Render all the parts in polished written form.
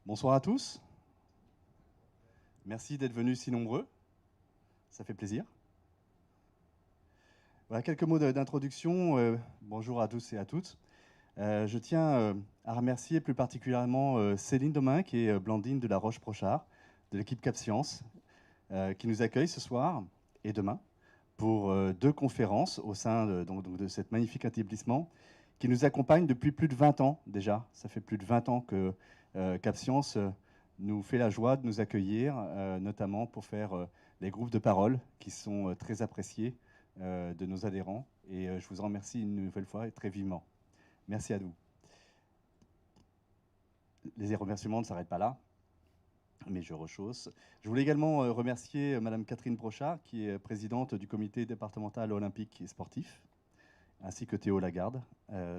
Bonsoir à tous. Merci d'être venus si nombreux. Ça fait plaisir. Voilà quelques mots d'introduction. Bonjour à tous et à toutes. Je tiens à remercier plus particulièrement Céline Domingue et Blandine de la Roche-Prochard de l'équipe Cap Science qui nous accueillent ce soir et demain pour deux conférences au sein de cet magnifique établissement qui nous accompagne depuis plus de 20 ans déjà. Ça fait plus de 20 ans que Cap Science nous fait la joie de nous accueillir, notamment pour faire les groupes de parole qui sont très appréciés de nos adhérents. Et je vous en remercie une nouvelle fois et très vivement. Merci à vous. Les remerciements ne s'arrêtent pas là, mais je rechausse. Je voulais également remercier Madame Catherine Brochard, qui est présidente du comité départemental olympique et sportif, ainsi que Théo Lagarde,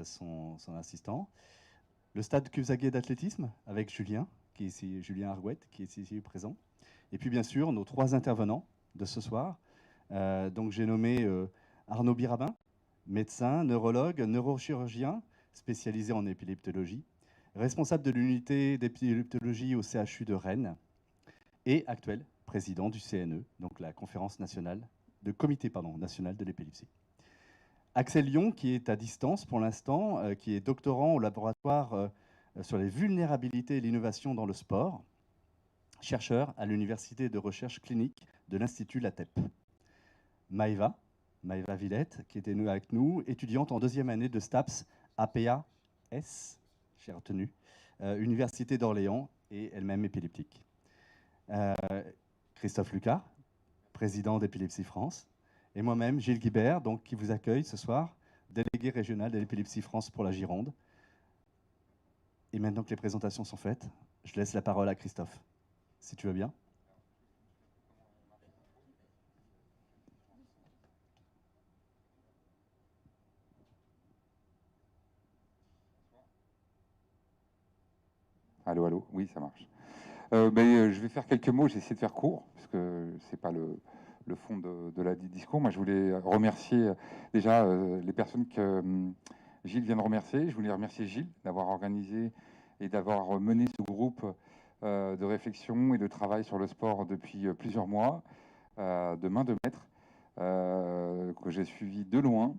son assistant. Le stade Cusaguet d'athlétisme avec Julien, qui est ici, Julien Arguette, qui est ici présent. Et puis bien sûr, nos trois intervenants de ce soir. Donc j'ai nommé Arnaud Birabin, médecin, neurologue, neurochirurgien, spécialisé en épileptologie, responsable de l'unité d'épileptologie au CHU de Rennes et actuel président du CNE, donc la conférence nationale, comité national de l'épilepsie. Axel Lyon, qui est à distance pour l'instant, qui est doctorant au laboratoire sur les vulnérabilités et l'innovation dans le sport, chercheur à l'université de recherche clinique de l'Institut LATEP. Maëva Villette, qui était avec nous, étudiante en deuxième année de STAPS APAS, j'ai retenu, Université d'Orléans, et elle-même épileptique. Christophe Lucas, président d'Épilepsie France, et moi-même, Gilles Guibert, donc, qui vous accueille ce soir, délégué régional de l'Épilepsie France pour la Gironde. Et maintenant que les présentations sont faites, je laisse la parole à Christophe, si tu veux bien. Allô, allô, oui, ça marche. Je vais faire quelques mots, j'ai essayé de faire court, parce que ce n'est pas le fond de la discours. Moi, je voulais remercier déjà les personnes que Gilles vient de remercier. Je voulais remercier Gilles d'avoir organisé et d'avoir mené ce groupe de réflexion et de travail sur le sport depuis plusieurs mois, de main de maître, que j'ai suivi de loin,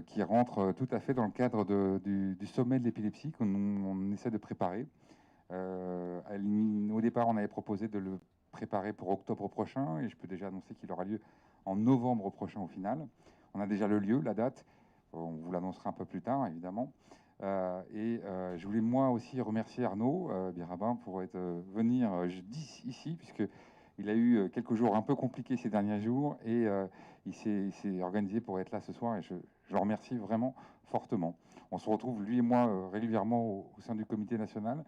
qui rentre tout à fait dans le cadre du sommet de l'épilepsie qu'on essaie de préparer. Au départ, on avait proposé de le préparer pour octobre prochain et je peux déjà annoncer qu'il aura lieu en novembre prochain au final. On a déjà le lieu, la date. On vous l'annoncera un peu plus tard, évidemment. Je voulais moi aussi remercier Arnaud Birabin pour venir ici, puisqu'il a eu quelques jours un peu compliqués ces derniers jours et il s'est organisé pour être là ce soir et je le remercie vraiment fortement. On se retrouve, lui et moi, régulièrement au sein du comité national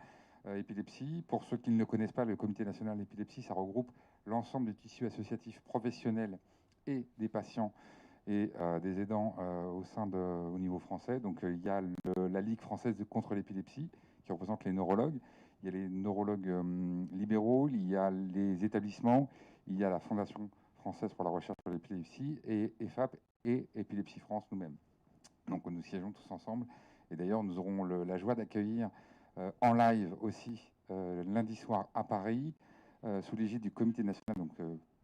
épilepsie. Pour ceux qui ne le connaissent pas, le comité national d'épilepsie, ça regroupe l'ensemble des tissus associatifs professionnels et des patients et des aidants au niveau français. Donc il y a la Ligue française contre l'épilepsie qui représente les neurologues. Il y a les neurologues libéraux, il y a les établissements, il y a la Fondation française pour la recherche sur l'épilepsie et EFAP et Épilepsie France nous-mêmes. Donc nous siégeons tous ensemble et d'ailleurs nous aurons la joie d'accueillir en live aussi lundi soir à Paris sous l'égide du comité national, donc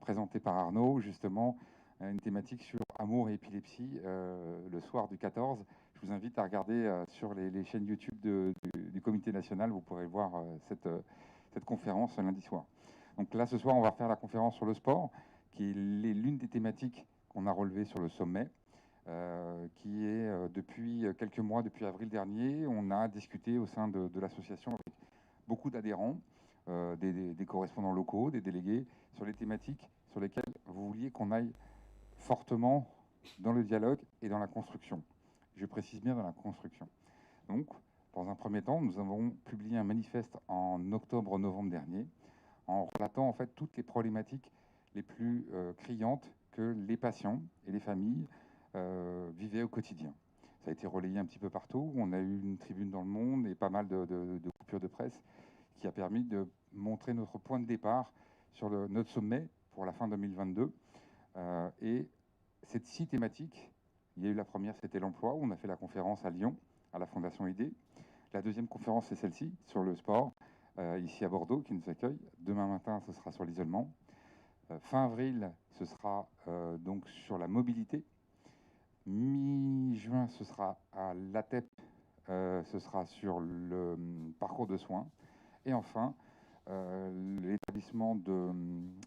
présenté par Arnaud, justement une thématique sur amour et épilepsie le soir du 14. Je vous invite à regarder sur les chaînes YouTube du comité national, vous pourrez voir cette conférence lundi soir. Donc là ce soir on va faire la conférence sur le sport qui est l'une des thématiques qu'on a relevées sur le sommet. Qui est depuis quelques mois, depuis avril dernier, on a discuté au sein de l'association avec beaucoup d'adhérents, des correspondants locaux, des délégués, sur les thématiques sur lesquelles vous vouliez qu'on aille fortement dans le dialogue et dans la construction. Je précise bien dans la construction. Donc, dans un premier temps, nous avons publié un manifeste en octobre-novembre dernier, en relatant en fait toutes les problématiques les plus criantes que les patients et les familles vivaient au quotidien. Ça a été relayé un petit peu partout. On a eu une tribune dans Le Monde et pas mal de coupures de presse qui a permis de montrer notre point de départ sur notre sommet pour la fin 2022. Et cette 6 thématiques, il y a eu la première, c'était l'emploi, où on a fait la conférence à Lyon, à la Fondation ID. La deuxième conférence, c'est celle-ci, sur le sport, ici à Bordeaux, qui nous accueille. Demain matin, ce sera sur l'isolement. Fin avril, ce sera donc sur la mobilité. Mi-juin, ce sera à l'ATEP, ce sera sur le parcours de soins. Et enfin, l'établissement de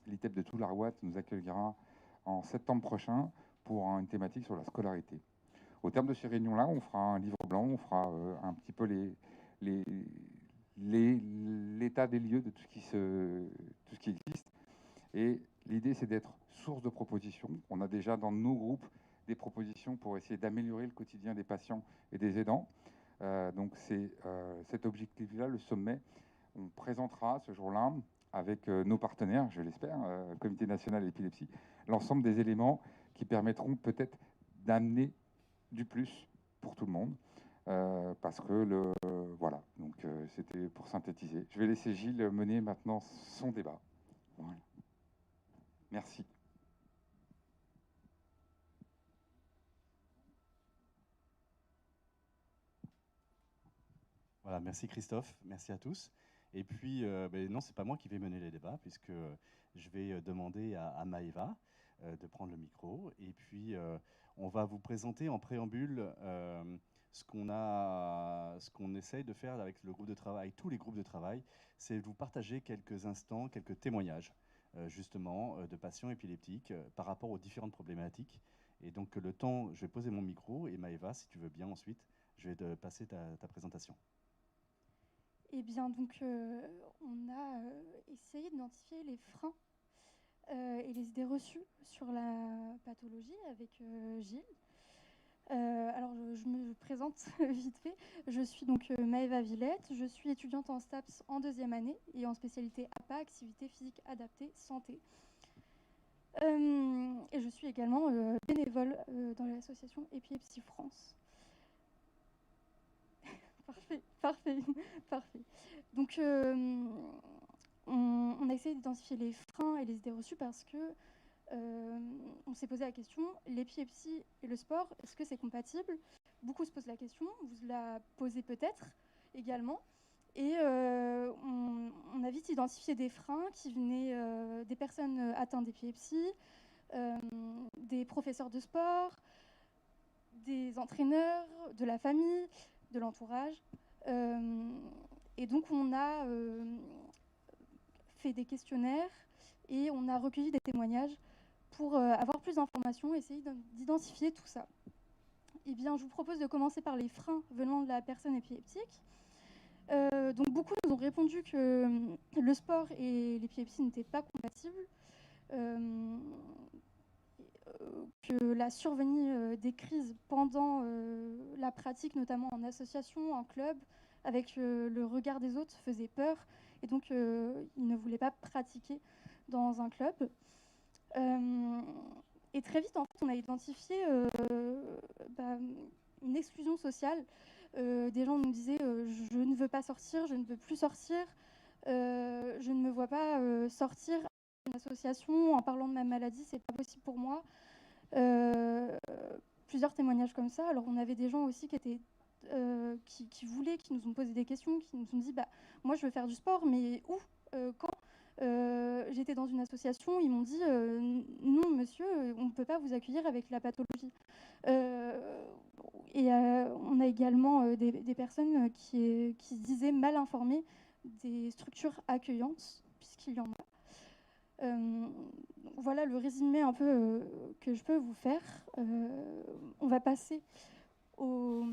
l'ITEP de Toularouat nous accueillera en septembre prochain pour une thématique sur la scolarité. Au terme de ces réunions-là, on fera un livre blanc, on fera un petit peu l'état des lieux de tout ce qui existe. Et l'idée, c'est d'être source de propositions. On a déjà dans nos groupes des propositions pour essayer d'améliorer le quotidien des patients et des aidants. Donc c'est cet objectif-là, le sommet. On présentera ce jour-là avec nos partenaires, je l'espère, Comité national épilepsie, l'ensemble des éléments qui permettront peut-être d'amener du plus pour tout le monde. Parce que voilà, donc c'était pour synthétiser. Je vais laisser Gilles mener maintenant son débat. Voilà. Merci. Voilà, merci Christophe, merci à tous. Et puis, non, c'est pas moi qui vais mener les débats, puisque je vais demander à Maëva de prendre le micro. Et puis, on va vous présenter en préambule ce qu'on essaye de faire avec le groupe de travail, tous les groupes de travail, c'est vous partager quelques instants, quelques témoignages, justement, de patients épileptiques par rapport aux différentes problématiques. Et donc, le temps, je vais poser mon micro, et Maëva, si tu veux bien ensuite, je vais te passer ta présentation. Eh bien, donc, on a essayé d'identifier les freins et les idées reçues sur la pathologie avec Gilles. Alors, je me présente vite fait. Je suis donc Maëva Villette. Je suis étudiante en STAPS en 2e année et en spécialité APA, activité physique adaptée, santé. Et je suis également bénévole dans l'association Épilepsie France. Parfait. Donc, on a essayé d'identifier les freins et les idées reçues parce que on s'est posé la question, l'épilepsie et le sport, est-ce que c'est compatible? Beaucoup se posent la question, vous la posez peut-être également. Et on a vite identifié des freins qui venaient des personnes atteintes d'épilepsie, des professeurs de sport, des entraîneurs, de la famille, de l'entourage. Et donc on a fait des questionnaires et on a recueilli des témoignages pour avoir plus d'informations, essayer d'identifier tout ça. Eh bien, je vous propose de commencer par les freins venant de la personne épileptique. Donc beaucoup nous ont répondu que le sport et l'épilepsie n'étaient pas compatibles, que la survenue des crises pendant la pratique, notamment en association, en club, avec le regard des autres, faisait peur. Et donc, ils ne voulaient pas pratiquer dans un club. Et très vite, en fait, on a identifié une exclusion sociale. Des gens nous disaient je ne veux pas sortir, je ne veux plus sortir, je ne me vois pas sortir d'une association en parlant de ma maladie, c'est pas possible pour moi. Plusieurs témoignages comme ça. Alors on avait des gens aussi qui étaient qui voulaient, qui nous ont posé des questions, qui nous ont dit moi je veux faire du sport, mais où, quand? J'étais dans une association, ils m'ont dit non monsieur, on ne peut pas vous accueillir avec la pathologie. Et on a également des personnes qui se disaient mal informées des structures accueillantes, puisqu'il y en a. Voilà le résumé un peu que je peux vous faire. On va passer aux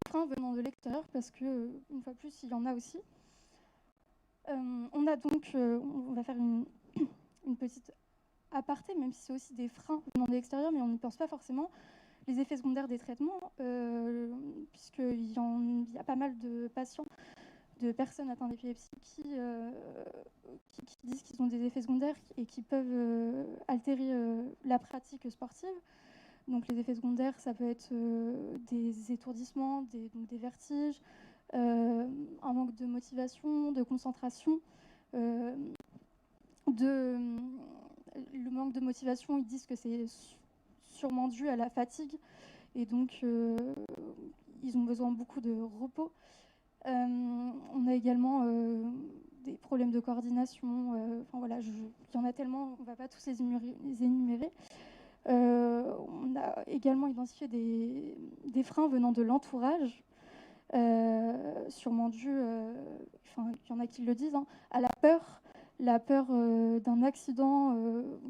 freins venant de l'extérieur, parce que une fois plus, il y en a aussi. On a donc, on va faire une petite aparté, même si c'est aussi des freins venant de l'extérieur, mais on n'y pense pas forcément. Les effets secondaires des traitements, puisqu'il y a pas mal de patients, de personnes atteintes d'épilepsie qui disent qu'ils ont des effets secondaires et qui peuvent altérer la pratique sportive. Donc les effets secondaires, ça peut être des étourdissements, des vertiges, un manque de motivation, de concentration. Le manque de motivation, ils disent que c'est sûrement dû à la fatigue. Et donc, ils ont besoin beaucoup de repos. On a également des problèmes de coordination. Enfin voilà, il y en a tellement, on ne va pas tous les énumérer. On a également identifié des freins venant de l'entourage, sûrement dû, il y en a qui le disent, hein, à la peur d'un accident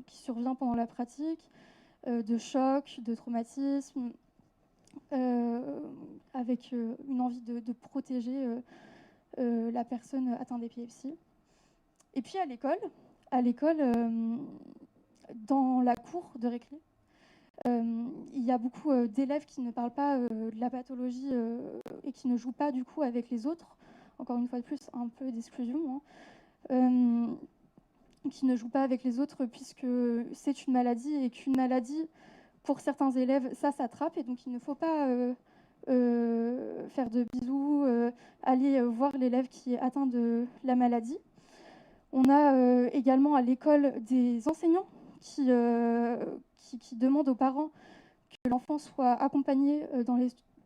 qui survient pendant la pratique, de choc, de traumatisme, avec une envie de protéger la personne atteinte d'épilepsie. Et puis à l'école, dans la cour de récré, il y a beaucoup d'élèves qui ne parlent pas de la pathologie et qui ne jouent pas du coup avec les autres. Encore une fois de plus, un peu d'exclusion. Hein. Qui ne jouent pas avec les autres puisque c'est une maladie et qu'une maladie, pour certains élèves, ça s'attrape et donc il ne faut pas faire de bisous, aller voir l'élève qui est atteint de la maladie. On a également à l'école des enseignants qui demandent aux parents que l'enfant soit accompagné dans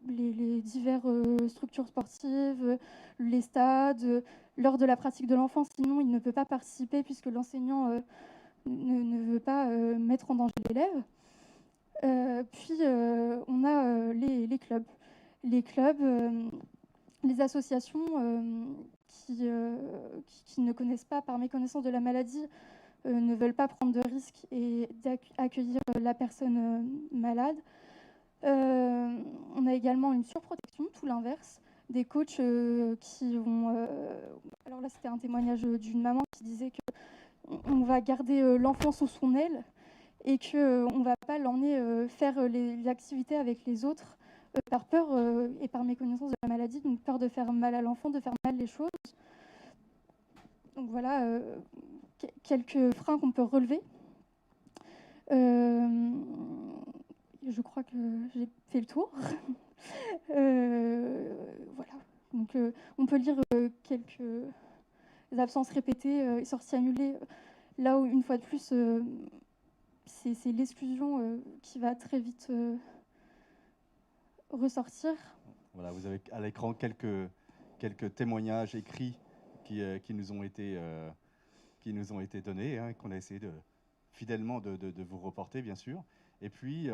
les diverses structures sportives, les stades, lors de la pratique de l'enfant. Sinon, il ne peut pas participer puisque l'enseignant ne veut pas mettre en danger l'élève. Puis, on a les clubs. Les clubs, les associations qui ne connaissent pas, par méconnaissance de la maladie, ne veulent pas prendre de risques et d'accueillir la personne malade. On a également une surprotection, tout l'inverse, des coachs qui vont... alors là, c'était un témoignage d'une maman qui disait qu'on va garder l'enfant sous son aile et qu'on ne va pas l'emmener faire les activités avec les autres par peur et par méconnaissance de la maladie, donc peur de faire mal à l'enfant, de faire mal les choses. Donc voilà quelques freins qu'on peut relever. Je crois que j'ai fait le tour. Voilà. Donc, on peut lire quelques absences répétées et sorties annulées. Là où, une fois de plus, c'est l'exclusion qui va très vite ressortir. Voilà, vous avez à l'écran quelques témoignages écrits qui nous ont été donnés, hein, qu'on a essayé fidèlement de vous reporter, bien sûr. Et puis,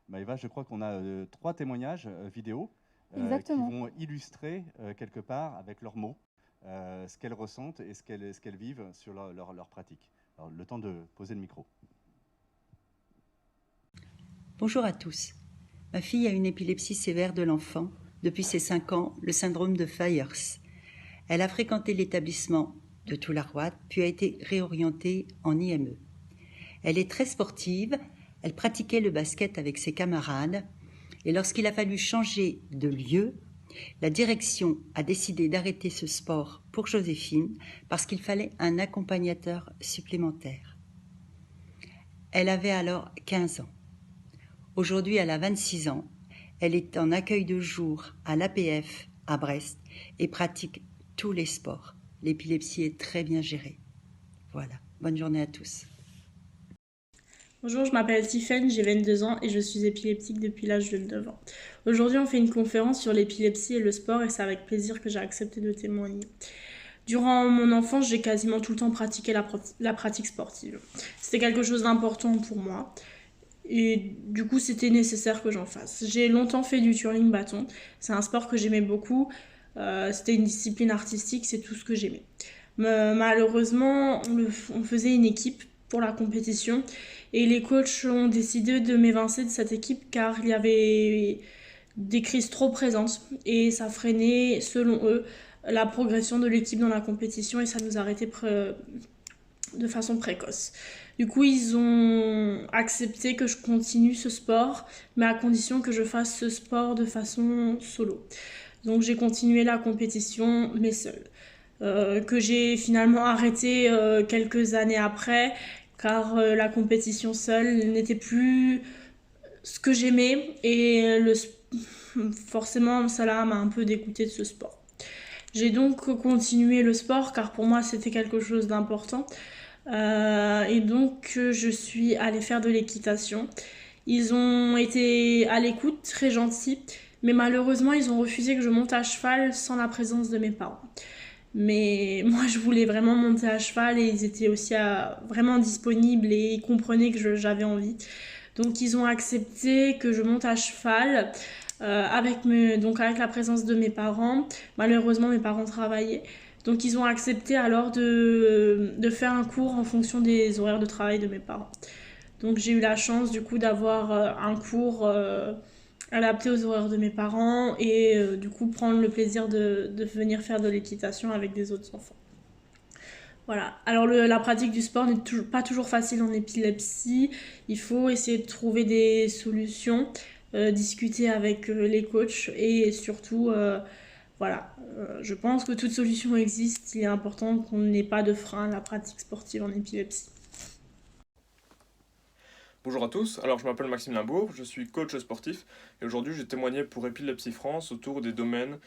Maëva, je crois qu'on a 3 témoignages vidéo qui vont illustrer quelque part avec leurs mots ce qu'elles ressentent et ce qu'elles vivent sur leur pratique. Alors, le temps de poser le micro. Bonjour à tous. Ma fille a une épilepsie sévère de l'enfant. Depuis ses 5 ans, le syndrome de Fires. Elle a fréquenté l'établissement de Toularouat, puis a été réorientée en IME. Elle est très sportive, elle pratiquait le basket avec ses camarades, et lorsqu'il a fallu changer de lieu, la direction a décidé d'arrêter ce sport pour Joséphine parce qu'il fallait un accompagnateur supplémentaire. Elle avait alors 15 ans. Aujourd'hui, elle a 26 ans. Elle est en accueil de jour à l'APF à Brest et pratique tous les sports. L'épilepsie est très bien gérée. Voilà, bonne journée à tous. Bonjour, je m'appelle Tiffaine, j'ai 22 ans et je suis épileptique depuis l'âge de 9 ans. Aujourd'hui, on fait une conférence sur l'épilepsie et le sport et c'est avec plaisir que j'ai accepté de témoigner. Durant mon enfance, j'ai quasiment tout le temps pratiqué la pratique sportive. C'était quelque chose d'important pour moi et du coup, c'était nécessaire que j'en fasse. J'ai longtemps fait du twirling bâton. C'est un sport que j'aimais beaucoup. C'était une discipline artistique, c'est tout ce que j'aimais. Malheureusement, on faisait une équipe pour la compétition et les coachs ont décidé de m'évincer de cette équipe car il y avait des crises trop présentes et ça freinait, selon eux, la progression de l'équipe dans la compétition et ça nous arrêtait de façon précoce. Du coup, ils ont accepté que je continue ce sport, mais à condition que je fasse ce sport de façon solo. Donc j'ai continué la compétition, mais seule. Que j'ai finalement arrêté quelques années après, car la compétition seule n'était plus ce que j'aimais et forcément cela m'a un peu dégoûtée de ce sport. J'ai donc continué le sport car pour moi c'était quelque chose d'important et donc je suis allée faire de l'équitation. Ils ont été à l'écoute, très gentils. Mais malheureusement, ils ont refusé que je monte à cheval sans la présence de mes parents. Mais moi, je voulais vraiment monter à cheval et ils étaient aussi vraiment disponibles et ils comprenaient que j'avais envie. Donc, ils ont accepté que je monte à cheval donc avec la présence de mes parents. Malheureusement, mes parents travaillaient. Donc, ils ont accepté alors de faire un cours en fonction des horaires de travail de mes parents. Donc, j'ai eu la chance du coup d'avoir un cours adapté aux horaires de mes parents et du coup prendre le plaisir de venir faire de l'équitation avec des autres enfants. Voilà. Alors la pratique du sport n'est pas toujours facile en épilepsie. Il faut essayer de trouver des solutions, discuter avec les coachs et surtout, voilà. Je pense que toute solution existe. Il est important qu'on n'ait pas de frein à la pratique sportive en épilepsie. Bonjour à tous, alors je m'appelle Maxime Limbourg, je suis coach sportif et aujourd'hui j'ai témoigné pour Épilepsie France autour des domaines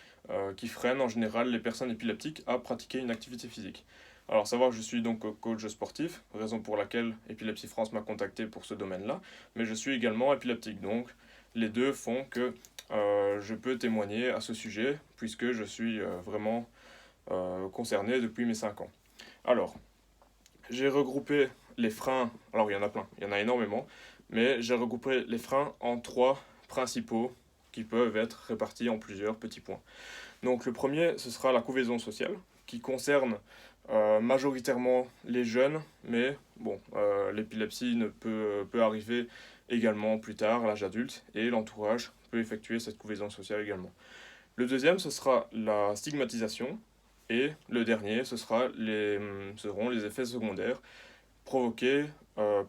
qui freinent en général les personnes épileptiques à pratiquer une activité physique. Alors savoir que je suis donc coach sportif, raison pour laquelle Épilepsie France m'a contacté pour ce domaine-là, mais je suis également épileptique, donc les deux font que je peux témoigner à ce sujet puisque je suis vraiment concerné depuis mes 5 ans. Alors, j'ai regroupé les freins, alors il y en a plein, il y en a énormément, mais j'ai regroupé les freins en 3 principaux qui peuvent être répartis en plusieurs petits points. Donc le premier, ce sera la couvaison sociale, qui concerne majoritairement les jeunes, mais bon, l'épilepsie peut arriver également plus tard, à l'âge adulte, et l'entourage peut effectuer cette couvaison sociale également. Le deuxième, ce sera la stigmatisation, et le dernier, seront les effets secondaires provoqués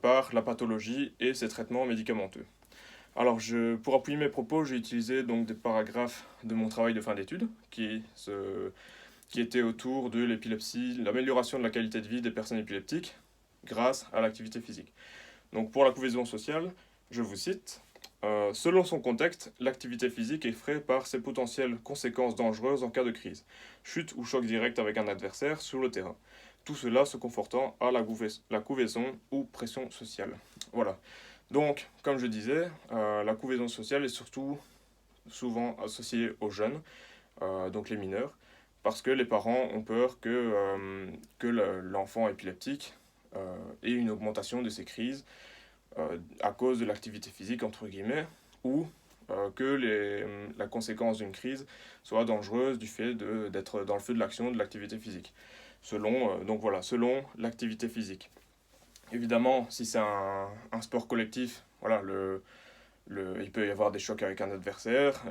par la pathologie et ses traitements médicamenteux. Alors, pour appuyer mes propos, j'ai utilisé donc des paragraphes de mon travail de fin d'études qui étaient autour de l'épilepsie, l'amélioration de la qualité de vie des personnes épileptiques grâce à l'activité physique. Donc, pour la couvaison sociale, je vous cite. Selon son contexte, l'activité physique effraie par ses potentielles conséquences dangereuses en cas de crise, chute ou choc direct avec un adversaire sur le terrain. Tout cela se confortant à la couvaison ou pression sociale. Voilà. Donc, comme je disais, la couvaison sociale est surtout souvent associée aux jeunes, donc les mineurs, parce que les parents ont peur que l'enfant épileptique ait une augmentation de ses crises à cause de l'activité physique, entre guillemets, ou que la conséquence d'une crise soit dangereuse du fait d'être dans le feu de l'action de l'activité physique. Selon l'activité physique. Évidemment, si c'est un sport collectif, voilà, il peut y avoir des chocs avec un adversaire,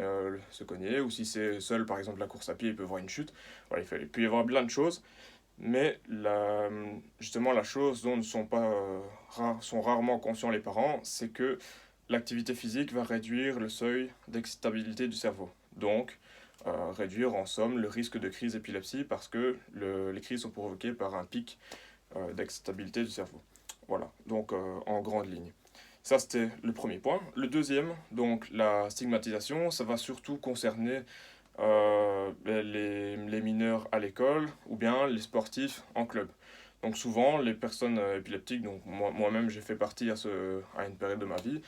se cogner, ou si c'est seul, par exemple, la course à pied, il peut y avoir une chute. Voilà, il peut y avoir plein de choses, mais justement, la chose dont sont rarement conscients les parents, c'est que l'activité physique va réduire le seuil d'excitabilité du cerveau. Donc, réduire en somme le risque de crise d'épilepsie parce que les crises sont provoquées par un pic d'excitabilité du cerveau. Voilà, donc en grande ligne. Ça, c'était le premier point. Le deuxième, donc la stigmatisation, ça va surtout concerner les mineurs à l'école ou bien les sportifs en club. Donc souvent, les personnes épileptiques, donc moi-même j'ai fait partie à une période de ma vie,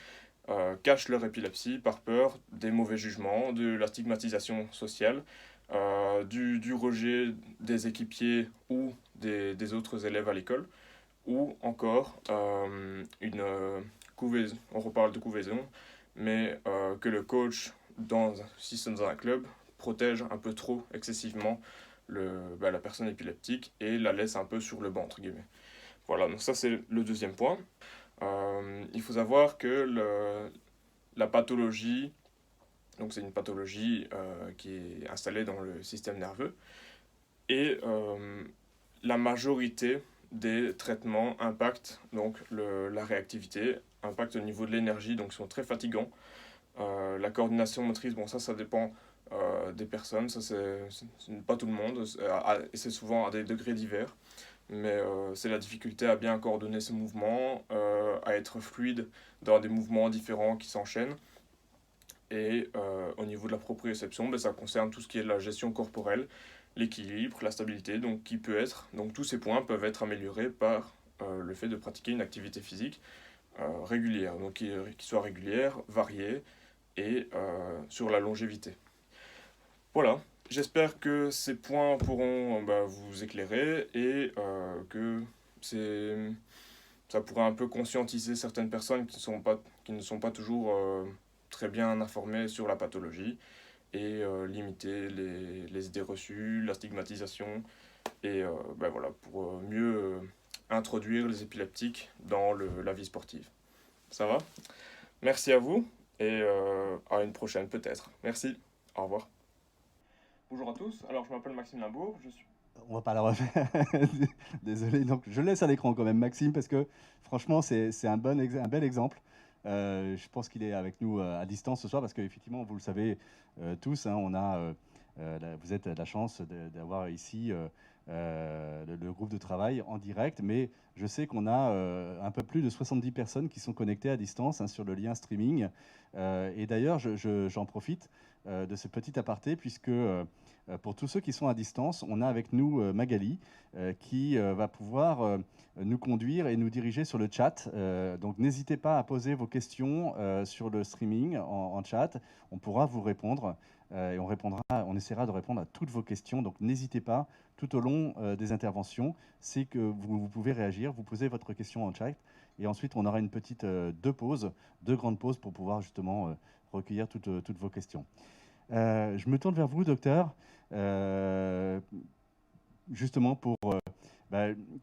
cachent leur épilepsie par peur des mauvais jugements, de la stigmatisation sociale, du rejet des équipiers ou des autres élèves à l'école, ou encore couvaison, on reparle de couvaison, mais que le coach, si c'est dans un club, protège un peu trop excessivement la personne épileptique et la laisse un peu sur le banc, entre guillemets. Voilà, donc ça c'est le deuxième point. Il faut savoir que la pathologie, donc c'est une pathologie qui est installée dans le système nerveux, et la majorité des traitements impactent donc la réactivité, impactent au niveau de l'énergie, donc sont très fatigants. La coordination motrice, bon ça dépend des personnes, ça c'est pas tout le monde, et c'est souvent à des degrés divers. Mais c'est la difficulté à bien coordonner ses mouvements, à être fluide dans des mouvements différents qui s'enchaînent. Et au niveau de la proprioception, ça concerne tout ce qui est la gestion corporelle, l'équilibre, la stabilité, donc tous ces points peuvent être améliorés par le fait de pratiquer une activité physique régulière, donc qui soit régulière, variée et sur la longévité. Voilà, j'espère que ces points pourront vous éclairer et que ça pourra un peu conscientiser certaines personnes qui ne sont pas toujours très bien informées sur la pathologie et limiter les idées reçues, la stigmatisation et voilà, pour mieux introduire les épileptiques dans la vie sportive. Ça va? Merci à vous et à une prochaine peut-être. Merci, au revoir. Bonjour à tous, alors je m'appelle Maxime Limbourg, je suis... On va pas la refaire. Désolé. Donc, je laisse à l'écran quand même Maxime parce que franchement, c'est un bel exemple. Je pense qu'il est avec nous à distance ce soir parce qu'effectivement, vous le savez tous, hein, vous êtes la chance d'avoir ici le groupe de travail en direct, mais je sais qu'on a un peu plus de 70 personnes qui sont connectées à distance, hein, sur le lien streaming. Et d'ailleurs, j'en profite de ce petit aparté puisque pour tous ceux qui sont à distance, on a avec nous Magali qui va pouvoir nous conduire et nous diriger sur le chat. Donc n'hésitez pas à poser vos questions sur le streaming en chat. On pourra vous répondre et on essaiera de répondre à toutes vos questions. Donc n'hésitez pas tout au long des interventions. C'est que vous pouvez réagir, vous posez votre question en chat et ensuite on aura une petite deux grandes pauses pour pouvoir justement recueillir toutes vos questions. Je me tourne vers vous, docteur, justement pour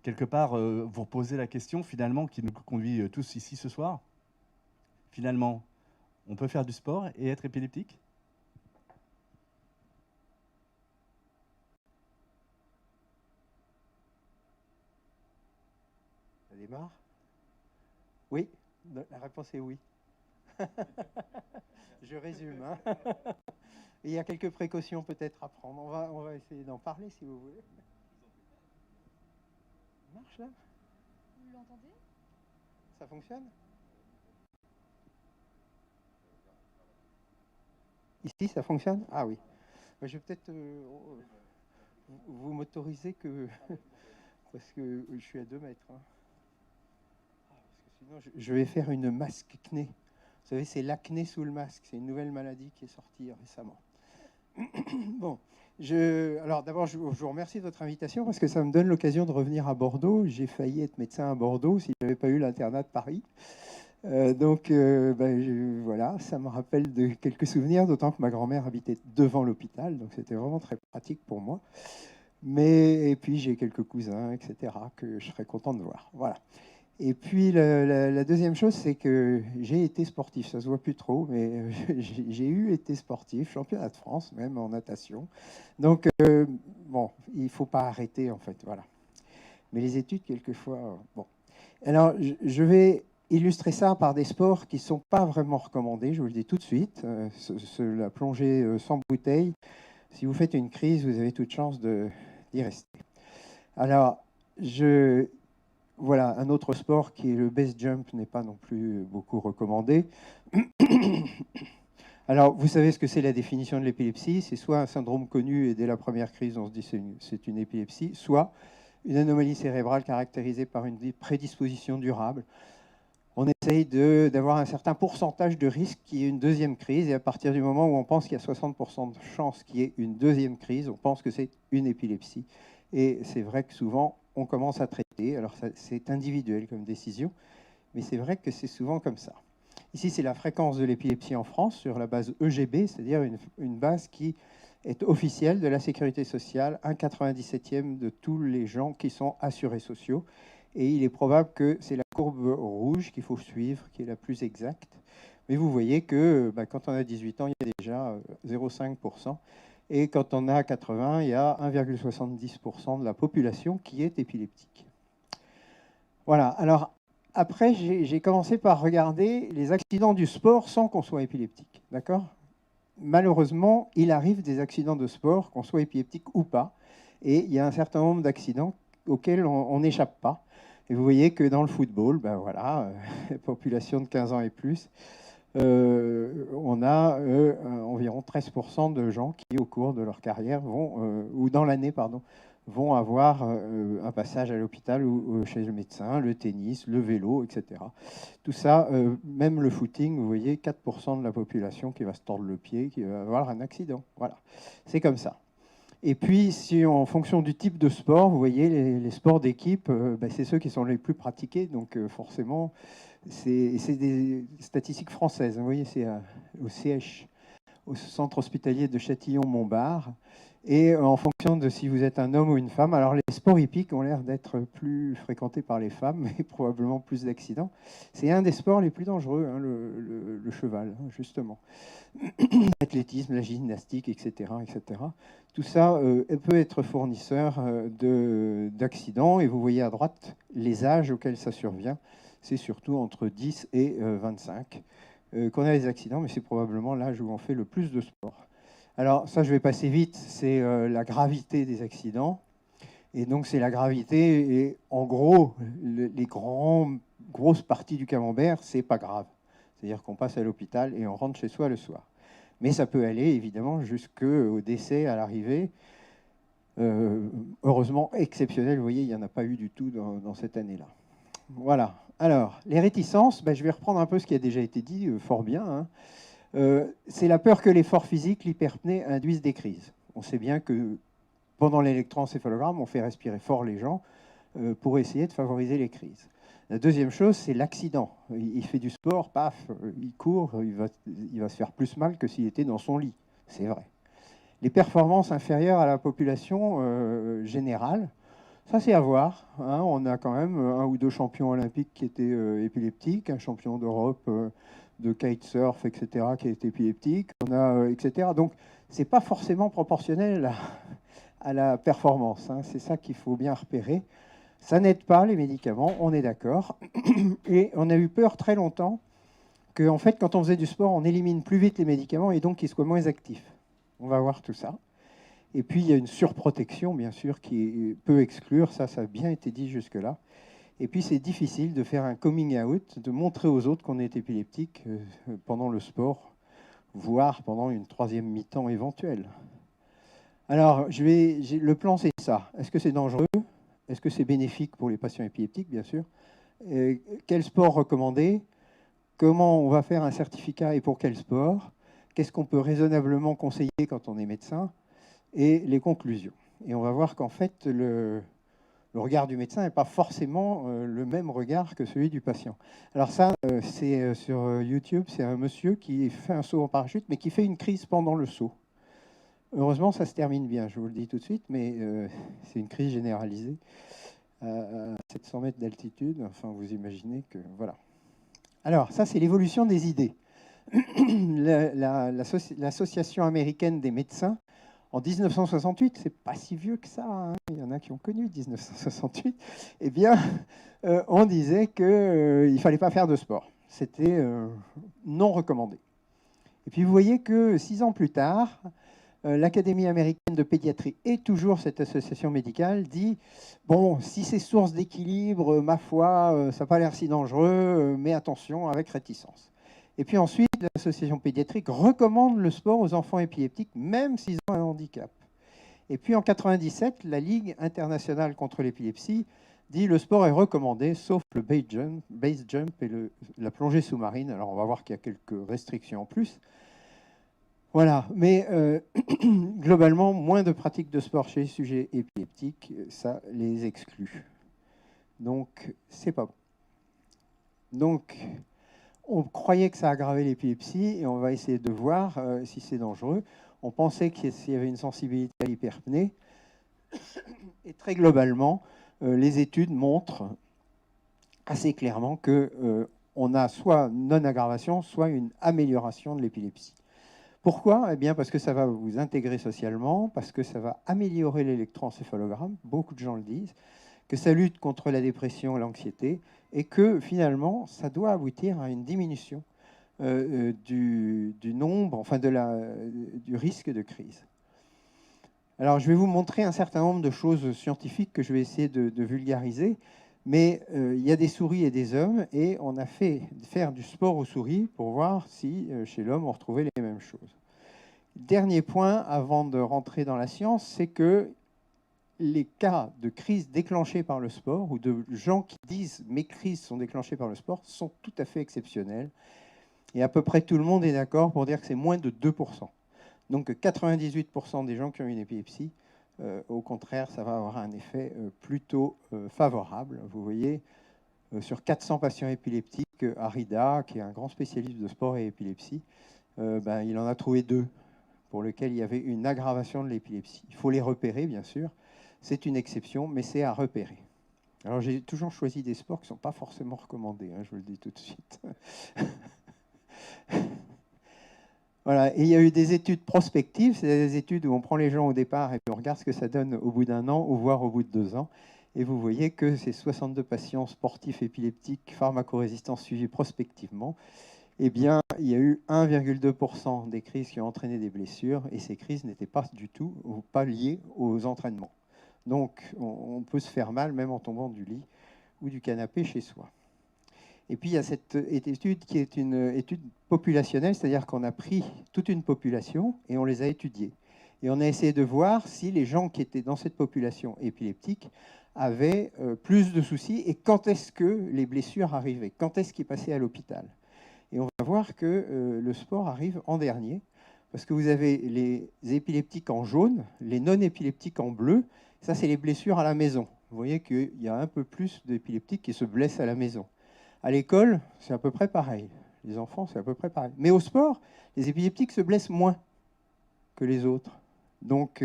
quelque part vous poser la question finalement qui nous conduit tous ici ce soir. Finalement, on peut faire du sport et être épileptique ? Ça démarre ? Oui, la réponse est oui. Je résume. Hein. Il y a quelques précautions peut-être à prendre. On va essayer d'en parler si vous voulez. Ça marche là ? Vous l'entendez ? Ça fonctionne ? Ici, ça fonctionne ? Ah oui. Je vais peut-être vous m'autoriser que... parce que je suis à 2 mètres. Hein. Parce que sinon, je vais faire une masque-acné. Vous savez, c'est l'acné sous le masque. C'est une nouvelle maladie qui est sortie récemment. Bon, alors d'abord, je vous remercie de votre invitation parce que ça me donne l'occasion de revenir à Bordeaux. J'ai failli être médecin à Bordeaux si je n'avais pas eu l'internat de Paris. Voilà, ça me rappelle de quelques souvenirs, d'autant que ma grand-mère habitait devant l'hôpital, donc c'était vraiment très pratique pour moi. Et puis j'ai quelques cousins, etc., que je serais content de voir. Voilà. Et puis la deuxième chose, c'est que j'ai été sportif. Ça se voit plus trop, mais j'ai été sportif, championnat de France même en natation. Donc bon, il faut pas arrêter en fait, voilà. Mais les études quelquefois, bon. Alors je vais illustrer ça par des sports qui sont pas vraiment recommandés. Je vous le dis tout de suite. La plongée sans bouteille. Si vous faites une crise, vous avez toute chance d'y rester. Alors voilà, un autre sport qui est le base jump n'est pas non plus beaucoup recommandé. Alors, vous savez ce que c'est la définition de l'épilepsie. C'est soit un syndrome connu et dès la première crise, on se dit c'est une épilepsie, soit une anomalie cérébrale caractérisée par une prédisposition durable. On essaye d'avoir un certain pourcentage de risque qu'il y ait une deuxième crise. Et à partir du moment où on pense qu'il y a 60% de chances qu'il y ait une deuxième crise, on pense que c'est une épilepsie. Et c'est vrai que souvent, on commence à traiter. Alors, c'est individuel comme décision, mais c'est vrai que c'est souvent comme ça. Ici, c'est la fréquence de l'épilepsie en France sur la base EGB, c'est-à-dire une base qui est officielle de la sécurité sociale, 1,97e de tous les gens qui sont assurés sociaux. Et il est probable que c'est la courbe rouge qu'il faut suivre, qui est la plus exacte. Mais vous voyez que quand on a 18 ans, il y a déjà 0,5%. Et quand on a 80, il y a 1,70% de la population qui est épileptique. Voilà. Alors, après, j'ai commencé par regarder les accidents du sport sans qu'on soit épileptique. D'accord ? Malheureusement, il arrive des accidents de sport, qu'on soit épileptique ou pas. Et il y a un certain nombre d'accidents auxquels on n'échappe pas. Et vous voyez que dans le football, population de 15 ans et plus, on a environ 13% de gens qui, au cours de leur carrière, ou dans l'année, vont avoir un passage à l'hôpital ou chez le médecin, le tennis, le vélo, etc. Tout ça, même le footing, vous voyez, 4% de la population qui va se tordre le pied, qui va avoir un accident. Voilà, c'est comme ça. Et puis, si en fonction du type de sport, vous voyez, les sports d'équipe, c'est ceux qui sont les plus pratiqués, donc forcément, c'est des statistiques françaises. Vous voyez, c'est au CH, au centre hospitalier de Châtillon-Montbard. Et en fonction de si vous êtes un homme ou une femme, alors les sports hippiques ont l'air d'être plus fréquentés par les femmes, mais probablement plus d'accidents. C'est un des sports les plus dangereux, hein, le cheval, hein, justement. L'athlétisme, la gymnastique, etc., etc. Tout ça peut être fournisseur d'accidents. Et vous voyez à droite les âges auxquels ça survient. C'est surtout entre 10 et 25 qu'on a les accidents, mais c'est probablement l'âge où on fait le plus de sport. Alors ça, je vais passer vite, c'est la gravité des accidents. Et donc c'est la gravité, et en gros, les grosses parties du camembert, c'est pas grave. C'est-à-dire qu'on passe à l'hôpital et on rentre chez soi le soir. Mais ça peut aller évidemment jusqu'au décès à l'arrivée. Heureusement exceptionnel, vous voyez, il n'y en a pas eu du tout dans cette année-là. Voilà. Alors, les réticences, je vais reprendre un peu ce qui a déjà été dit, fort bien, hein. C'est la peur que l'effort physique, l'hyperpnée, induisent des crises. On sait bien que pendant l'électroencéphalogramme, on fait respirer fort les gens pour essayer de favoriser les crises. La deuxième chose, c'est l'accident. Il fait du sport, paf, il court, il va se faire plus mal que s'il était dans son lit. C'est vrai. Les performances inférieures à la population générale, ça c'est à voir, hein. On a quand même un ou deux champions olympiques qui étaient épileptiques, un champion d'Europe de kitesurf, etc., qui est épileptique, on a, etc. Donc, ce n'est pas forcément proportionnel à la performance, hein. C'est ça qu'il faut bien repérer. Ça n'aide pas les médicaments, on est d'accord. Et on a eu peur très longtemps que, en fait, quand on faisait du sport, on élimine plus vite les médicaments et donc qu'ils soient moins actifs. On va voir tout ça. Et puis, il y a une surprotection, bien sûr, qui peut exclure. Ça a bien été dit jusque-là. Et puis, c'est difficile de faire un coming out, de montrer aux autres qu'on est épileptique pendant le sport, voire pendant une troisième mi-temps éventuelle. Alors, le plan, c'est ça. Est-ce que c'est dangereux? Est-ce que c'est bénéfique pour les patients épileptiques, bien sûr? Quel sport recommander? Comment on va faire un certificat et pour quel sport? Qu'est-ce qu'on peut raisonnablement conseiller quand on est médecin? Et les conclusions. Et on va voir qu'en fait, le regard du médecin n'est pas forcément le même regard que celui du patient. Alors ça, c'est sur YouTube, c'est un monsieur qui fait un saut en parachute, mais qui fait une crise pendant le saut. Heureusement, ça se termine bien, je vous le dis tout de suite, mais c'est une crise généralisée à 700 mètres d'altitude. Enfin, vous imaginez que... Voilà. Alors, ça, c'est l'évolution des idées. L'Association américaine des médecins, en 1968, c'est pas si vieux que ça, hein. Il y en a qui ont connu 1968, eh bien, on disait qu'il ne fallait pas faire de sport. C'était non recommandé. Et puis vous voyez que 6 ans plus tard, l'Académie américaine de pédiatrie et toujours cette association médicale dit « Bon, si c'est source d'équilibre, ma foi, ça n'a pas l'air si dangereux, mais attention avec réticence ». Et puis ensuite, l'association pédiatrique recommande le sport aux enfants épileptiques, même s'ils ont un handicap. Et puis en 1997, la Ligue internationale contre l'épilepsie dit le sport est recommandé, sauf le base jump et la plongée sous-marine. Alors on va voir qu'il y a quelques restrictions en plus. Voilà, mais globalement, moins de pratiques de sport chez les sujets épileptiques, ça les exclut. Donc, c'est pas bon. Donc, on croyait que ça aggravait l'épilepsie et on va essayer de voir si c'est dangereux. On pensait qu'il y avait une sensibilité à l'hyperpnée. Et très globalement, les études montrent assez clairement qu'on a soit non-aggravation, soit une amélioration de l'épilepsie. Pourquoi? Eh bien, parce que ça va vous intégrer socialement, parce que ça va améliorer l'électroencéphalogramme, beaucoup de gens le disent, que ça lutte contre la dépression et l'anxiété, et que finalement, ça doit aboutir à une diminution du nombre, enfin du risque de crise. Alors, je vais vous montrer un certain nombre de choses scientifiques que je vais essayer de vulgariser, mais il y a des souris et des hommes, et on a fait faire du sport aux souris pour voir si chez l'homme, on retrouvait les mêmes choses. Dernier point, avant de rentrer dans la science, c'est que les cas de crise déclenchée par le sport, ou de gens qui disent « mes crises sont déclenchées par le sport », sont tout à fait exceptionnels. Et à peu près tout le monde est d'accord pour dire que c'est moins de 2%. Donc 98% des gens qui ont une épilepsie, au contraire, ça va avoir un effet plutôt favorable. Vous voyez, sur 400 patients épileptiques, Arida, qui est un grand spécialiste de sport et épilepsie, il en a trouvé 2 pour lesquels il y avait une aggravation de l'épilepsie. Il faut les repérer, bien sûr. C'est une exception, mais c'est à repérer. Alors, j'ai toujours choisi des sports qui ne sont pas forcément recommandés, hein, je vous le dis tout de suite. Voilà. Et il y a eu des études prospectives, c'est des études où on prend les gens au départ et puis on regarde ce que ça donne au bout d'un an ou voire au bout de 2 ans. Et vous voyez que ces 62 patients sportifs épileptiques pharmacorésistants suivis prospectivement, eh bien, il y a eu 1,2% des crises qui ont entraîné des blessures, et ces crises n'étaient pas du tout ou pas liées aux entraînements. Donc, on peut se faire mal même en tombant du lit ou du canapé chez soi. Et puis, il y a cette étude qui est une étude populationnelle, c'est-à-dire qu'on a pris toute une population et on les a étudiés. Et on a essayé de voir si les gens qui étaient dans cette population épileptique avaient plus de soucis et quand est-ce que les blessures arrivaient, quand est-ce qu'ils passaient à l'hôpital. Et on va voir que le sport arrive en dernier, parce que vous avez les épileptiques en jaune, les non-épileptiques en bleu. Ça, c'est les blessures à la maison. Vous voyez qu'il y a un peu plus d'épileptiques qui se blessent à la maison. À l'école, c'est à peu près pareil. Les enfants, c'est à peu près pareil. Mais au sport, les épileptiques se blessent moins que les autres. Donc,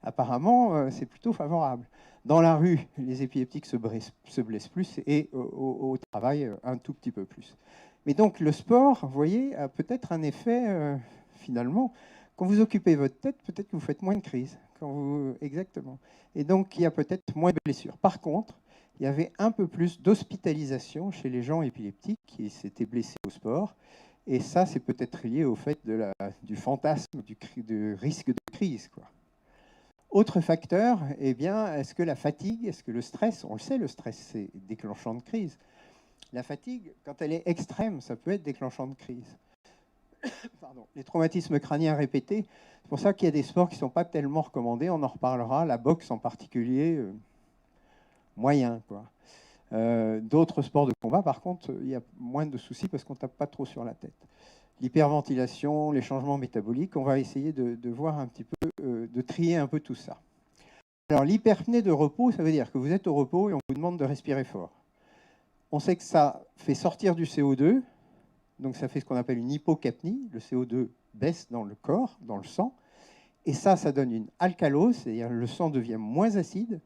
apparemment, c'est plutôt favorable. Dans la rue, les épileptiques se blessent plus et au travail, un tout petit peu plus. Mais donc, le sport, vous voyez, a peut-être un effet, finalement, quand vous occupez votre tête, peut-être que vous faites moins de crises. Exactement. Et donc, il y a peut-être moins de blessures. Par contre, il y avait un peu plus d'hospitalisation chez les gens épileptiques qui s'étaient blessés au sport. Et ça, c'est peut-être lié au fait du fantasme du risque de crise, quoi. Autre facteur, eh bien, est-ce que la fatigue, est-ce que le stress, on le sait, le stress, c'est déclenchant de crise. La fatigue, quand elle est extrême, ça peut être déclenchant de crise. Pardon. Les traumatismes crâniens répétés, c'est pour ça qu'il y a des sports qui ne sont pas tellement recommandés, on en reparlera, la boxe en particulier, moyen, quoi. D'autres sports de combat, par contre, il y a moins de soucis parce qu'on ne tape pas trop sur la tête. L'hyperventilation, les changements métaboliques, on va essayer de voir un petit peu, de trier un peu tout ça. Alors, l'hyperpnée de repos, ça veut dire que vous êtes au repos et on vous demande de respirer fort. On sait que ça fait sortir du CO2, donc ça fait ce qu'on appelle une hypocapnie. Le CO2 baisse dans le corps, dans le sang, et ça donne une alcalose, c'est-à-dire le sang devient moins acide,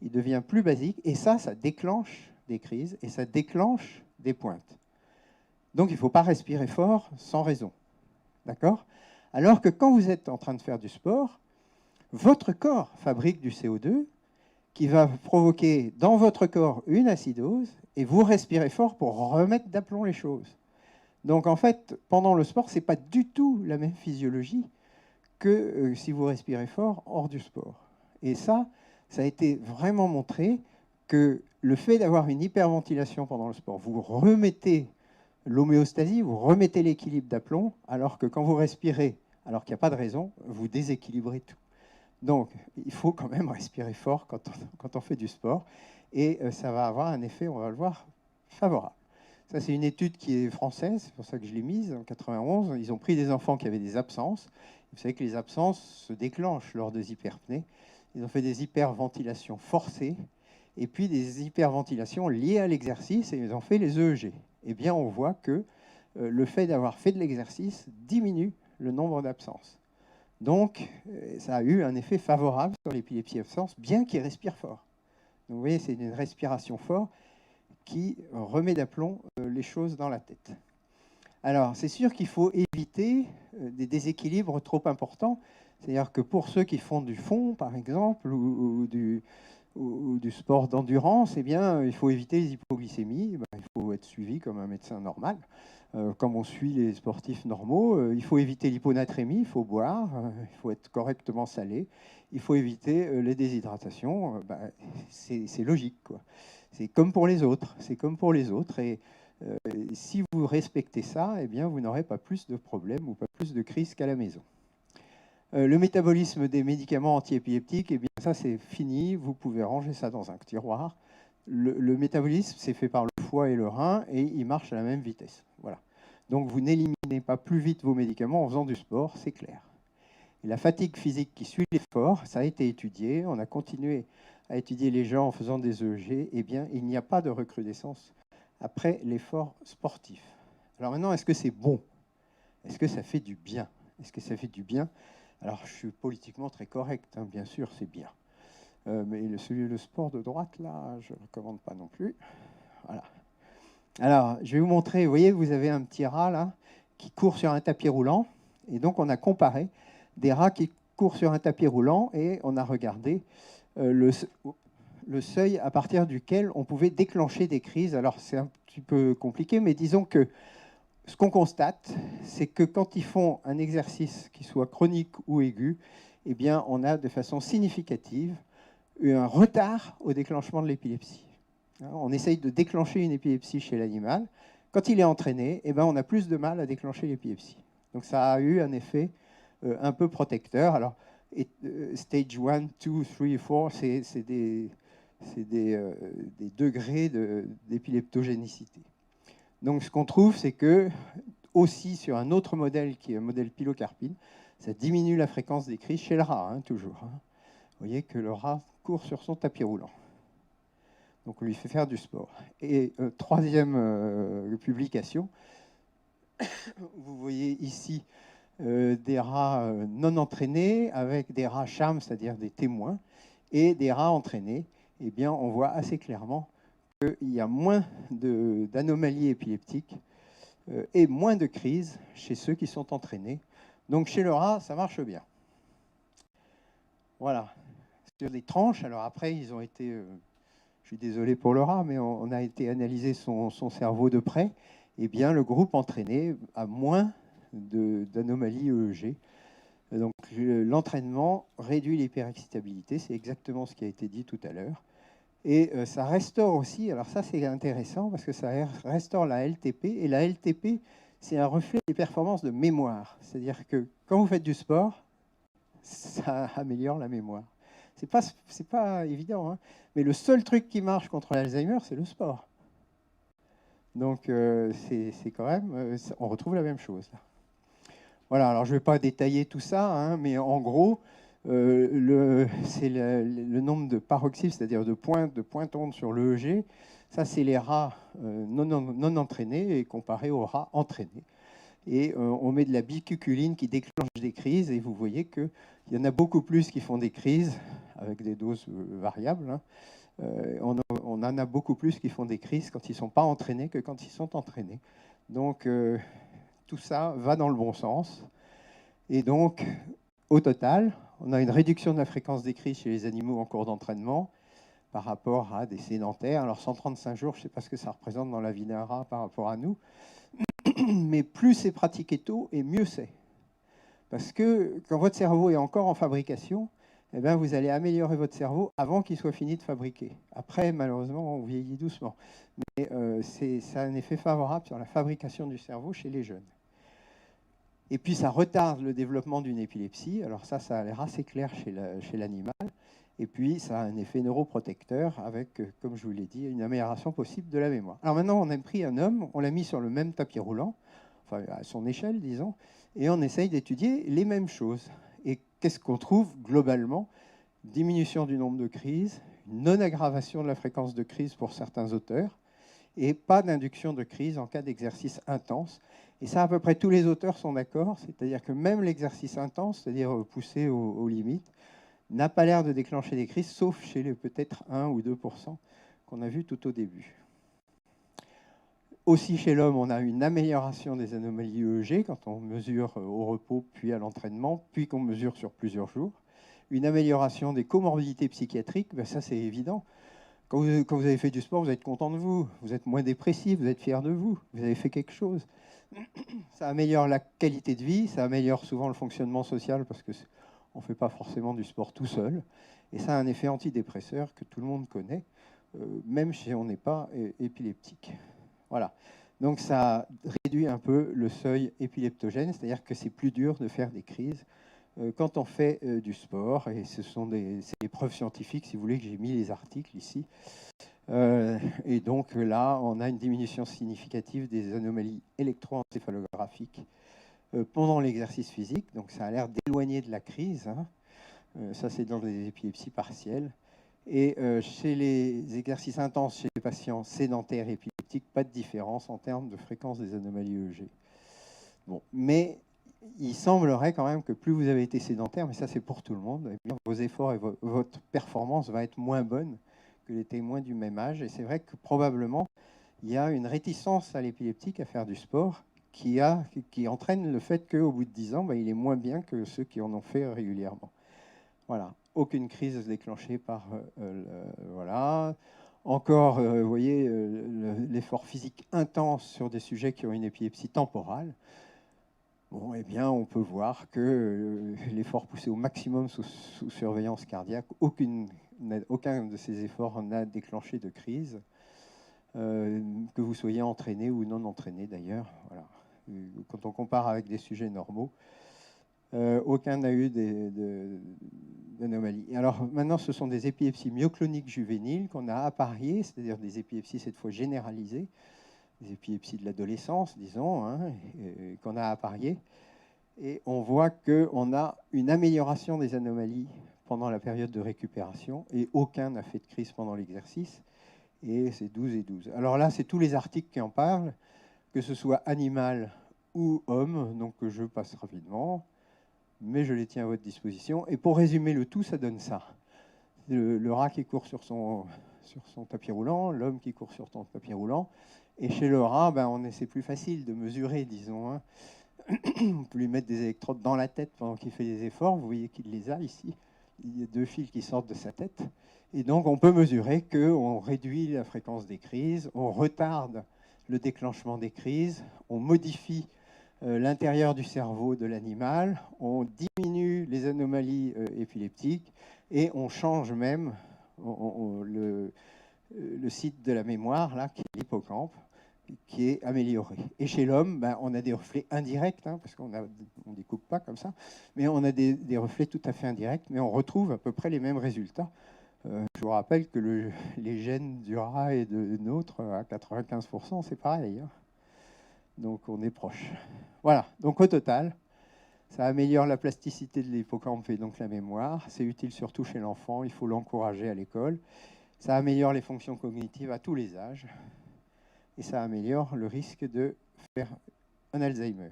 il devient plus basique, et ça déclenche des crises, et ça déclenche des pointes. Donc il ne faut pas respirer fort sans raison, d'accord ? Alors que quand vous êtes en train de faire du sport, votre corps fabrique du CO2 qui va provoquer dans votre corps une acidose, et vous respirez fort pour remettre d'aplomb les choses. Donc en fait, pendant le sport, ce n'est pas du tout la même physiologie que si vous respirez fort hors du sport. Et ça a été vraiment montré que le fait d'avoir une hyperventilation pendant le sport, vous remettez l'homéostasie, vous remettez l'équilibre d'aplomb, alors que quand vous respirez, alors qu'il n'y a pas de raison, vous déséquilibrez tout. Donc, il faut quand même respirer fort quand on fait du sport. Et ça va avoir un effet, on va le voir, favorable. Ça, c'est une étude qui est française, c'est pour ça que je l'ai mise, en 91. Ils ont pris des enfants qui avaient des absences. Vous savez que les absences se déclenchent lors des hyperpnées. Ils ont fait des hyperventilations forcées et puis des hyperventilations liées à l'exercice et ils ont fait les EEG. Eh bien, on voit que le fait d'avoir fait de l'exercice diminue le nombre d'absences. Donc, ça a eu un effet favorable sur l'épilepsie absence, bien qu'il respire fort. Donc, vous voyez, c'est une respiration forte qui remet d'aplomb les choses dans la tête. Alors, c'est sûr qu'il faut éviter des déséquilibres trop importants. C'est-à-dire que pour ceux qui font du fond, par exemple, ou du sport d'endurance, eh bien, il faut éviter les hypoglycémies. Il faut être suivi comme un médecin normal. Comme on suit les sportifs normaux, il faut éviter l'hyponatrémie, il faut boire, il faut être correctement salé, il faut éviter les déshydratations. C'est logique, quoi. C'est comme pour les autres. C'est comme pour les autres. Et si vous respectez ça, eh bien, vous n'aurez pas plus de problèmes ou pas plus de crises qu'à la maison. Le métabolisme des médicaments antiépileptiques, eh bien ça c'est fini, vous pouvez ranger ça dans un tiroir. Le métabolisme, c'est fait par le foie et le rein et il marche à la même vitesse. Voilà. Donc vous n'éliminez pas plus vite vos médicaments en faisant du sport, c'est clair. Et la fatigue physique qui suit l'effort, ça a été étudié. On a continué à étudier les gens en faisant des EEG. Eh bien, il n'y a pas de recrudescence après l'effort sportif. Alors maintenant, est-ce que c'est bon? Est-ce que ça fait du bien? Est-ce que ça fait du bien? Alors, je suis politiquement très correct, hein, bien sûr, c'est bien. Mais le sport de droite, là, je ne recommande pas non plus. Voilà. Alors, je vais vous montrer, vous voyez, vous avez un petit rat, là, qui court sur un tapis roulant. Et donc, on a comparé des rats qui courent sur un tapis roulant et on a regardé le seuil à partir duquel on pouvait déclencher des crises. Alors, c'est un petit peu compliqué, mais disons que ce qu'on constate, c'est que quand ils font un exercice qui soit chronique ou aigu, eh bien, on a de façon significative un retard au déclenchement de l'épilepsie. On essaye de déclencher une épilepsie chez l'animal. Quand il est entraîné, eh bien, on a plus de mal à déclencher l'épilepsie. Donc ça a eu un effet un peu protecteur. Alors, stage 1, 2, 3, 4, c'est des degrés d'épileptogénicité. Donc ce qu'on trouve, c'est que aussi sur un autre modèle qui est un modèle pilocarpine, ça diminue la fréquence des crises chez le rat, hein, toujours. Hein. Vous voyez que le rat court sur son tapis roulant. Donc on lui fait faire du sport. Et troisième publication, vous voyez ici des rats non entraînés avec des rats charmes, c'est-à-dire des témoins, et des rats entraînés. Eh bien, on voit assez clairement qu'il y a moins d'anomalies épileptiques et moins de crises chez ceux qui sont entraînés. Donc chez le rat, ça marche bien. Voilà. Sur les tranches, alors après, ils ont été... je suis désolé pour le rat, mais on a été analyser son cerveau de près. Eh bien, le groupe entraîné a moins d'anomalies EEG. Donc l'entraînement réduit l'hyperexcitabilité, c'est exactement ce qui a été dit tout à l'heure. Et ça restaure aussi, alors ça c'est intéressant parce que ça restaure la LTP, et la LTP c'est un reflet des performances de mémoire. C'est-à-dire que quand vous faites du sport, ça améliore la mémoire. C'est pas évident, hein, mais le seul truc qui marche contre l'Alzheimer, c'est le sport. Donc c'est quand même, on retrouve la même chose là. Voilà, alors je ne vais pas détailler tout ça, hein, mais en gros, c'est le nombre de paroxysmes, c'est-à-dire de pointons sur l'EEG. Ça, c'est les rats non entraînés et comparé aux rats entraînés. Et on met de la bicuculine qui déclenche des crises, et vous voyez qu'il y en a beaucoup plus qui font des crises, avec des doses variables. Hein. On en a beaucoup plus qui font des crises quand ils ne sont pas entraînés que quand ils sont entraînés. Donc, tout ça va dans le bon sens. Et donc, au total, on a une réduction de la fréquence des crises chez les animaux en cours d'entraînement par rapport à des sédentaires. Alors, 135 jours, je ne sais pas ce que ça représente dans la vie d'un rat par rapport à nous. Mais plus c'est pratiqué tôt, et mieux c'est. Parce que quand votre cerveau est encore en fabrication, eh bien, vous allez améliorer votre cerveau avant qu'il soit fini de fabriquer. Après, malheureusement, on vieillit doucement. Mais ça a un effet favorable sur la fabrication du cerveau chez les jeunes. Et puis, ça retarde le développement d'une épilepsie. Alors ça a l'air assez clair chez l'animal. Et puis, ça a un effet neuroprotecteur avec, comme je vous l'ai dit, une amélioration possible de la mémoire. Alors maintenant, on a pris un homme, on l'a mis sur le même tapis roulant, enfin à son échelle, disons, et on essaye d'étudier les mêmes choses. Et qu'est-ce qu'on trouve globalement? Diminution du nombre de crises, non-aggravation de la fréquence de crise pour certains auteurs, et pas d'induction de crise en cas d'exercice intense. Et ça, à peu près tous les auteurs sont d'accord, c'est-à-dire que même l'exercice intense, c'est-à-dire poussé aux limites, n'a pas l'air de déclencher des crises, sauf chez les peut-être 1 ou 2% qu'on a vu tout au début. Aussi chez l'homme, on a une amélioration des anomalies EEG quand on mesure au repos puis à l'entraînement, puis qu'on mesure sur plusieurs jours. Une amélioration des comorbidités psychiatriques, ben ça c'est évident. Quand vous avez fait du sport, vous êtes content de vous, vous êtes moins dépressif, vous êtes fier de vous, vous avez fait quelque chose. Ça améliore la qualité de vie, ça améliore souvent le fonctionnement social parce qu'on ne fait pas forcément du sport tout seul. Et ça a un effet antidépresseur que tout le monde connaît, même si on n'est pas épileptique. Voilà. Donc ça réduit un peu le seuil épileptogène, c'est-à-dire que c'est plus dur de faire des crises quand on fait du sport. Et c'est des preuves scientifiques, si vous voulez, que j'ai mis les articles ici. Et donc là, on a une diminution significative des anomalies électroencéphalographiques pendant l'exercice physique. Donc ça a l'air d'éloigner de la crise. Hein. Ça, c'est dans les épilepsies partielles. Et chez les exercices intenses, chez les patients sédentaires épileptiques, pas de différence en termes de fréquence des anomalies EEG. Bon, mais il semblerait quand même que plus vous avez été sédentaire, mais ça c'est pour tout le monde, eh bien, vos efforts et votre performance va être moins bonne que les témoins du même âge. Et c'est vrai que probablement, il y a une réticence à l'épileptique à faire du sport qui entraîne le fait qu'au bout de 10 ans, il est moins bien que ceux qui en ont fait régulièrement. Voilà, aucune crise déclenchée par... voilà. Encore, vous voyez, l'effort physique intense sur des sujets qui ont une épilepsie temporale. Bon, eh bien, on peut voir que l'effort poussé au maximum sous surveillance cardiaque, aucun de ces efforts n'a déclenché de crise, que vous soyez entraîné ou non entraîné d'ailleurs. Voilà. Quand on compare avec des sujets normaux, aucun n'a eu d'anomalies. Alors maintenant, ce sont des épilepsies myocloniques juvéniles qu'on a appariées, c'est-à-dire des épilepsies cette fois généralisées, des épilepsies de l'adolescence, disons, hein, qu'on a appariées. Et on voit qu'on a une amélioration des anomalies pendant la période de récupération et aucun n'a fait de crise pendant l'exercice. Et c'est 12 et 12. Alors là, c'est tous les articles qui en parlent, que ce soit animal ou homme, donc je passe rapidement, mais je les tiens à votre disposition. Et pour résumer le tout, ça donne ça. Le rat qui court sur son tapis roulant, l'homme qui court sur son tapis roulant. Et chez le rat, c'est plus facile de mesurer, disons. Hein. On peut lui mettre des électrodes dans la tête pendant qu'il fait des efforts. Vous voyez qu'il les a ici. Il y a 2 fils qui sortent de sa tête. Et donc, on peut mesurer qu'on réduit la fréquence des crises, on retarde le déclenchement des crises, on modifie l'intérieur du cerveau de l'animal, on diminue les anomalies épileptiques et on change même le site de la mémoire, là, qui est l'hippocampe, qui est amélioré. Et chez l'homme, on a des reflets indirects, hein, parce qu'on ne découpe pas comme ça, mais on a des reflets tout à fait indirects, mais on retrouve à peu près les mêmes résultats. Je vous rappelle que les gènes du rat et de nôtres, à 95%, c'est pareil. Hein. Donc on est proche. Voilà, donc au total, ça améliore la plasticité de l'hippocampe et donc la mémoire. C'est utile surtout chez l'enfant, il faut l'encourager à l'école. Ça améliore les fonctions cognitives à tous les âges. Et ça améliore le risque de faire un Alzheimer.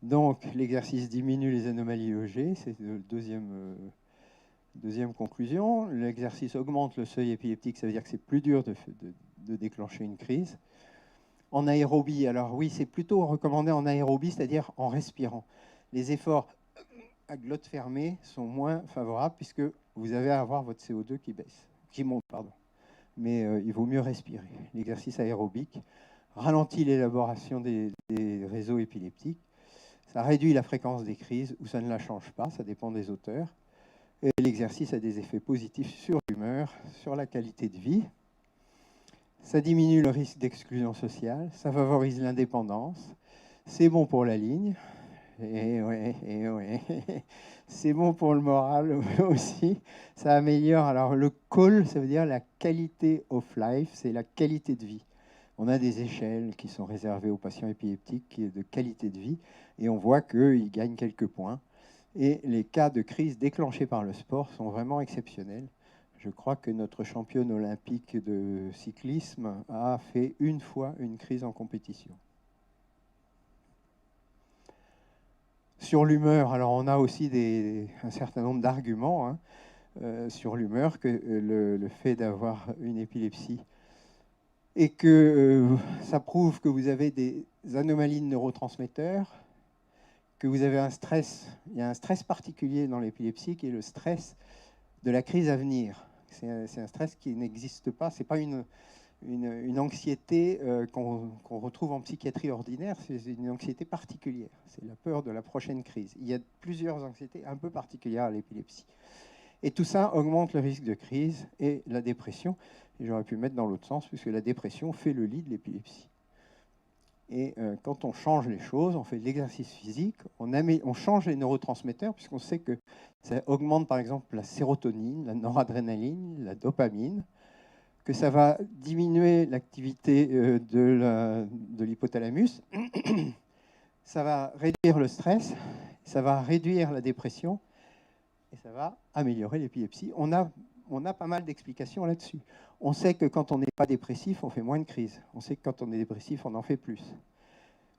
Donc l'exercice diminue les anomalies EEG, c'est la deuxième conclusion. L'exercice augmente le seuil épileptique, ça veut dire que c'est plus dur de déclencher une crise. En aérobie, alors oui, c'est plutôt recommandé en aérobie, c'est-à-dire en respirant. Les efforts à glotte fermée sont moins favorables puisque vous avez à avoir votre CO2 qui monte, pardon. Mais il vaut mieux respirer. L'exercice aérobique ralentit l'élaboration des réseaux épileptiques. Ça réduit la fréquence des crises ou ça ne la change pas, ça dépend des auteurs. Et l'exercice a des effets positifs sur l'humeur, sur la qualité de vie. Ça diminue le risque d'exclusion sociale, ça favorise l'indépendance, c'est bon pour la ligne, et ouais. C'est bon pour le moral aussi. Ça améliore, alors le QOL, ça veut dire la qualité of life, c'est la qualité de vie. On a des échelles qui sont réservées aux patients épileptiques de qualité de vie, et on voit qu'ils gagnent quelques points. Et les cas de crise déclenchés par le sport sont vraiment exceptionnels. Je crois que notre championne olympique de cyclisme a fait une fois une crise en compétition. Sur l'humeur, alors on a aussi un certain nombre d'arguments sur l'humeur, que le fait d'avoir une épilepsie et que ça prouve que vous avez des anomalies de neurotransmetteurs, que vous avez un stress, il y a un stress particulier dans l'épilepsie qui est le stress de la crise à venir. C'est un stress qui n'existe pas, c'est pas une anxiété qu'on retrouve en psychiatrie ordinaire, c'est une anxiété particulière. C'est la peur de la prochaine crise. Il y a plusieurs anxiétés un peu particulières à l'épilepsie. Et tout ça augmente le risque de crise et la dépression. Et j'aurais pu mettre dans l'autre sens, puisque la dépression fait le lit de l'épilepsie. Et quand on change les choses, on fait de l'exercice physique, on change les neurotransmetteurs, puisqu'on sait que ça augmente par exemple la sérotonine, la noradrénaline, la dopamine, que ça va diminuer l'activité de l'hypothalamus, ça va réduire le stress, ça va réduire la dépression, et ça va améliorer l'épilepsie. On a pas mal d'explications là-dessus. On sait que quand on n'est pas dépressif, on fait moins de crises. On sait que quand on est dépressif, on en fait plus.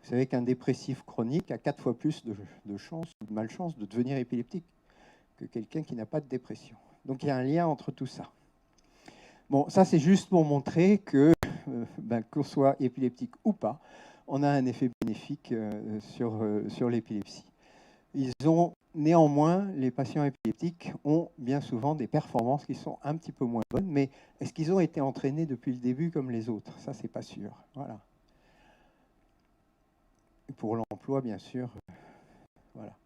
Vous savez qu'un dépressif chronique a 4 fois plus de chances ou de malchance de devenir épileptique que quelqu'un qui n'a pas de dépression. Donc il y a un lien entre tout ça. Bon, ça c'est juste pour montrer que, qu'on soit épileptique ou pas, on a un effet bénéfique sur l'épilepsie. Néanmoins, les patients épileptiques ont bien souvent des performances qui sont un petit peu moins bonnes, mais est-ce qu'ils ont été entraînés depuis le début comme les autres? Ça, c'est pas sûr. Voilà. Et pour l'emploi, bien sûr. Voilà.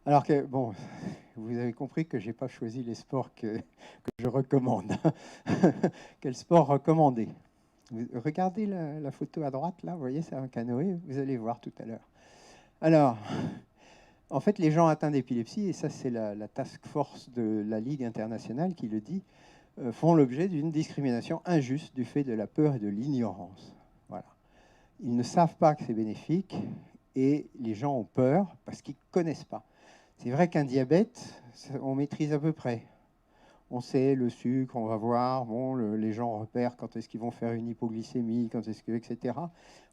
Alors que, bon, vous avez compris que je n'ai pas choisi les sports que je recommande. Quel sport recommander? Regardez la photo à droite, là, vous voyez, c'est un canoë, vous allez voir tout à l'heure. Alors, en fait, les gens atteints d'épilepsie, et ça c'est la task force de la Ligue internationale qui le dit, font l'objet d'une discrimination injuste du fait de la peur et de l'ignorance. Voilà. Ils ne savent pas que c'est bénéfique, et les gens ont peur parce qu'ils ne connaissent pas. C'est vrai qu'un diabète, on maîtrise à peu près. On sait le sucre, on va voir, bon, les gens repèrent quand est-ce qu'ils vont faire une hypoglycémie, quand est-ce que, etc.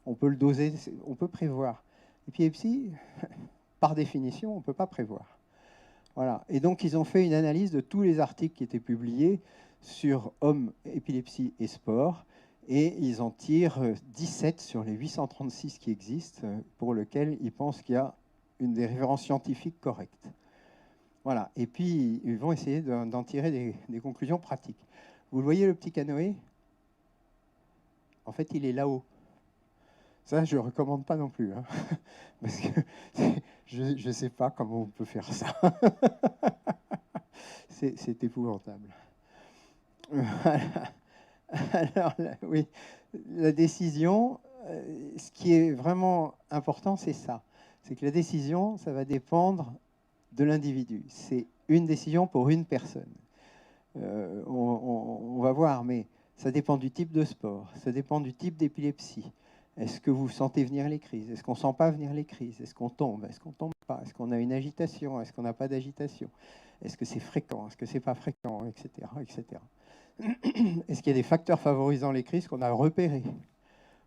On peut le doser, on peut prévoir. L'épilepsie, par définition, on ne peut pas prévoir. Voilà. Et donc, ils ont fait une analyse de tous les articles qui étaient publiés sur hommes, épilepsie et sport, et ils en tirent 17 sur les 836 qui existent, pour lesquels ils pensent qu'il y a des références scientifiques correctes. Voilà. Et puis, ils vont essayer d'en tirer des conclusions pratiques. Vous le voyez, le petit canoë? En fait, il est là-haut. Ça, je ne recommande pas non plus. Hein, parce que je ne sais pas comment on peut faire ça. C'est épouvantable. Alors, oui, la décision, ce qui est vraiment important, c'est ça. C'est que la décision, ça va dépendre de l'individu. C'est une décision pour une personne. On va voir, mais ça dépend du type de sport, ça dépend du type d'épilepsie. Est-ce que vous sentez venir les crises? Est-ce qu'on ne sent pas venir les crises? Est-ce qu'on tombe? Est-ce qu'on ne tombe pas? Est-ce qu'on a une agitation? Est-ce qu'on n'a pas d'agitation? Est-ce que c'est fréquent? Est-ce que ce n'est pas fréquent? Etc. etc. Est-ce qu'il y a des facteurs favorisant les crises qu'on a repérés?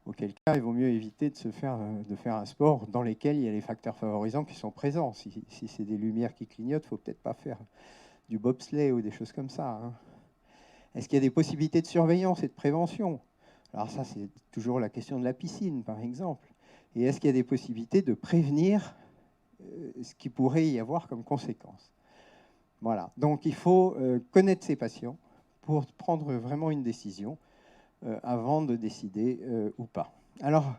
Auquel cas, il vaut mieux éviter de faire un sport dans lequel il y a les facteurs favorisants qui sont présents. Si c'est des lumières qui clignotent, il ne faut peut-être pas faire du bobsleigh ou des choses comme ça. Hein. Est-ce qu'il y a des possibilités de surveillance et de prévention? Alors ça, c'est toujours la question de la piscine, par exemple. Et est-ce qu'il y a des possibilités de prévenir ce qui pourrait y avoir comme conséquence? Voilà. Donc, il faut connaître ses patients pour prendre vraiment une décision avant de décider ou pas. Alors,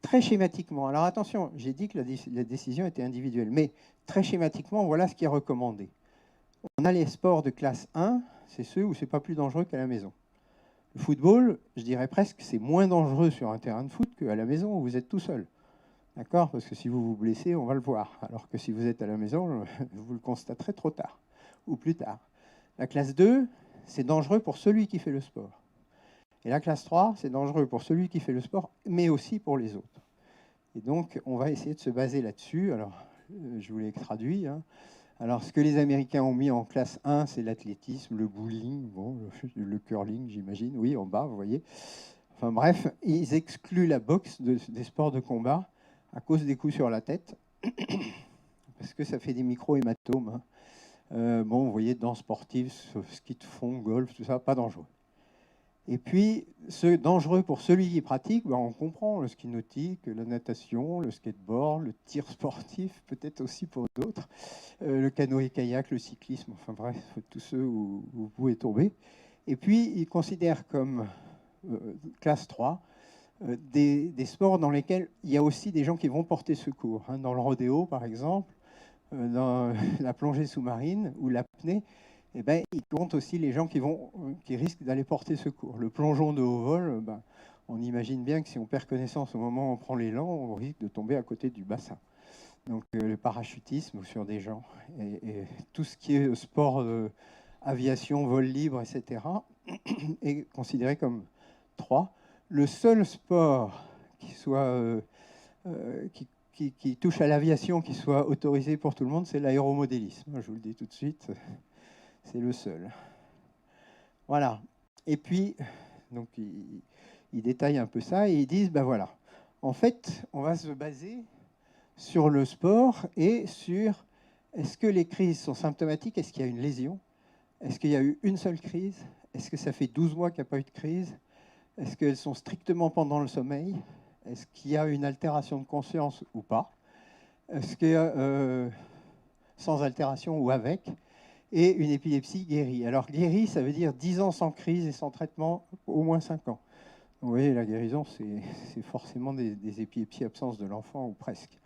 très schématiquement, alors attention, j'ai dit que la décision était individuelle, mais très schématiquement, voilà ce qui est recommandé. On a les sports de classe 1, c'est ceux où c'est pas plus dangereux qu'à la maison. Le football, je dirais presque, c'est moins dangereux sur un terrain de foot qu'à la maison où vous êtes tout seul. D'accord? Parce que si vous vous blessez, on va le voir. Alors que si vous êtes à la maison, vous le constaterez trop tard ou plus tard. La classe 2, c'est dangereux pour celui qui fait le sport. Et la classe 3, c'est dangereux pour celui qui fait le sport, mais aussi pour les autres. Et donc, on va essayer de se baser là-dessus. Alors, je vous l'ai traduit. Hein. Alors, ce que les Américains ont mis en classe 1, c'est l'athlétisme, le bowling, bon, le curling, j'imagine. Oui, en bas, vous voyez. Enfin bref, ils excluent la boxe des sports de combat à cause des coups sur la tête, parce que ça fait des micro-hématomes. Hein. Bon, vous voyez, danse sportive, ski de fond, golf, tout ça, pas dangereux. Et puis, ce dangereux pour celui qui pratique, ben on comprend le ski nautique, la natation, le skateboard, le tir sportif, peut-être aussi pour d'autres, le canoë-kayak, le cyclisme, enfin bref, tous ceux où vous pouvez tomber. Et puis, ils considèrent comme classe 3 des sports dans lesquels il y a aussi des gens qui vont porter secours. Hein, dans le rodéo, par exemple, dans la plongée sous-marine ou l'apnée, eh ben, ils comptent aussi les gens qui risquent d'aller porter secours. Le plongeon de haut vol, ben, on imagine bien que si on perd connaissance au moment où on prend l'élan, on risque de tomber à côté du bassin. Donc le parachutisme sur des gens et tout ce qui est sport, aviation, vol libre, etc., est considéré comme 3. Le seul sport qui soit qui touche à l'aviation, qui soit autorisé pour tout le monde, c'est l'aéromodélisme. Je vous le dis tout de suite, c'est le seul. Voilà. Et puis, donc, ils détaillent un peu ça et ils disent, ben voilà, en fait, on va se baser sur le sport et sur est-ce que les crises sont symptomatiques, est-ce qu'il y a une lésion, est-ce qu'il y a eu une seule crise, est-ce que ça fait 12 mois qu'il n'y a pas eu de crise, est-ce qu'elles sont strictement pendant le sommeil, est-ce qu'il y a une altération de conscience ou pas, est-ce qu'il y a sans altération ou avec, et une épilepsie guérie. Alors guérie, ça veut dire 10 ans sans crise et sans traitement, au moins 5 ans. Vous voyez, la guérison, c'est forcément des épilepsies absence de l'enfant, ou presque.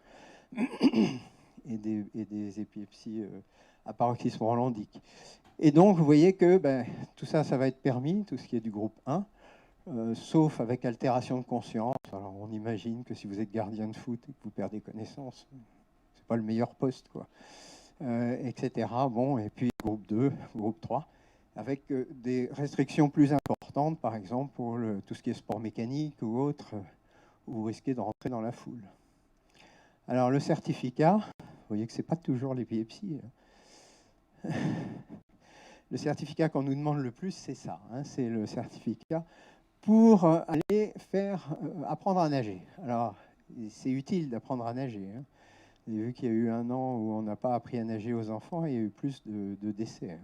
Et des épilepsies à paroxysme rolandique. Et donc, vous voyez que tout ça, ça va être permis, tout ce qui est du groupe 1, sauf avec altération de conscience. Alors, on imagine que si vous êtes gardien de foot et que vous perdez connaissance, c'est pas le meilleur poste, quoi. Etc. Bon, et puis groupe 2, groupe 3, avec des restrictions plus importantes, par exemple pour tout ce qui est sport mécanique ou autre, où vous risquez de rentrer dans la foule. Alors le certificat, vous voyez que ce n'est pas toujours l'épilepsie. Le certificat qu'on nous demande le plus, c'est ça, hein, c'est le certificat pour aller apprendre à nager. Alors, c'est utile d'apprendre à nager, hein. J'ai vu qu'il y a eu un an où on n'a pas appris à nager aux enfants et il y a eu plus de décès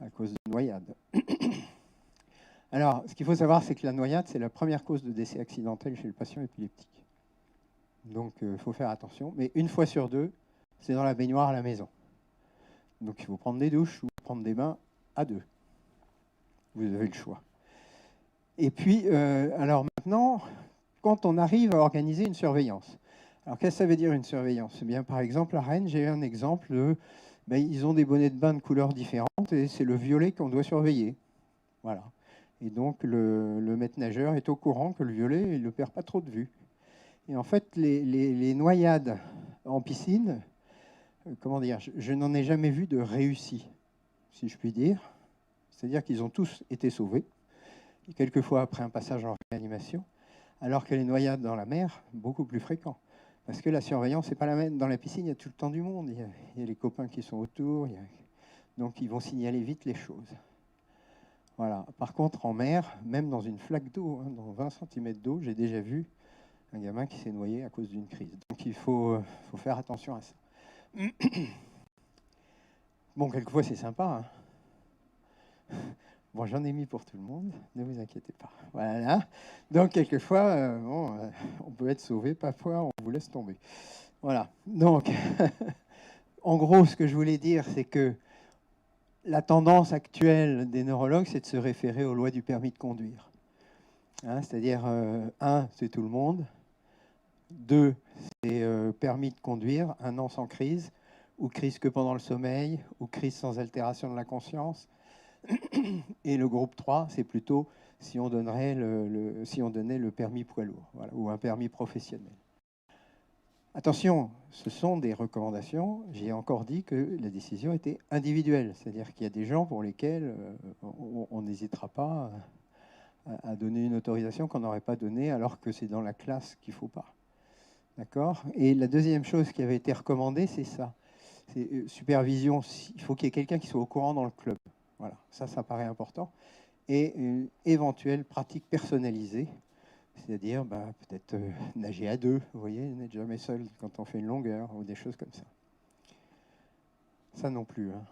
à cause de noyades. Alors, ce qu'il faut savoir, c'est que la noyade, c'est la première cause de décès accidentel chez le patient épileptique. Donc, il faut faire attention. Mais une fois sur deux, c'est dans la baignoire à la maison. Donc, il faut prendre des douches ou prendre des bains à deux. Vous avez le choix. Et puis, alors maintenant, quand on arrive à organiser une surveillance, alors, qu'est-ce que ça veut dire une surveillance? Eh bien, par exemple, à Rennes, j'ai eu un exemple ils ont des bonnets de bain de couleurs différentes et c'est le violet qu'on doit surveiller. Voilà. Et donc, le maître nageur est au courant que le violet, il ne perd pas trop de vue. Et en fait, les noyades en piscine, comment dire, je n'en ai jamais vu de réussi, si je puis dire. C'est-à-dire qu'ils ont tous été sauvés, quelquefois après un passage en réanimation, alors que les noyades dans la mer, beaucoup plus fréquents. Parce que la surveillance n'est pas la même. Dans la piscine, il y a tout le temps du monde. Il y a les copains qui sont autour. Donc, ils vont signaler vite les choses. Voilà. Par contre, en mer, même dans une flaque d'eau, hein, dans 20 cm d'eau, j'ai déjà vu un gamin qui s'est noyé à cause d'une crise. Donc, il faut faire attention à ça. Bon, quelquefois, c'est sympa, hein. Bon, j'en ai mis pour tout le monde, ne vous inquiétez pas. Voilà. Donc, quelquefois, on peut être sauvé, parfois, on vous laisse tomber. Voilà. Donc, en gros, ce que je voulais dire, c'est que la tendance actuelle des neurologues, c'est de se référer aux lois du permis de conduire. Hein, c'est-à-dire, 1, c'est tout le monde. 2, c'est permis de conduire, 1 an sans crise, ou crise que pendant le sommeil, ou crise sans altération de la conscience. Et le groupe 3, c'est plutôt si on donnait le permis poids lourd, voilà, ou un permis professionnel. Attention, ce sont des recommandations. J'ai encore dit que la décision était individuelle, c'est-à-dire qu'il y a des gens pour lesquels on n'hésitera pas à donner une autorisation qu'on n'aurait pas donnée alors que c'est dans la classe qu'il ne faut pas. D'accord ? Et la deuxième chose qui avait été recommandée, c'est ça. C'est supervision. Il faut qu'il y ait quelqu'un qui soit au courant dans le club. Voilà, ça paraît important. Et une éventuelle pratique personnalisée, c'est-à-dire peut-être nager à 2, vous voyez, n'être jamais seul quand on fait une longueur, ou des choses comme ça. Ça non plus. Hein.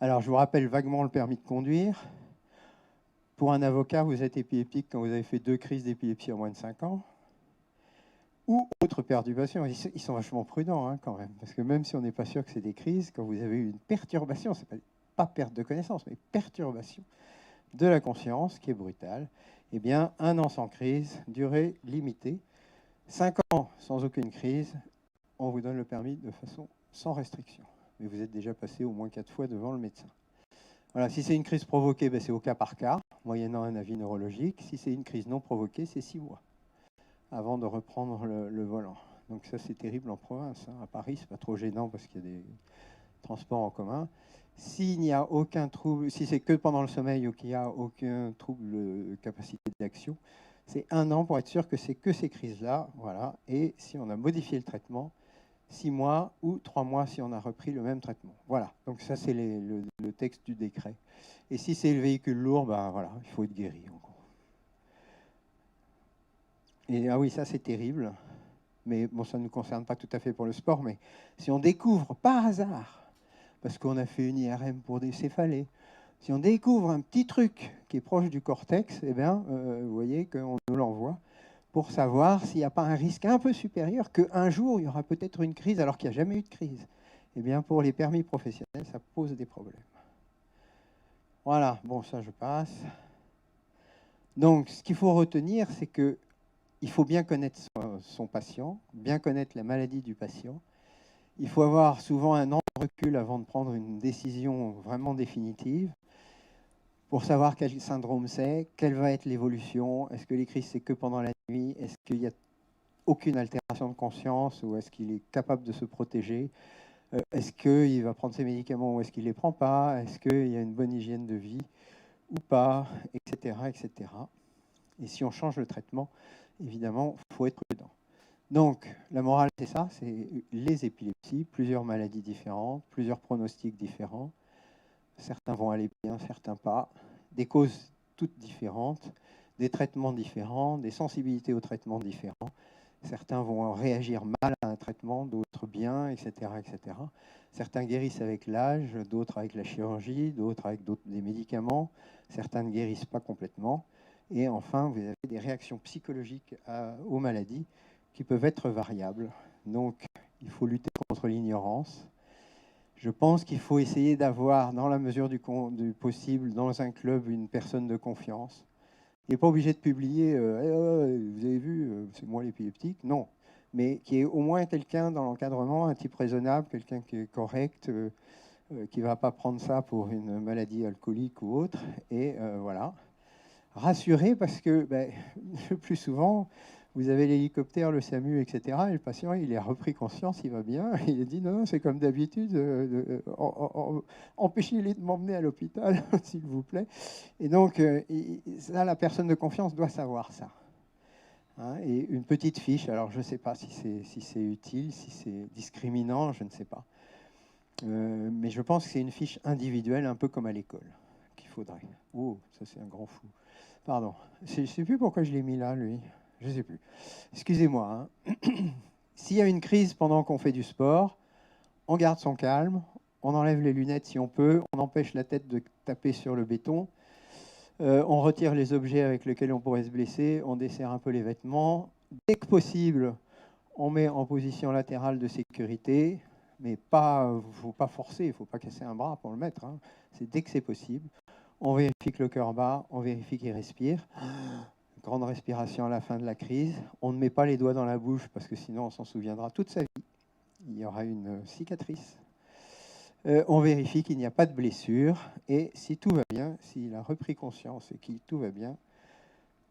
Alors, je vous rappelle vaguement le permis de conduire. Pour un avocat, vous êtes épileptique quand vous avez fait 2 crises d'épilepsie en moins de 5 ans. Ou autre perturbation. Ils sont vachement prudents hein, quand même, parce que même si on n'est pas sûr que c'est des crises, quand vous avez eu une perturbation, c'est pas perte de connaissance, mais perturbation de la conscience qui est brutale, eh bien 1 an sans crise, durée limitée, 5 ans sans aucune crise, on vous donne le permis de façon sans restriction. Mais vous êtes déjà passé au moins 4 fois devant le médecin. Voilà, si c'est une crise provoquée, ben, c'est au cas par cas, moyennant un avis neurologique. Si c'est une crise non provoquée, c'est 6 mois avant de reprendre le volant. Donc ça, c'est terrible en province, hein. À Paris, c'est pas trop gênant parce qu'il y a des transports en commun. S'il n'y a aucun trouble, si c'est que pendant le sommeil ou qu'il n'y a aucun trouble de capacité d'action, c'est 1 an pour être sûr que c'est que ces crises-là. Voilà. Et si on a modifié le traitement, 6 mois ou 3 mois si on a repris le même traitement. Voilà. Donc ça, c'est le texte du décret. Et si c'est le véhicule lourd, ben voilà, il faut être guéri. En gros. Et ah oui, ça c'est terrible. Mais bon, ça ne nous concerne pas tout à fait pour le sport. Mais si on découvre par hasard, parce qu'on a fait une IRM pour des céphalées, si on découvre un petit truc qui est proche du cortex, eh bien, vous voyez qu'on nous l'envoie pour savoir s'il n'y a pas un risque un peu supérieur qu'un jour, il y aura peut-être une crise alors qu'il n'y a jamais eu de crise. Eh bien, pour les permis professionnels, ça pose des problèmes. Voilà, bon, ça je passe. Donc, ce qu'il faut retenir, c'est qu'il faut bien connaître son patient, bien connaître la maladie du patient. Il faut avoir souvent un an de recul avant de prendre une décision vraiment définitive pour savoir quel syndrome c'est, quelle va être l'évolution, est-ce que les crises c'est que pendant la nuit, est-ce qu'il n'y a aucune altération de conscience ou est-ce qu'il est capable de se protéger, est-ce qu'il va prendre ses médicaments ou est-ce qu'il ne les prend pas, est-ce qu'il y a une bonne hygiène de vie ou pas, etc., etc. Et si on change le traitement, évidemment, il faut être prudent. Donc, la morale, c'est ça, c'est les épilepsies, plusieurs maladies différentes, plusieurs pronostics différents. Certains vont aller bien, certains pas. Des causes toutes différentes, des traitements différents, des sensibilités aux traitements différents. Certains vont réagir mal à un traitement, d'autres bien, etc., etc. Certains guérissent avec l'âge, d'autres avec la chirurgie, d'autres avec des médicaments. Certains ne guérissent pas complètement. Et enfin, vous avez des réactions psychologiques aux maladies qui peuvent être variables. Donc, il faut lutter contre l'ignorance. Je pense qu'il faut essayer d'avoir, dans la mesure du possible, dans un club, une personne de confiance. Il n'est pas obligé de publier vous avez vu, c'est moi l'épileptique. Non. Mais qui est au moins quelqu'un dans l'encadrement, un type raisonnable, quelqu'un qui est correct, qui ne va pas prendre ça pour une maladie alcoolique ou autre. Et voilà. Rassuré parce que le plus souvent, vous avez l'hélicoptère, le SAMU, etc. Et le patient, il a repris conscience, il va bien. Il a dit non, c'est comme d'habitude, empêchez-les de m'emmener à l'hôpital, s'il vous plaît. Et donc, ça, la personne de confiance doit savoir ça. Hein, et une petite fiche, alors je ne sais pas si c'est utile, si c'est discriminant, je ne sais pas. Mais je pense que c'est une fiche individuelle, un peu comme à l'école, qu'il faudrait. Oh, ça c'est un grand fou. Pardon, je ne sais plus pourquoi je l'ai mis là, lui. Je ne sais plus. Excusez-moi. Hein. S'il y a une crise pendant qu'on fait du sport, on garde son calme, on enlève les lunettes si on peut, on empêche la tête de taper sur le béton, on retire les objets avec lesquels on pourrait se blesser, on desserre un peu les vêtements. Dès que possible, on met en position latérale de sécurité, mais il ne faut pas forcer, il ne faut pas casser un bras pour le mettre. Hein. C'est dès que c'est possible. On vérifie que le cœur bat, on vérifie qu'il respire. Grande respiration à la fin de la crise. On ne met pas les doigts dans la bouche parce que sinon on s'en souviendra toute sa vie. Il y aura une cicatrice. On vérifie qu'il n'y a pas de blessure. Et si tout va bien, s'il a repris conscience et que tout va bien,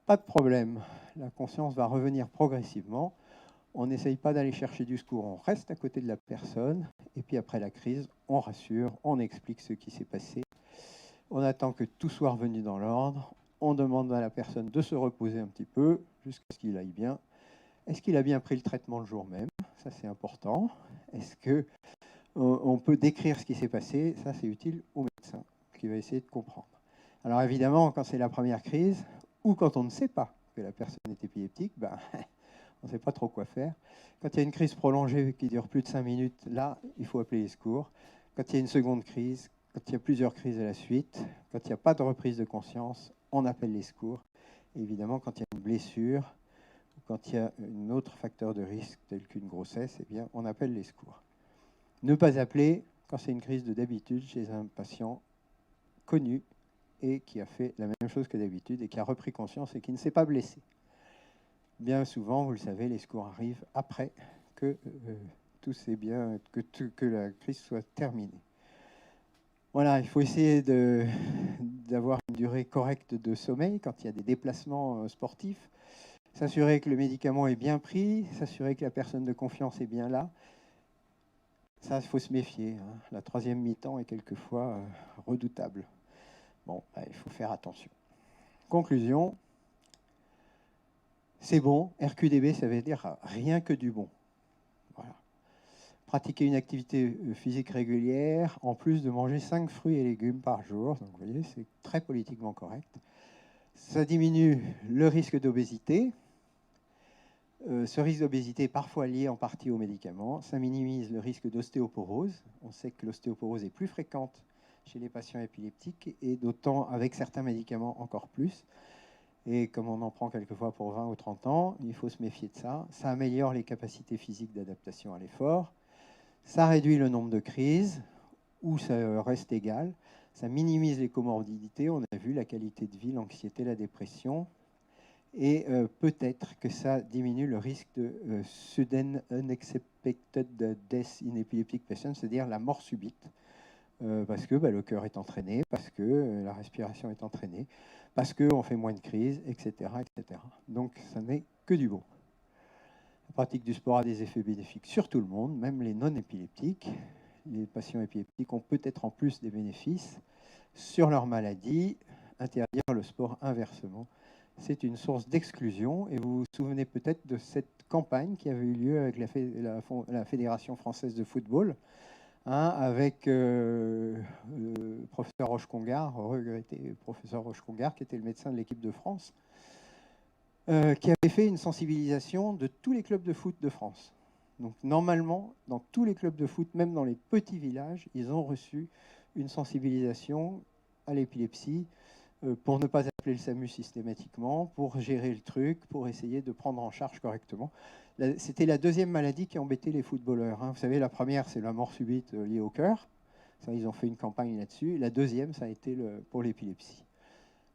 pas de problème. La conscience va revenir progressivement. On n'essaye pas d'aller chercher du secours. On reste à côté de la personne. Et puis après la crise, on rassure, on explique ce qui s'est passé. On attend que tout soit revenu dans l'ordre. On demande à la personne de se reposer un petit peu jusqu'à ce qu'il aille bien. Est-ce qu'il a bien pris le traitement le jour même? Ça, c'est important. Est-ce qu'on peut décrire ce qui s'est passé? Ça, c'est utile au médecin qui va essayer de comprendre. Alors évidemment, quand c'est la première crise ou quand on ne sait pas que la personne est épileptique, on ne sait pas trop quoi faire. Quand il y a une crise prolongée qui dure plus de 5 minutes, là, il faut appeler les secours. Quand il y a une seconde crise, quand il y a plusieurs crises à la suite, quand il n'y a pas de reprise de conscience, on appelle les secours. Et évidemment, quand il y a une blessure, ou quand il y a un autre facteur de risque, tel qu'une grossesse, eh bien, on appelle les secours. Ne pas appeler quand c'est une crise de d'habitude chez un patient connu et qui a fait la même chose que d'habitude et qui a repris conscience et qui ne s'est pas blessé. Bien souvent, vous le savez, les secours arrivent après que tout s'est bien, que la crise soit terminée. Voilà, il faut essayer d'avoir une durée correcte de sommeil quand il y a des déplacements sportifs, s'assurer que le médicament est bien pris, s'assurer que la personne de confiance est bien là. Ça, il faut se méfier, hein. La troisième mi-temps est quelquefois redoutable. Bon, il faut faire attention. Conclusion, c'est bon, RQDB, ça veut dire rien que du bon. Voilà. Pratiquer une activité physique régulière, en plus de manger 5 fruits et légumes par jour. Donc, vous voyez, c'est très politiquement correct. Ça diminue le risque d'obésité. Ce risque d'obésité est parfois lié en partie aux médicaments. Ça minimise le risque d'ostéoporose. On sait que l'ostéoporose est plus fréquente chez les patients épileptiques et d'autant avec certains médicaments encore plus. Et comme on en prend quelquefois pour 20 ou 30 ans, il faut se méfier de ça. Ça améliore les capacités physiques d'adaptation à l'effort. Ça réduit le nombre de crises ou ça reste égal. Ça minimise les comorbidités. On a vu la qualité de vie, l'anxiété, la dépression. Et peut-être que ça diminue le risque de sudden unexpected death in epileptic patients, c'est-à-dire la mort subite, parce que le cœur est entraîné, parce que la respiration est entraînée, parce qu'on fait moins de crises, etc., etc. Donc, ça n'est que du bon. La pratique du sport a des effets bénéfiques sur tout le monde, même les non-épileptiques. Les patients épileptiques ont peut-être en plus des bénéfices sur leur maladie. Interdire le sport inversement, c'est une source d'exclusion. Et vous vous souvenez peut-être de cette campagne qui avait eu lieu avec la Fédération française de football, hein, avec le professeur Roche-Congar, regretté professeur Roche-Congar, qui était le médecin de l'équipe de France, qui avait fait une sensibilisation de tous les clubs de foot de France. Donc normalement, dans tous les clubs de foot, même dans les petits villages, ils ont reçu une sensibilisation à l'épilepsie, pour ne pas appeler le SAMU systématiquement, pour gérer le truc, pour essayer de prendre en charge correctement. C'était la deuxième maladie qui embêtait les footballeurs, hein. Vous savez, la première, c'est la mort subite liée au cœur. Ça, ils ont fait une campagne là-dessus. La deuxième, ça a été pour l'épilepsie.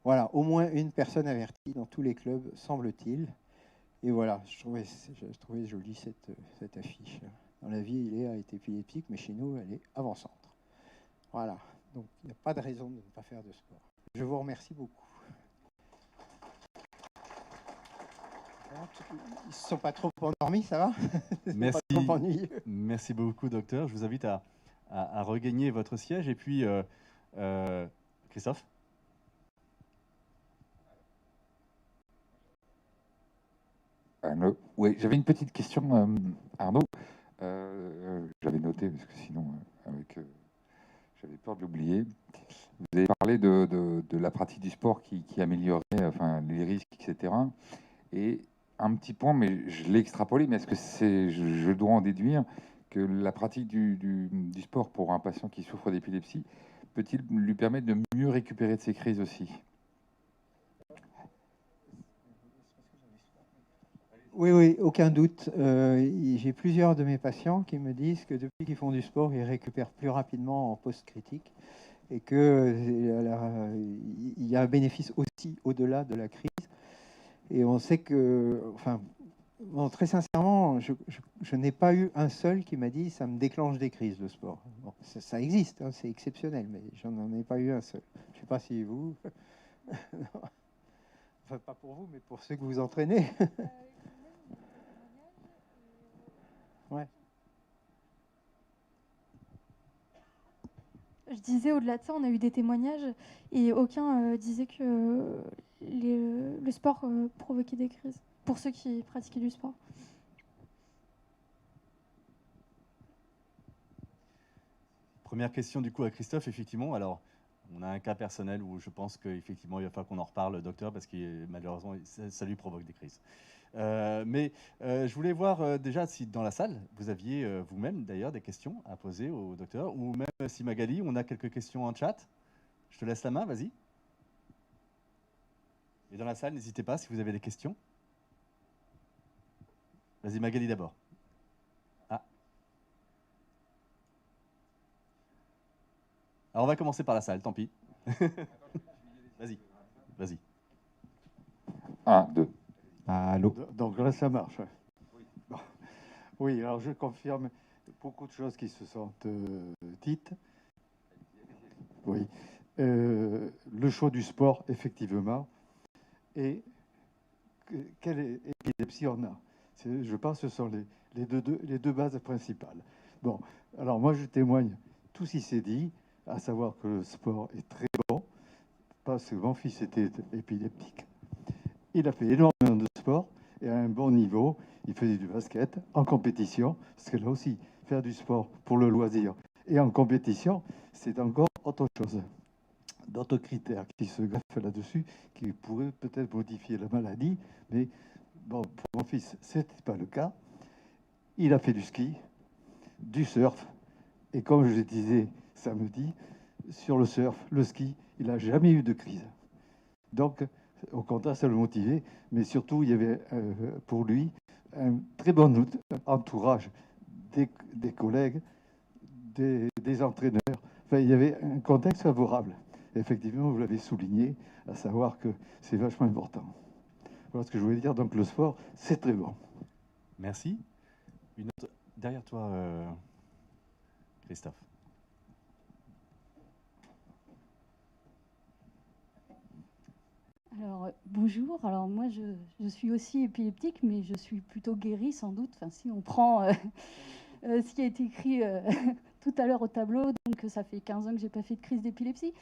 Voilà, au moins une personne avertie dans tous les clubs, semble-t-il. Et voilà, je trouvais jolie cette affiche. Dans la vie, il est épileptique, mais chez nous, elle est avant-centre. Voilà, donc il n'y a pas de raison de ne pas faire de sport. Je vous remercie beaucoup. Ils ne se sont pas trop endormis, ça va? Merci. Pas trop ennuyeux. Merci beaucoup, docteur. Je vous invite à regagner votre siège. Et puis, Christophe? Oui, j'avais une petite question, Arnaud. J'avais noté, parce que sinon, j'avais peur de l'oublier. Vous avez parlé de la pratique du sport qui améliorait les risques, etc. Et un petit point, mais je l'ai extrapolé, mais est-ce que je dois en déduire que la pratique du sport pour un patient qui souffre d'épilepsie peut-il lui permettre de mieux récupérer de ses crises aussi? Oui, aucun doute. J'ai plusieurs de mes patients qui me disent que depuis qu'ils font du sport, ils récupèrent plus rapidement en post-critique et qu'il y a un bénéfice aussi au-delà de la crise. Et on sait que, très sincèrement, je n'ai pas eu un seul qui m'a dit « ça me déclenche des crises, le sport ». Bon, ça existe, hein, c'est exceptionnel, mais j'en ai pas eu un seul. Je ne sais pas si vous... Enfin, pas pour vous, mais pour ceux que vous entraînez. Ouais. Je disais, au-delà de ça, on a eu des témoignages et aucun disait que le sport provoquait des crises, pour ceux qui pratiquaient du sport. Première question du coup à Christophe, effectivement. Alors, on a un cas personnel où je pense qu'effectivement, il va falloir qu'on en reparle, docteur, parce que malheureusement, ça lui provoque des crises. Mais je voulais voir déjà si dans la salle, vous aviez vous-même d'ailleurs des questions à poser au docteur, ou même si Magali, on a quelques questions en chat. Je te laisse la main, vas-y. Et dans la salle, n'hésitez pas si vous avez des questions. Vas-y Magali d'abord. Ah. Alors on va commencer par la salle, tant pis. Vas-y, vas-y. 1, 2. Allô. Donc là, ça marche. Ouais. Bon. Oui, alors je confirme beaucoup de choses qui se sont dites. Oui. Le choix du sport, effectivement, et quelle épilepsie on a. Je pense que ce sont les deux bases principales. Bon, alors moi je témoigne tout ce qui s'est dit, à savoir que le sport est très bon, parce que mon fils était épileptique. Il a fait énormément de sport et à un bon niveau. Il faisait du basket en compétition, parce que là aussi, faire du sport pour le loisir et en compétition, c'est encore autre chose. D'autres critères qui se greffent là-dessus, qui pourraient peut-être modifier la maladie, mais bon, pour mon fils, ce n'était pas le cas. Il a fait du ski, du surf, et comme je le disais samedi, sur le surf, le ski, il n'a jamais eu de crise. Donc, au contraire, ça le motivait, mais surtout, il y avait pour lui un très bon entourage des collègues, des entraîneurs. Enfin, il y avait un contexte favorable. Effectivement, vous l'avez souligné, à savoir que c'est vachement important. Voilà ce que je voulais dire. Donc, le sport, c'est très bon. Merci. Une autre... Derrière toi, Christophe. Alors, bonjour. Alors, moi, je suis aussi épileptique, mais je suis plutôt guérie, sans doute. Enfin, si on prend ce qui a été écrit tout à l'heure au tableau, donc ça fait 15 ans que je n'ai pas fait de crise d'épilepsie,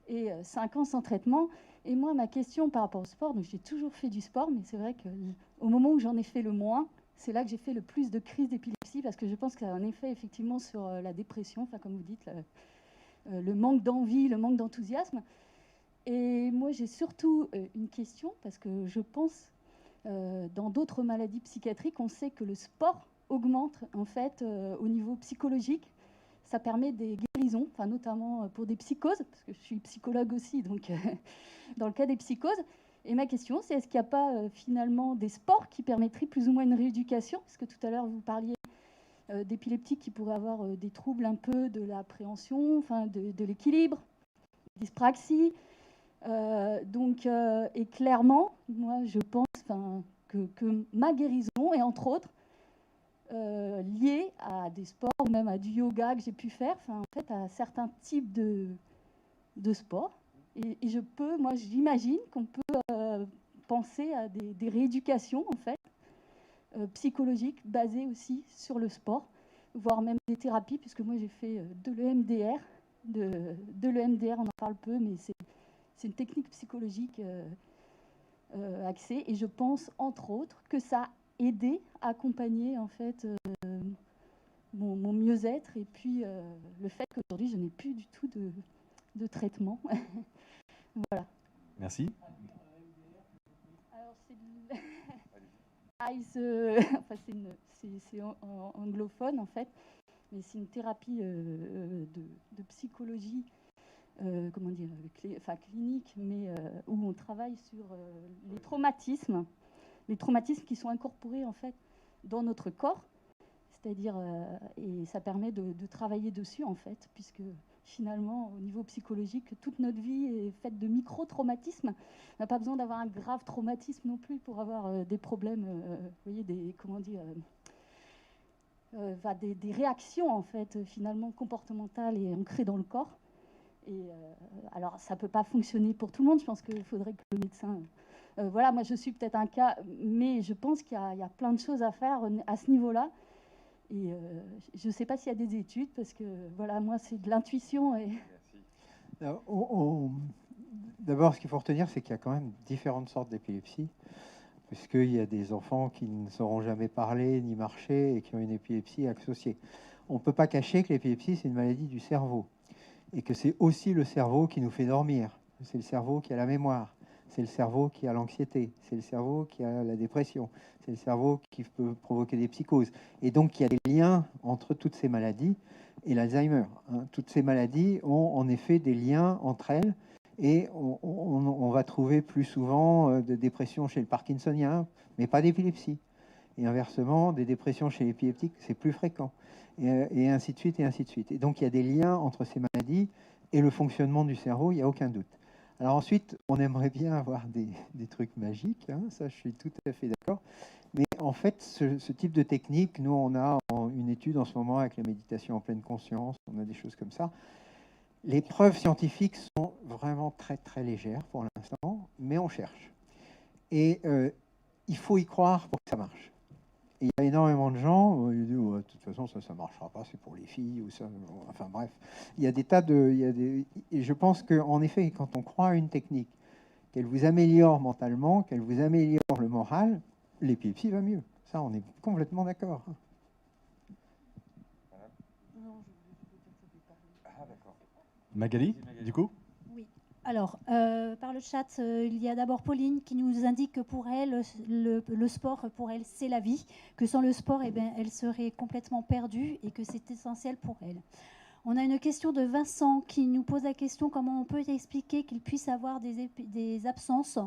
et 5 ans sans traitement. Et moi, ma question par rapport au sport, donc j'ai toujours fait du sport, mais c'est vrai qu'au moment où j'en ai fait le moins, c'est là que j'ai fait le plus de crises d'épilepsie, parce que je pense que ça a un effet effectivement sur la dépression, enfin, comme vous dites, le manque d'envie, le manque d'enthousiasme. Et moi, j'ai surtout une question, parce que je pense, dans d'autres maladies psychiatriques, on sait que le sport augmente, en fait, au niveau psychologique. Ça permet des guérisons, enfin, notamment pour des psychoses, parce que je suis psychologue aussi, donc dans le cas des psychoses. Et ma question, c'est est-ce qu'il n'y a pas finalement des sports qui permettraient plus ou moins une rééducation? Parce que tout à l'heure, vous parliez d'épileptiques qui pourraient avoir des troubles un peu de l'appréhension, enfin, de l'équilibre, dyspraxie. Et clairement, moi, je pense que ma guérison est entre autres liée à des sports ou même à du yoga que j'ai pu faire, en fait, à certains types de sports. Et moi, j'imagine qu'on peut penser à des rééducations, en fait, psychologiques basées aussi sur le sport, voire même des thérapies, puisque moi, j'ai fait de l'EMDR. De l'EMDR, on en parle peu, mais c'est une technique psychologique axée, et je pense entre autres que ça a aidé à accompagner en fait mon mieux-être, et puis le fait qu'aujourd'hui je n'ai plus du tout de traitement. Voilà. Merci. Alors c'est anglophone en fait, mais c'est une thérapie de psychologie. Comment dire, clinique, mais où on travaille sur les traumatismes qui sont incorporés en fait dans notre corps, c'est-à-dire et ça permet de travailler dessus en fait, puisque finalement au niveau psychologique toute notre vie est faite de micro-traumatismes. On n'a pas besoin d'avoir un grave traumatisme non plus pour avoir des problèmes, vous voyez, des réactions en fait finalement comportementales et ancrées dans le corps. Et alors, ça ne peut pas fonctionner pour tout le monde. Je pense qu'il faudrait que le médecin... voilà, moi, je suis peut-être un cas, mais je pense qu'il y a plein de choses à faire à ce niveau-là. Et je ne sais pas s'il y a des études, parce que, voilà, moi, c'est de l'intuition. Et... D'abord, ce qu'il faut retenir, c'est qu'il y a quand même différentes sortes d'épilepsie, puisqu'il y a des enfants qui ne sauront jamais parler ni marcher et qui ont une épilepsie associée. On ne peut pas cacher que l'épilepsie, c'est une maladie du cerveau. Et que c'est aussi le cerveau qui nous fait dormir. C'est le cerveau qui a la mémoire. C'est le cerveau qui a l'anxiété. C'est le cerveau qui a la dépression. C'est le cerveau qui peut provoquer des psychoses. Et donc, il y a des liens entre toutes ces maladies et l'Alzheimer. Toutes ces maladies ont en effet des liens entre elles. Et on va trouver plus souvent de dépression chez le parkinsonien, mais pas d'épilepsie. Et inversement, des dépressions chez l'épileptique, c'est plus fréquent. Et ainsi de suite, et ainsi de suite. Et donc, il y a des liens entre ces maladies et le fonctionnement du cerveau, il n'y a aucun doute. Alors ensuite, on aimerait bien avoir des trucs magiques, ça je suis tout à fait d'accord. Mais en fait, ce type de technique, nous, on a une étude en ce moment avec la méditation en pleine conscience, on a des choses comme ça. Les preuves scientifiques sont vraiment très très légères pour l'instant, mais on cherche. Et il faut y croire pour que ça marche. Et il y a énormément de gens qui disent ouais, de toute façon ça ne marchera pas, c'est pour les filles ou ça. Enfin bref, il y a des tas de, et je pense qu'en effet, quand on croit à une technique, qu'elle vous améliore mentalement, qu'elle vous améliore le moral, l'épilepsie va mieux. Ça, on est complètement d'accord. Magali, du coup? Oui. Alors, par le chat, il y a d'abord Pauline qui nous indique que pour elle, le sport, pour elle, c'est la vie, que sans le sport, eh bien, elle serait complètement perdue et que c'est essentiel pour elle. On a une question de Vincent qui nous pose la question comment on peut expliquer qu'il puisse avoir des absences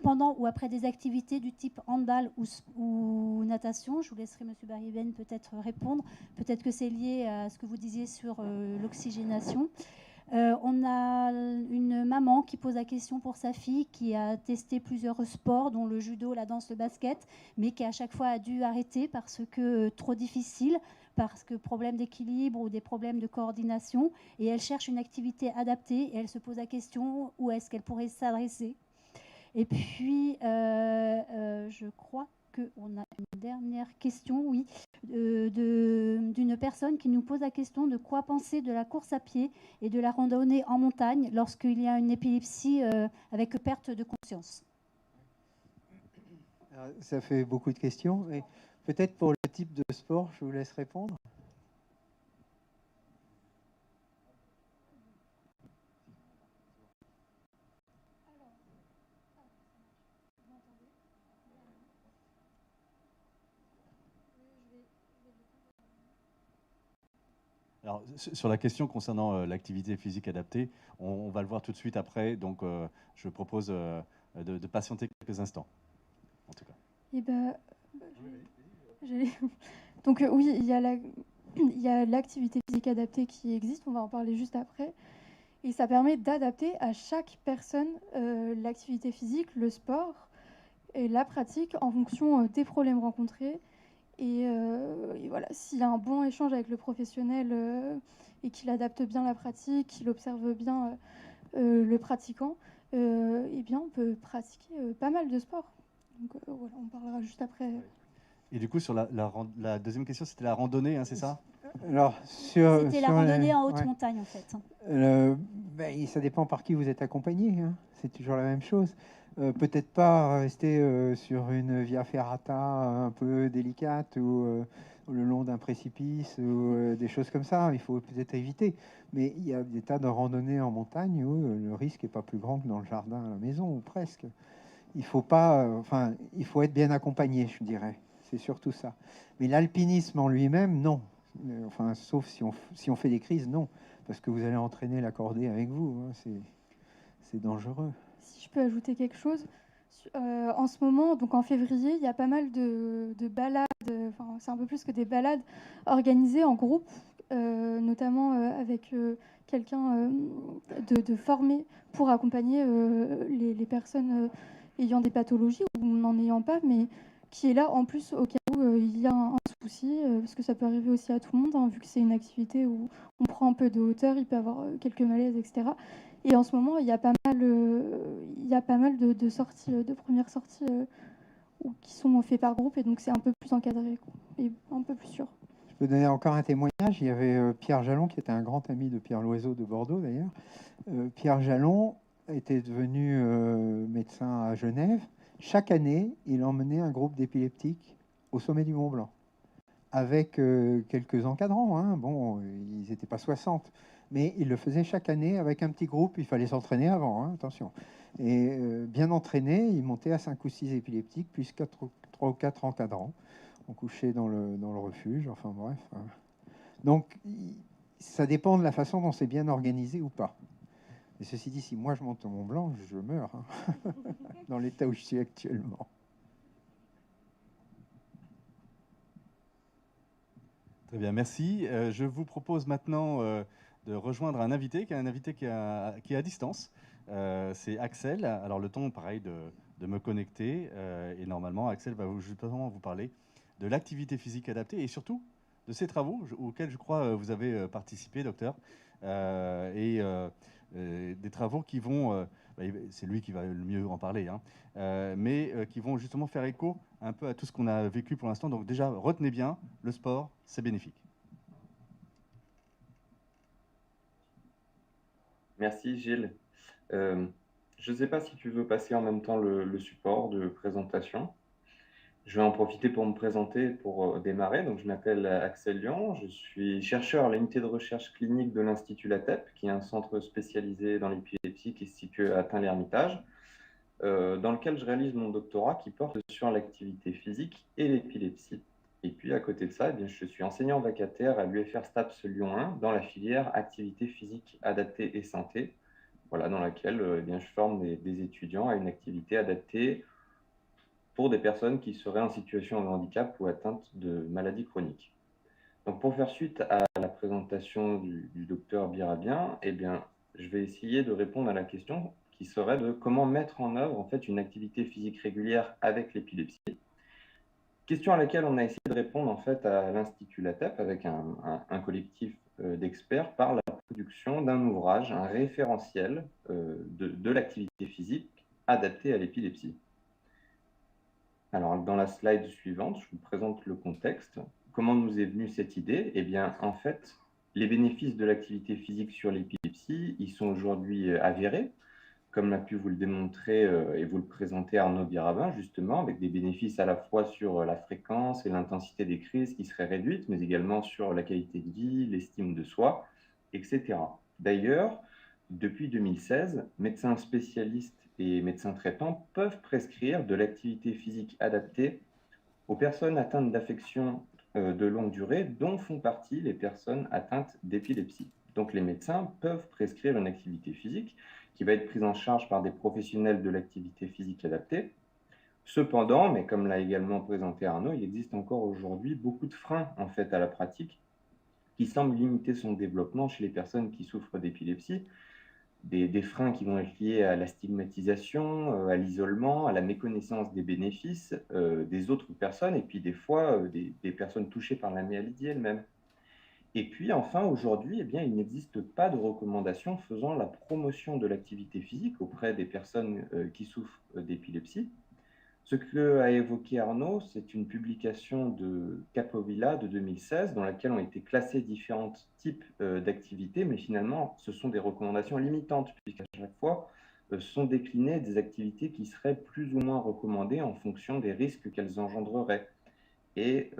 pendant ou après des activités du type handball ou natation. Je vous laisserai M. Bariben peut-être répondre. Peut-être que c'est lié à ce que vous disiez sur l'oxygénation. On a une maman qui pose la question pour sa fille qui a testé plusieurs sports, dont le judo, la danse, le basket, mais qui à chaque fois a dû arrêter parce que trop difficile, parce que problème d'équilibre ou des problèmes de coordination. Et elle cherche une activité adaptée et elle se pose la question où est-ce qu'elle pourrait s'adresser. Et puis, je crois qu'on a une dernière question, oui, d'une personne qui nous pose la question de quoi penser de la course à pied et de la randonnée en montagne lorsqu'il y a une épilepsie avec perte de conscience. Ça fait beaucoup de questions. Et peut-être pour le type de sport, je vous laisse répondre. Alors, sur la question concernant l'activité physique adaptée, on va le voir tout de suite après, donc je propose de patienter quelques instants, en tout cas. Et donc oui, il y a l'activité physique adaptée qui existe, on va en parler juste après. Et ça permet d'adapter à chaque personne l'activité physique, le sport et la pratique en fonction des problèmes rencontrés. Et voilà, s'il y a un bon échange avec le professionnel et qu'il adapte bien la pratique, qu'il observe bien le pratiquant, eh bien, on peut pratiquer pas mal de sports. Donc voilà, on parlera juste après. Et du coup, sur la deuxième question, c'était la randonnée, hein, c'est ça? Alors, c'était la randonnée en haute montagne, en fait. Ça dépend par qui vous êtes accompagné. Hein. C'est toujours la même chose. Peut-être pas rester sur une via ferrata un peu délicate ou le long d'un précipice ou des choses comme ça. Il faut peut-être éviter. Mais il y a des tas de randonnées en montagne où le risque n'est pas plus grand que dans le jardin à la maison, ou presque. Il faut pas, il faut être bien accompagné, je dirais. C'est surtout ça. Mais l'alpinisme en lui-même, non. Sauf si on fait des crises, non. Parce que vous allez entraîner la cordée avec vous. Hein, c'est dangereux. Si je peux ajouter quelque chose, en ce moment, donc en février, il y a pas mal de balades, c'est un peu plus que des balades, organisées en groupe, notamment avec quelqu'un de formé pour accompagner les personnes ayant des pathologies ou n'en ayant pas, mais qui est là en plus au cas où il y a un souci, parce que ça peut arriver aussi à tout le monde, hein, vu que c'est une activité où on prend un peu de hauteur, il peut y avoir quelques malaises, etc. Et en ce moment, il y a pas mal de sorties, de premières sorties qui sont faites par groupe, et donc c'est un peu plus encadré quoi, et un peu plus sûr. Je peux donner encore un témoignage. Il y avait Pierre Jalon, qui était un grand ami de Pierre Loiseau de Bordeaux d'ailleurs. Pierre Jalon était devenu médecin à Genève. Chaque année, il emmenait un groupe d'épileptiques au sommet du Mont Blanc, avec quelques encadrants. Hein. Bon, ils n'étaient pas 60, mais il le faisait chaque année avec un petit groupe. Il fallait s'entraîner avant, hein, attention. Et bien entraîné, il montait à 5 ou 6 épileptiques, puis 3 ou 4 encadrants. On couchait dans le refuge, enfin bref. Hein. Donc, ça dépend de la façon dont c'est bien organisé ou pas. Et ceci dit, si moi je monte au Mont Blanc, je meurs, hein, dans l'état où je suis actuellement. Très bien, merci. Je vous propose maintenant de rejoindre un invité qui est à distance. C'est Axel. Alors le temps, pareil, de me connecter. Et normalement, Axel va justement vous parler de l'activité physique adaptée et surtout de ces travaux auxquels je crois vous avez participé, docteur, des travaux qui vont, c'est lui qui va le mieux en parler, hein, mais qui vont justement faire écho un peu à tout ce qu'on a vécu pour l'instant. Donc déjà, retenez bien, le sport, c'est bénéfique. Merci Gilles. Je ne sais pas si tu veux passer en même temps le support de présentation. Je vais en profiter pour me présenter pour démarrer. Donc, je m'appelle Axel Lyon, je suis chercheur à l'unité de recherche clinique de l'Institut LATEP, qui est un centre spécialisé dans l'épilepsie qui est situé à Tain-l'Hermitage, dans lequel je réalise mon doctorat qui porte sur l'activité physique et l'épilepsie. Et puis, à côté de ça, eh bien, je suis enseignant vacataire à l'UFR STAPS Lyon 1 dans la filière activité physique adaptée et santé, voilà, dans laquelle eh bien, je forme des étudiants à une activité adaptée pour des personnes qui seraient en situation de handicap ou atteintes de maladies chroniques. Donc, pour faire suite à la présentation du docteur Birabien, eh bien, je vais essayer de répondre à la question qui serait de comment mettre en œuvre en fait, une activité physique régulière avec l'épilepsie. Question à laquelle on a essayé de répondre en fait, à l'Institut LATEP avec un collectif d'experts par la production d'un ouvrage, un référentiel de l'activité physique adaptée à l'épilepsie. Alors, dans la slide suivante, je vous présente le contexte. Comment nous est venue cette idée? Eh bien, en fait, les bénéfices de l'activité physique sur l'épilepsie, ils sont aujourd'hui avérés, comme l'a pu vous le démontrer et vous le présenter Arnaud Birabin, justement, avec des bénéfices à la fois sur la fréquence et l'intensité des crises qui seraient réduites, mais également sur la qualité de vie, l'estime de soi, etc. D'ailleurs, depuis 2016, médecins spécialistes et médecins traitants peuvent prescrire de l'activité physique adaptée aux personnes atteintes d'affections de longue durée, dont font partie les personnes atteintes d'épilepsie. Donc les médecins peuvent prescrire une activité physique qui va être prise en charge par des professionnels de l'activité physique adaptée. Cependant, mais comme l'a également présenté Arnaud, il existe encore aujourd'hui beaucoup de freins en fait, à la pratique qui semblent limiter son développement chez les personnes qui souffrent d'épilepsie. Des freins qui vont être liés à la stigmatisation, à l'isolement, à la méconnaissance des bénéfices des autres personnes, et puis des fois des personnes touchées par la maladie elle-même. Et puis enfin, aujourd'hui, eh bien, il n'existe pas de recommandations faisant la promotion de l'activité physique auprès des personnes qui souffrent d'épilepsie. Ce qu'a évoqué Arnaud, c'est une publication de Capovilla de 2016 dans laquelle ont été classés différents types d'activités, mais finalement, ce sont des recommandations limitantes, puisqu'à chaque fois, sont déclinées des activités qui seraient plus ou moins recommandées en fonction des risques qu'elles engendreraient. Et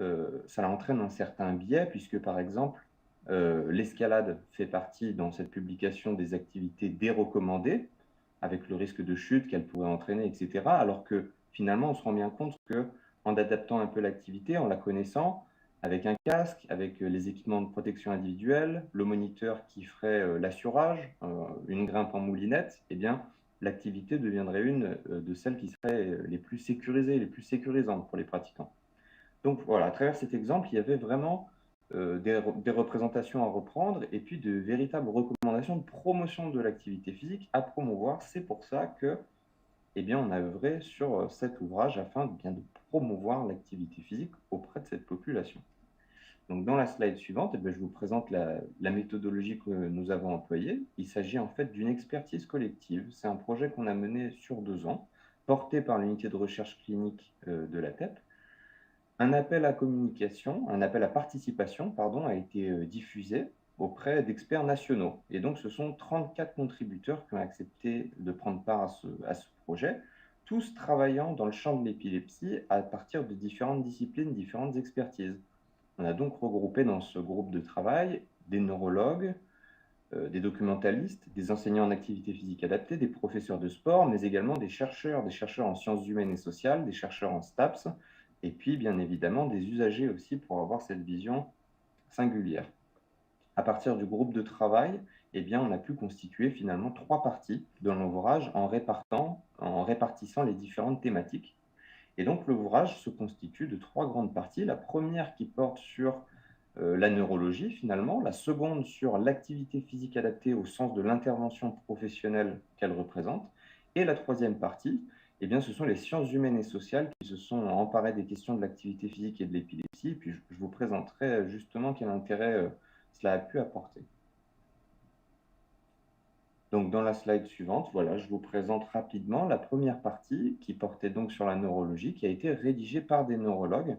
ça entraîne un certain biais, puisque par exemple, l'escalade fait partie dans cette publication des activités dérecommandées, avec le risque de chute qu'elle pourrait entraîner, etc. Alors que finalement, on se rend bien compte qu'en adaptant un peu l'activité, en la connaissant, avec un casque, avec les équipements de protection individuelle, le moniteur qui ferait l'assurage, une grimpe en moulinette, eh bien, l'activité deviendrait une de celles qui seraient les plus sécurisées, les plus sécurisantes pour les pratiquants. Donc voilà, à travers cet exemple, il y avait vraiment des représentations à reprendre et puis de véritables recommandations de promotion de l'activité physique à promouvoir. C'est pour ça que, eh bien, on a œuvré sur cet ouvrage afin de promouvoir l'activité physique auprès de cette population. Donc, dans la slide suivante, eh bien, je vous présente la méthodologie que nous avons employée. Il s'agit en fait d'une expertise collective. C'est un projet qu'on a mené sur 2 ans, porté par l'unité de recherche clinique de l'ATEP. Un appel à communication, un appel à participation, pardon, a été diffusé auprès d'experts nationaux. Et donc, ce sont 34 contributeurs qui ont accepté de prendre part à ce projet, tous travaillant dans le champ de l'épilepsie à partir de différentes disciplines, différentes expertises. On a donc regroupé dans ce groupe de travail des neurologues, des documentalistes, des enseignants en activité physique adaptée, des professeurs de sport, mais également des chercheurs en sciences humaines et sociales, des chercheurs en STAPS, et puis bien évidemment des usagers aussi pour avoir cette vision singulière. À partir du groupe de travail, eh bien, on a pu constituer finalement 3 parties de l'ouvrage en répartissant les différentes thématiques. Et donc l'ouvrage se constitue de 3 grandes parties. La première qui porte sur la neurologie finalement, la seconde sur l'activité physique adaptée au sens de l'intervention professionnelle qu'elle représente, et la troisième partie, eh bien, ce sont les sciences humaines et sociales qui se sont emparées des questions de l'activité physique et de l'épilepsie. Et puis je vous présenterai justement quel intérêt cela a pu apporter. Donc, dans la slide suivante, voilà, je vous présente rapidement la première partie qui portait donc sur la neurologie, qui a été rédigée par des neurologues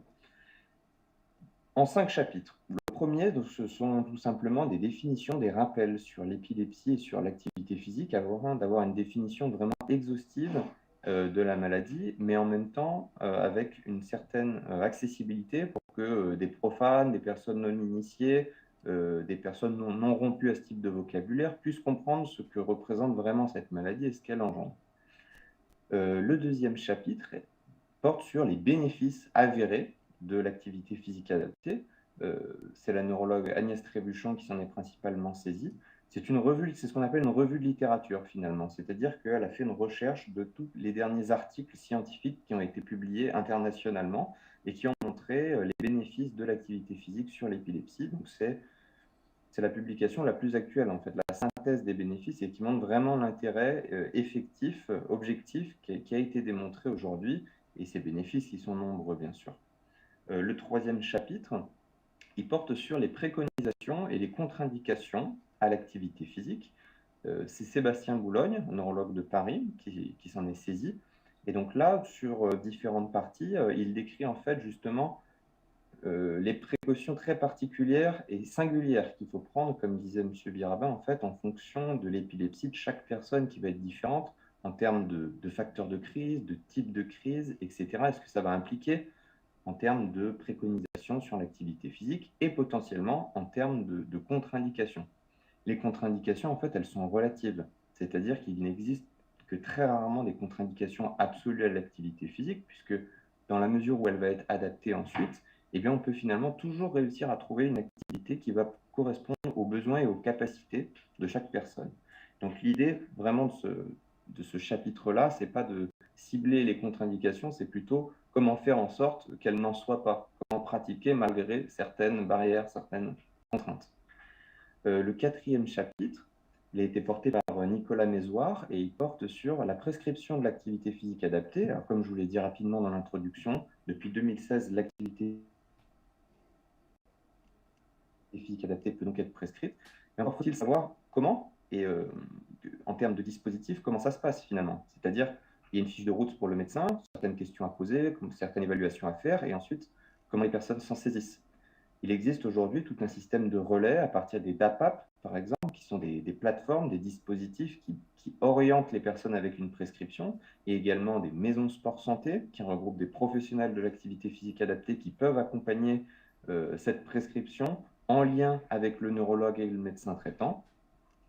en 5 chapitres. Le premier, donc, ce sont tout simplement des définitions, des rappels sur l'épilepsie et sur l'activité physique, avant d'avoir une définition vraiment exhaustive de la maladie, mais en même temps avec une certaine accessibilité pour que des profanes, des personnes non initiées, des personnes non rompues à ce type de vocabulaire puissent comprendre ce que représente vraiment cette maladie et ce qu'elle engendre. Le deuxième chapitre porte sur les bénéfices avérés de l'activité physique adaptée. C'est la neurologue Agnès Trébuchon qui s'en est principalement saisie. C'est ce qu'on appelle une revue de littérature finalement, c'est-à-dire qu'elle a fait une recherche de tous les derniers articles scientifiques qui ont été publiés internationalement et qui ont montré les bénéfices de l'activité physique sur l'épilepsie. Donc c'est la publication la plus actuelle, en fait, la synthèse des bénéfices et qui montre vraiment l'intérêt effectif, objectif, qui a été démontré aujourd'hui, et ces bénéfices qui sont nombreux, bien sûr. Le troisième chapitre, il porte sur les préconisations et les contre-indications à l'activité physique. C'est Sébastien Boulogne, neurologue de Paris, qui s'en est saisi. Et donc là, sur différentes parties, il décrit en fait justement les précautions très particulières et singulières qu'il faut prendre, comme disait M. Birabin, en fait, en fonction de l'épilepsie de chaque personne qui va être différente en termes de facteurs de crise, de type de crise, etc. Est-ce que ça va impliquer en termes de préconisations sur l'activité physique et potentiellement en termes de contre-indications. Les contre-indications, en fait, elles sont relatives, c'est-à-dire qu'il n'existe que très rarement des contre-indications absolues à l'activité physique, puisque dans la mesure où elle va être adaptée ensuite, eh bien, on peut finalement toujours réussir à trouver une activité qui va correspondre aux besoins et aux capacités de chaque personne. Donc l'idée vraiment de ce chapitre-là, c'est pas de cibler les contre-indications, c'est plutôt comment faire en sorte qu'elles n'en soient pas, comment pratiquer malgré certaines barrières, certaines contraintes. Le quatrième chapitre, il a été porté par Nicolas Mézoire et il porte sur la prescription de l'activité physique adaptée. Alors, comme je vous l'ai dit rapidement dans l'introduction, depuis 2016, l'activité physique adaptée peut donc être prescrite. Mais encore faut-il savoir comment et en termes de dispositif, comment ça se passe finalement. C'est-à-dire, il y a une fiche de route pour le médecin, certaines questions à poser, certaines évaluations à faire, et ensuite, comment les personnes s'en saisissent. Il existe aujourd'hui tout un système de relais à partir des DAPAP, par exemple, qui sont des plateformes, des dispositifs qui orientent les personnes avec une prescription, et également des maisons sport santé, qui regroupent des professionnels de l'activité physique adaptée qui peuvent accompagner cette prescription en lien avec le neurologue et le médecin traitant.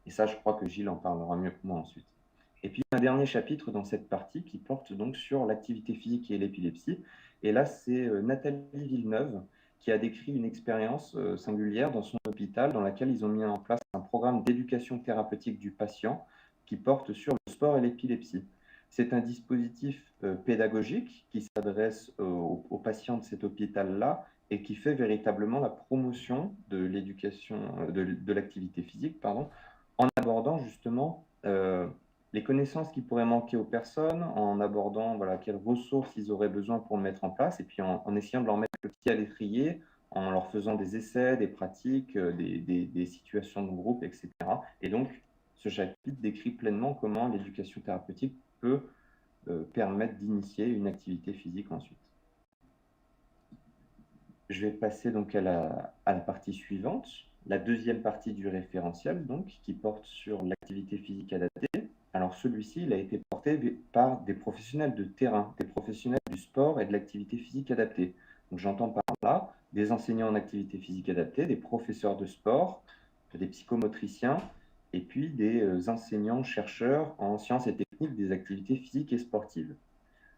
Et ça, je crois que Gilles en parlera mieux que moi ensuite. Et puis, un dernier chapitre dans cette partie qui porte donc sur l'activité physique et l'épilepsie. Et là, c'est Nathalie Villeneuve qui a décrit une expérience singulière dans son hôpital dans laquelle ils ont mis en place un programme d'éducation thérapeutique du patient qui porte sur le sport et l'épilepsie. C'est un dispositif pédagogique qui s'adresse aux patients de cet hôpital-là et qui fait véritablement la promotion de l'éducation, de l'activité physique, pardon, en abordant justement les connaissances qui pourraient manquer aux personnes, en abordant voilà, quelles ressources ils auraient besoin pour le mettre en place, et puis en essayant de leur mettre le pied à l'étrier, en leur faisant des essais, des pratiques, des situations de groupe, etc. Et donc, ce chapitre décrit pleinement comment l'éducation thérapeutique peut permettre d'initier une activité physique ensuite. Je vais passer donc à la partie suivante, la deuxième partie du référentiel, donc, qui porte sur l'activité physique adaptée. Alors celui-ci, il a été porté par des professionnels de terrain, des professionnels du sport et de l'activité physique adaptée. Donc j'entends par là des enseignants en activité physique adaptée, des professeurs de sport, des psychomotriciens, et puis des enseignants-chercheurs en sciences et techniques des activités physiques et sportives.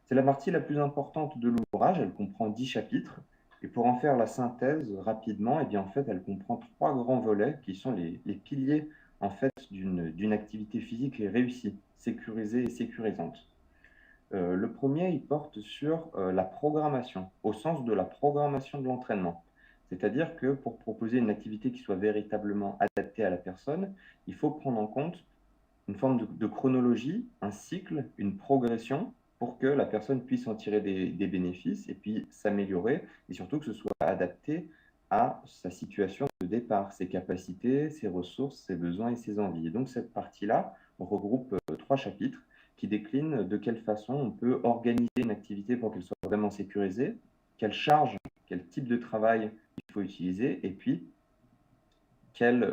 C'est la partie la plus importante de l'ouvrage, elle comprend 10 chapitres. Et pour en faire la synthèse rapidement, eh bien, en fait, elle comprend 3 grands volets qui sont les piliers en fait, d'une activité physique réussie, sécurisée et sécurisante. Le premier, il porte sur la programmation, au sens de la programmation de l'entraînement. C'est-à-dire que pour proposer une activité qui soit véritablement adaptée à la personne, il faut prendre en compte une forme de chronologie, un cycle, une progression, pour que la personne puisse en tirer des bénéfices et puis s'améliorer, et surtout que ce soit adapté à sa situation de départ, ses capacités, ses ressources, ses besoins et ses envies. Et donc cette partie-là regroupe 3 chapitres qui déclinent de quelle façon on peut organiser une activité pour qu'elle soit vraiment sécurisée, quelle charge, quel type de travail il faut utiliser, et puis quelles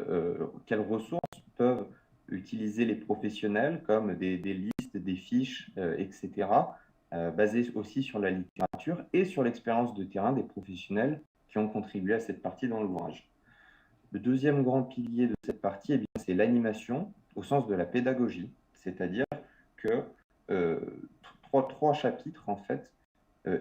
ressources peuvent utiliser les professionnels, comme des listes, des fiches, etc., basées aussi sur la littérature et sur l'expérience de terrain des professionnels qui ont contribué à cette partie dans l'ouvrage. Le deuxième grand pilier de cette partie, c'est l'animation au sens de la pédagogie, c'est-à-dire que trois chapitres en fait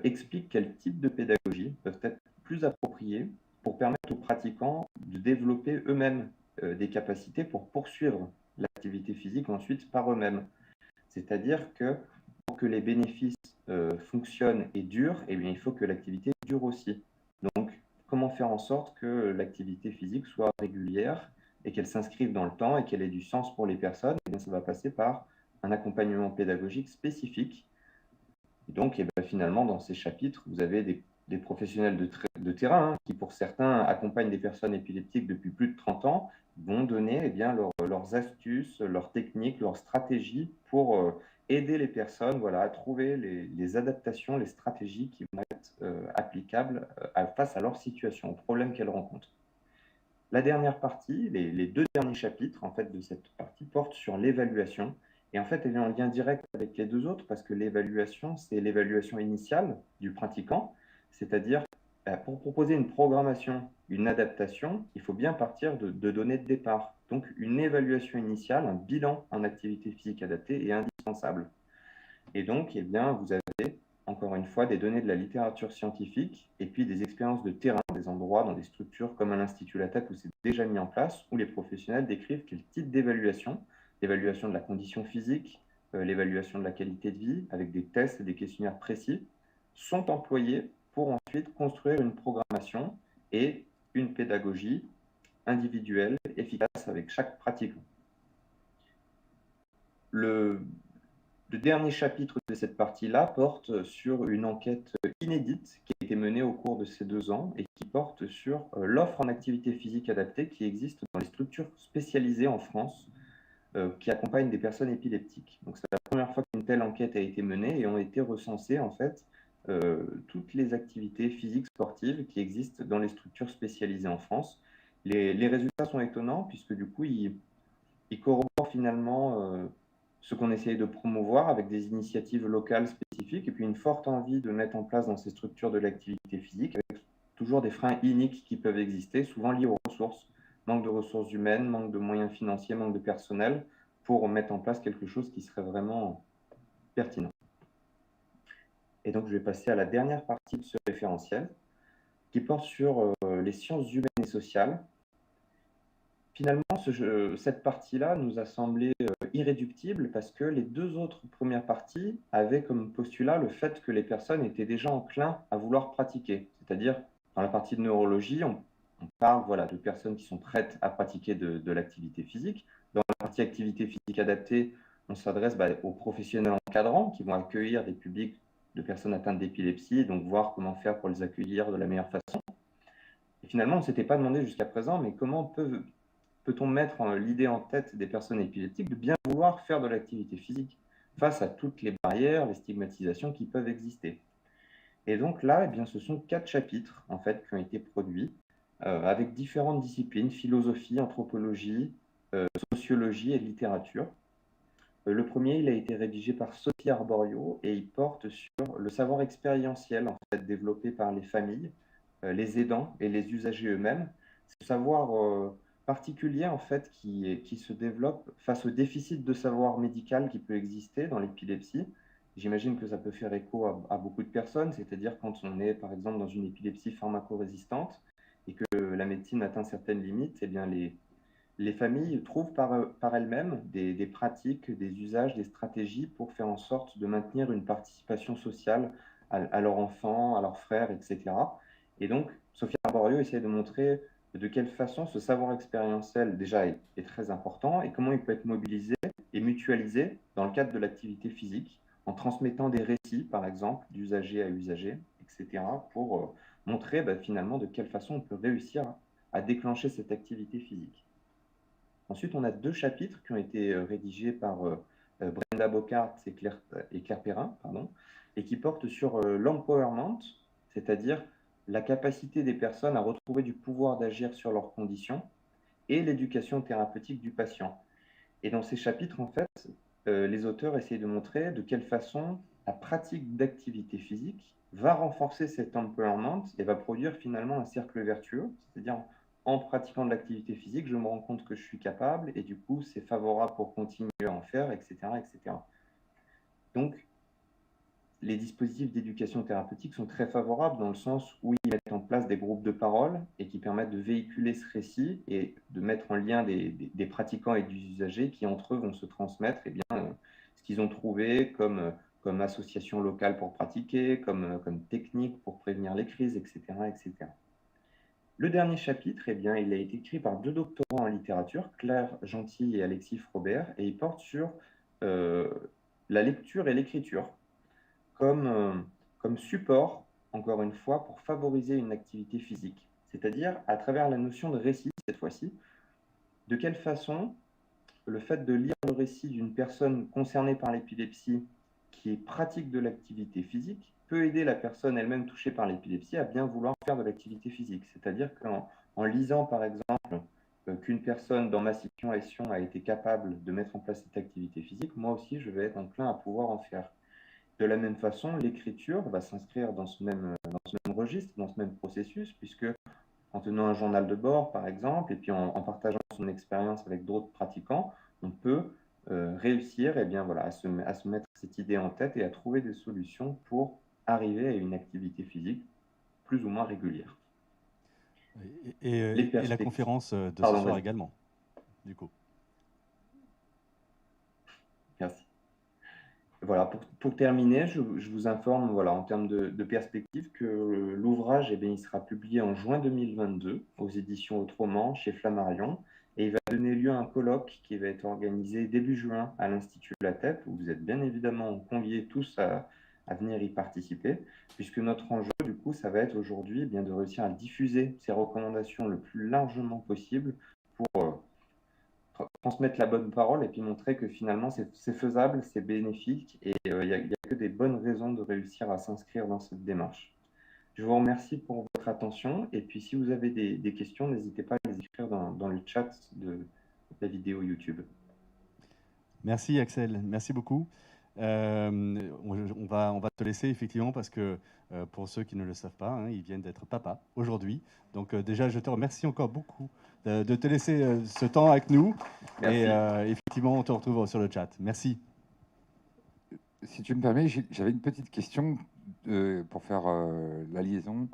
expliquent quel type de pédagogie peuvent être plus appropriés pour permettre aux pratiquants de développer eux-mêmes des capacités pour poursuivre l'activité physique ensuite par eux-mêmes. C'est-à-dire que pour que les bénéfices fonctionnent et durent, eh bien, il faut que l'activité dure aussi. Donc, comment faire en sorte que l'activité physique soit régulière et qu'elle s'inscrive dans le temps et qu'elle ait du sens pour les personnes? Eh bien, ça va passer par un accompagnement pédagogique spécifique. Et donc, finalement, dans ces chapitres, vous avez des professionnels de terrain qui, pour certains, accompagnent des personnes épileptiques depuis plus de 30 ans, vont donner leurs astuces, leurs techniques, leurs stratégies pour aider les personnes à trouver les adaptations, les stratégies qui vont être applicables face à leur situation, aux problèmes qu'elles rencontrent. La dernière partie, les 2 derniers chapitres en fait, de cette partie portent sur l'évaluation. Et en fait, elle est en lien direct avec les 2 autres parce que l'évaluation, c'est l'évaluation initiale du pratiquant, c'est-à-dire pour proposer une programmation, une adaptation, il faut bien partir de données de départ. Donc, une évaluation initiale, un bilan en activité physique adaptée est indispensable. Et donc, vous avez encore une fois des données de la littérature scientifique et puis des expériences de terrain, des endroits dans des structures comme à l'Institut Lattac où c'est déjà mis en place, où les professionnels décrivent quel type d'évaluation, l'évaluation de la condition physique, l'évaluation de la qualité de vie, avec des tests et des questionnaires précis, sont employés pour ensuite construire une programmation et une pédagogie individuelle, efficace avec chaque pratiquant. Le dernier chapitre de cette partie-là porte sur une enquête inédite qui a été menée au cours de ces 2 ans et qui porte sur l'offre en activité physique adaptée qui existe dans les structures spécialisées en France qui accompagnent des personnes épileptiques. Donc c'est la première fois qu'une telle enquête a été menée et ont été recensées en fait toutes les activités physiques sportives qui existent dans les structures spécialisées en France. Les résultats sont étonnants puisque du coup ils corroborent finalement ce qu'on essaye de promouvoir avec des initiatives locales spécifiques et puis une forte envie de mettre en place dans ces structures de l'activité physique avec toujours des freins iniques qui peuvent exister, souvent liés aux ressources, manque de ressources humaines, manque de moyens financiers, manque de personnel pour mettre en place quelque chose qui serait vraiment pertinent. Et donc je vais passer à la dernière partie de ce référentiel qui porte sur les sciences humaines et sociales. Finalement, cette partie-là nous a semblé irréductible parce que les 2 autres premières parties avaient comme postulat le fait que les personnes étaient déjà enclins à vouloir pratiquer. C'est-à-dire, dans la partie de neurologie, on parle de personnes qui sont prêtes à pratiquer de l'activité physique. Dans la partie activité physique adaptée, on s'adresse aux professionnels encadrants qui vont accueillir des publics de personnes atteintes d'épilepsie et donc voir comment faire pour les accueillir de la meilleure façon. Et finalement, on ne s'était pas demandé jusqu'à présent, mais comment peut-on mettre l'idée en tête des personnes épileptiques de bien vouloir faire de l'activité physique face à toutes les barrières, les stigmatisations qui peuvent exister. Et donc là, ce sont 4 chapitres en fait, qui ont été produits avec différentes disciplines, philosophie, anthropologie, sociologie et littérature. Le premier, il a été rédigé par Sophie Arborio et il porte sur le savoir expérientiel en fait, développé par les familles, les aidants et les usagers eux-mêmes. Ce savoir particulier en fait qui se développe face au déficit de savoir médical qui peut exister dans l'épilepsie. J'imagine que ça peut faire écho à beaucoup de personnes, c'est-à-dire quand on est par exemple dans une épilepsie pharmacorésistante et que la médecine atteint certaines limites, eh bien les familles trouvent par elles-mêmes des pratiques, des usages, des stratégies pour faire en sorte de maintenir une participation sociale à leurs enfants, à leurs frères, etc. Et donc, Sophie Arborio essaie de montrer de quelle façon ce savoir expérientiel déjà est très important et comment il peut être mobilisé et mutualisé dans le cadre de l'activité physique en transmettant des récits, par exemple, d'usager à usager, etc., pour montrer finalement de quelle façon on peut réussir à déclencher cette activité physique. Ensuite, on a 2 chapitres qui ont été rédigés par Brenda Bocart et Claire Perrin, pardon, et qui portent sur l'empowerment, c'est-à-dire la capacité des personnes à retrouver du pouvoir d'agir sur leurs conditions, et l'éducation thérapeutique du patient. Et dans ces chapitres, en fait, les auteurs essayent de montrer de quelle façon la pratique d'activité physique va renforcer cet empowerment et va produire finalement un cercle vertueux, c'est-à-dire en pratiquant de l'activité physique, je me rends compte que je suis capable et du coup, c'est favorable pour continuer à en faire, etc., etc. Donc, les dispositifs d'éducation thérapeutique sont très favorables dans le sens où ils mettent en place des groupes de parole et qui permettent de véhiculer ce récit et de mettre en lien des pratiquants et des usagers qui, entre eux, vont se transmettre ce qu'ils ont trouvé comme association locale pour pratiquer, comme technique pour prévenir les crises, etc., etc. Le dernier chapitre, il a été écrit par 2 doctorants en littérature, Claire Gentil et Alexis Frobert, et il porte sur la lecture et l'écriture comme support, encore une fois, pour favoriser une activité physique. C'est-à-dire, à travers la notion de récit, cette fois-ci, de quelle façon le fait de lire le récit d'une personne concernée par l'épilepsie qui pratique de l'activité physique peut aider la personne elle-même touchée par l'épilepsie à bien vouloir faire de l'activité physique. C'est-à-dire qu'en lisant, par exemple, qu'une personne dans ma situation a été capable de mettre en place cette activité physique, moi aussi, je vais être enclin à pouvoir en faire. De la même façon, l'écriture va s'inscrire dans ce même registre, dans ce même processus, puisque en tenant un journal de bord, par exemple, et puis en partageant son expérience avec d'autres pratiquants, on peut réussir à se mettre cette idée en tête et à trouver des solutions pour arriver à une activité physique plus ou moins régulière. Et la conférence de ce soir également, du coup. Merci. Voilà, pour terminer, je vous informe en termes de perspective que l'ouvrage il sera publié en juin 2022 aux éditions Autrement chez Flammarion et il va donner lieu à un colloque qui va être organisé début juin à l'Institut La Tête où vous êtes bien évidemment conviés tous à venir y participer puisque notre enjeu du coup ça va être aujourd'hui de réussir à diffuser ces recommandations le plus largement possible pour transmettre la bonne parole et puis montrer que finalement c'est faisable, c'est bénéfique et il n'y a que des bonnes raisons de réussir à s'inscrire dans cette démarche. Je vous remercie pour votre attention et puis si vous avez des questions, n'hésitez pas à les écrire dans le chat de la vidéo YouTube. Merci Axel, merci beaucoup. On va te laisser effectivement parce que pour ceux qui ne le savent pas, ils viennent d'être papa aujourd'hui. Donc déjà, je te remercie encore beaucoup de te laisser ce temps avec nous. Merci. Et effectivement, on te retrouve sur le chat. Merci. Si tu me permets, j'avais une petite question pour faire la liaison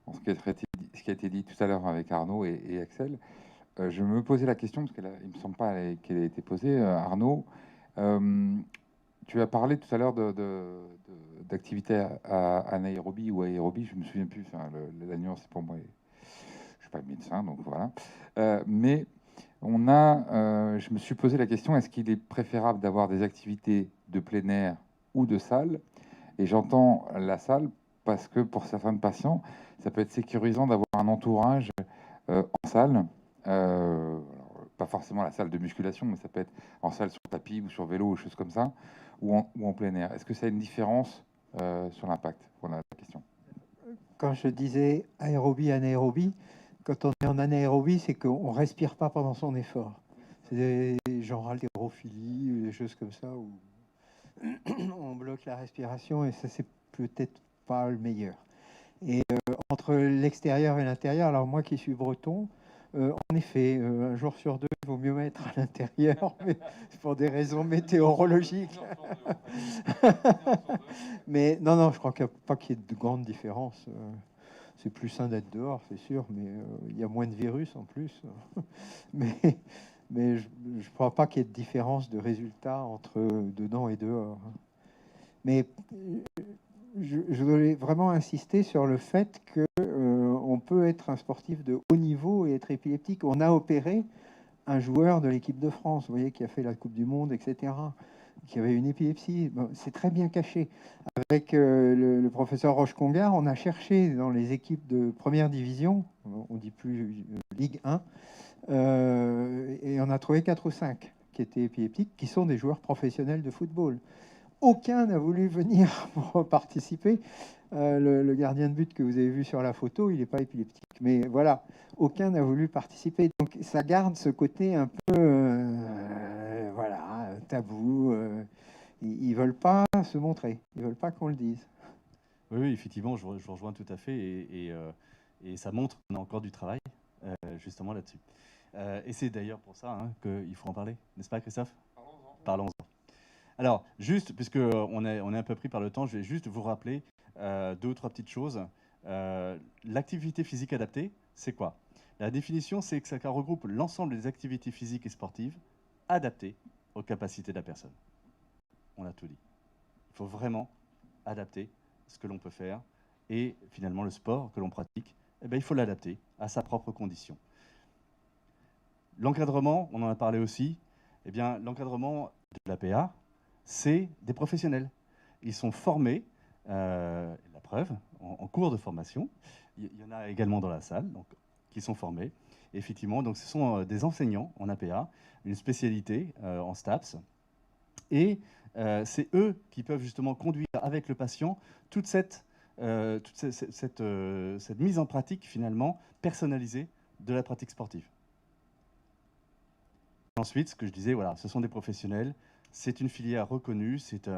entre ce qui a été dit tout à l'heure avec Arnaud et Axel. Je me posais la question, parce qu'il ne me semble pas qu'elle ait été posée, Arnaud. Tu as parlé tout à l'heure d'activité anaérobie ou aérobie, je ne me souviens plus, la nuance c'est pour moi, je ne suis pas médecin, donc voilà. Mais je me suis posé la question, est-ce qu'il est préférable d'avoir des activités de plein air ou de salle? Et j'entends la salle parce que pour certains patients, ça peut être sécurisant d'avoir un entourage en salle, pas forcément la salle de musculation, mais ça peut être en salle sur tapis ou sur vélo ou choses comme ça, ou en plein air. Est-ce que ça a une différence sur l'impact? Voilà la question. Quand je disais aérobie, anaérobie, quand on est en anaérobie, c'est qu'on ne respire pas pendant son effort. C'est genre haltérophilie, des choses comme ça, où on bloque la respiration et ça, c'est peut-être pas le meilleur. Et entre l'extérieur et l'intérieur, alors moi qui suis breton, en effet, un jour sur deux, il vaut mieux mettre à l'intérieur, mais c'est pour des raisons météorologiques. Mais non, je crois qu'il n'y a pas qu'il y ait de grandes différences. C'est plus sain d'être dehors, c'est sûr, mais il y a moins de virus en plus. mais je ne crois pas qu'il y ait de différence de résultats entre dedans et dehors. Mais je voulais vraiment insister sur le fait que on peut être un sportif de haut niveau et être épileptique. On a opéré un joueur de l'équipe de France, vous voyez, qui a fait la Coupe du Monde, etc., qui avait une épilepsie. Bon, c'est très bien caché. Avec le professeur Roche-Congar, on a cherché dans les équipes de première division, on dit plus Ligue 1, Et on a trouvé 4 ou 5 qui étaient épileptiques, qui sont des joueurs professionnels de football. Aucun n'a voulu venir pour participer. Le gardien de but que vous avez vu sur la photo, il n'est pas épileptique. Mais voilà, aucun n'a voulu participer. Donc ça garde ce côté un peu voilà, tabou. Ils ne veulent pas se montrer, ils ne veulent pas qu'on le dise. Oui, effectivement, je vous rejoins tout à fait. Et ça montre qu'on a encore du travail, justement, là-dessus. Et c'est d'ailleurs pour ça qu'il faut en parler, n'est-ce pas, Christophe? Parlons-en. Alors, juste, puisqu'on est un peu pris par le temps, je vais juste vous rappeler 2 ou 3 petites choses. L'activité physique adaptée, c'est quoi? La définition, c'est que ça regroupe l'ensemble des activités physiques et sportives adaptées aux capacités de la personne. On a tout dit. Il faut vraiment adapter ce que l'on peut faire. Et finalement, le sport que l'on pratique, eh bien, il faut l'adapter à sa propre condition. L'encadrement, on en a parlé aussi. Eh bien, l'encadrement de l'APA, c'est des professionnels. Ils sont formés, la preuve, en cours de formation. Il y en a également dans la salle, donc, qui sont formés. Et effectivement, donc, ce sont des enseignants en APA, une spécialité en STAPS. Et c'est eux qui peuvent justement conduire avec le patient toute cette mise en pratique finalement personnalisée de la pratique sportive. Ensuite, ce que je disais, voilà, ce sont des professionnels, c'est une filière reconnue, c'est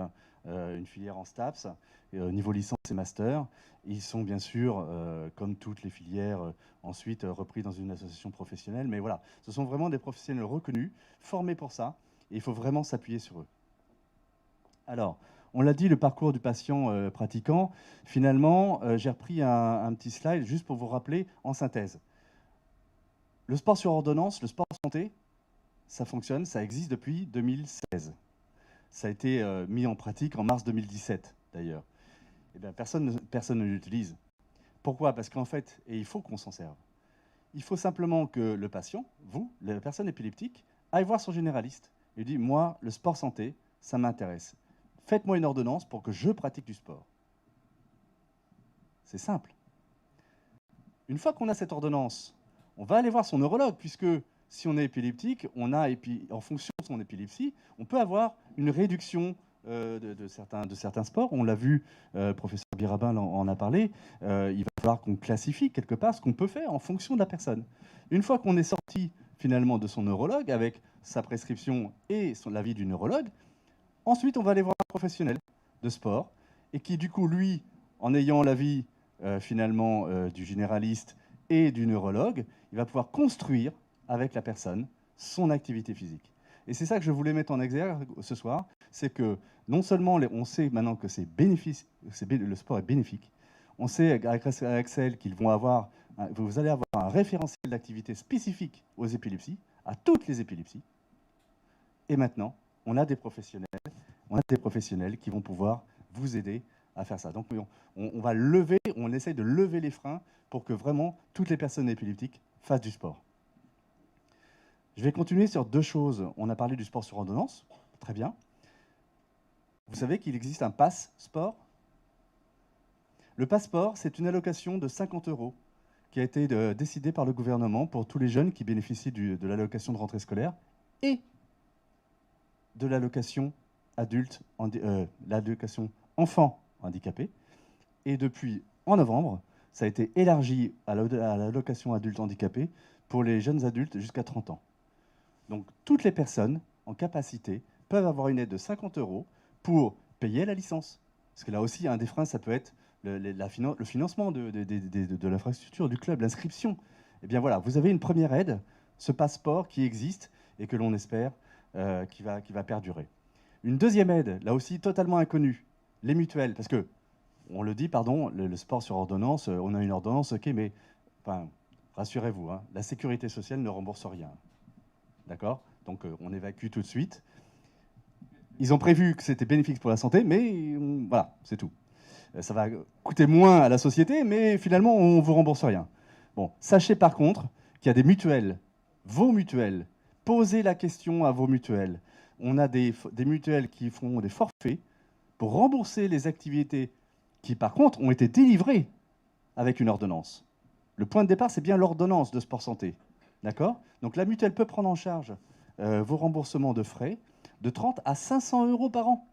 une filière en STAPS, niveau licence et master. Ils sont bien sûr, comme toutes les filières, ensuite repris dans une association professionnelle, mais voilà, ce sont vraiment des professionnels reconnus, formés pour ça, et il faut vraiment s'appuyer sur eux. Alors, on l'a dit, le parcours du patient pratiquant, finalement, j'ai repris un petit slide juste pour vous rappeler en synthèse. Le sport sur ordonnance, le sport santé, ça fonctionne, ça existe depuis 2016. Ça a été mis en pratique en mars 2017, d'ailleurs. Eh bien, personne ne l'utilise. Pourquoi? Parce qu'en fait, et il faut qu'on s'en serve, il faut simplement que le patient, vous, la personne épileptique, aille voir son généraliste et dit « Moi, le sport santé, ça m'intéresse. Faites-moi une ordonnance pour que je pratique du sport. » C'est simple. Une fois qu'on a cette ordonnance, on va aller voir son neurologue, puisque si on est épileptique, en fonction de son épilepsie, on peut avoir une réduction de certains sports. On l'a vu, professeur Birabin en a parlé, il va falloir qu'on classifie quelque part ce qu'on peut faire en fonction de la personne. Une fois qu'on est sorti finalement de son neurologue, avec sa prescription et l'avis du neurologue, ensuite on va aller voir un professionnel de sport, et qui du coup, lui, en ayant l'avis finalement du généraliste et du neurologue, il va pouvoir construire avec la personne son activité physique. Et c'est ça que je voulais mettre en exergue ce soir, c'est que non seulement on sait maintenant que le sport est bénéfique, on sait grâce à Axel qu'ils vont avoir, vous allez avoir un référentiel d'activité spécifique aux épilepsies, à toutes les épilepsies, et maintenant, on a des professionnels qui vont pouvoir vous aider à faire ça. Donc on essaye de lever les freins pour que vraiment toutes les personnes épileptiques fassent du sport. Je vais continuer sur 2 choses. On a parlé du sport sur ordonnance, très bien. Vous savez qu'il existe un pass sport? Le pass sport, c'est une allocation de 50 € qui a été décidée par le gouvernement pour tous les jeunes qui bénéficient de l'allocation de rentrée scolaire et de l'allocation l'allocation enfant handicapé. Et depuis en novembre, ça a été élargi à l'allocation adulte handicapé pour les jeunes adultes jusqu'à 30 ans. Donc, toutes les personnes en capacité peuvent avoir une aide de 50 € pour payer la licence. Parce que là aussi, un des freins, ça peut être le financement de l'infrastructure du club, l'inscription. Eh bien voilà, vous avez une première aide, ce passeport qui existe et que l'on espère qui va perdurer. Une deuxième aide, là aussi totalement inconnue, les mutuelles. Parce que, on le dit, pardon, le sport sur ordonnance, on a une ordonnance, ok, mais enfin, rassurez-vous, hein, la sécurité sociale ne rembourse rien. D'accord? Donc on évacue tout de suite. Ils ont prévu que c'était bénéfique pour la santé, mais voilà, c'est tout. Ça va coûter moins à la société, mais finalement, on ne vous rembourse rien. Bon, sachez par contre qu'il y a des mutuelles, vos mutuelles. Posez la question à vos mutuelles. On a des mutuelles qui font des forfaits pour rembourser les activités qui, par contre, ont été délivrées avec une ordonnance. Le point de départ, c'est bien l'ordonnance de sport santé. D'accord? Donc la mutuelle peut prendre en charge vos remboursements de frais de 30 à 500 € par an.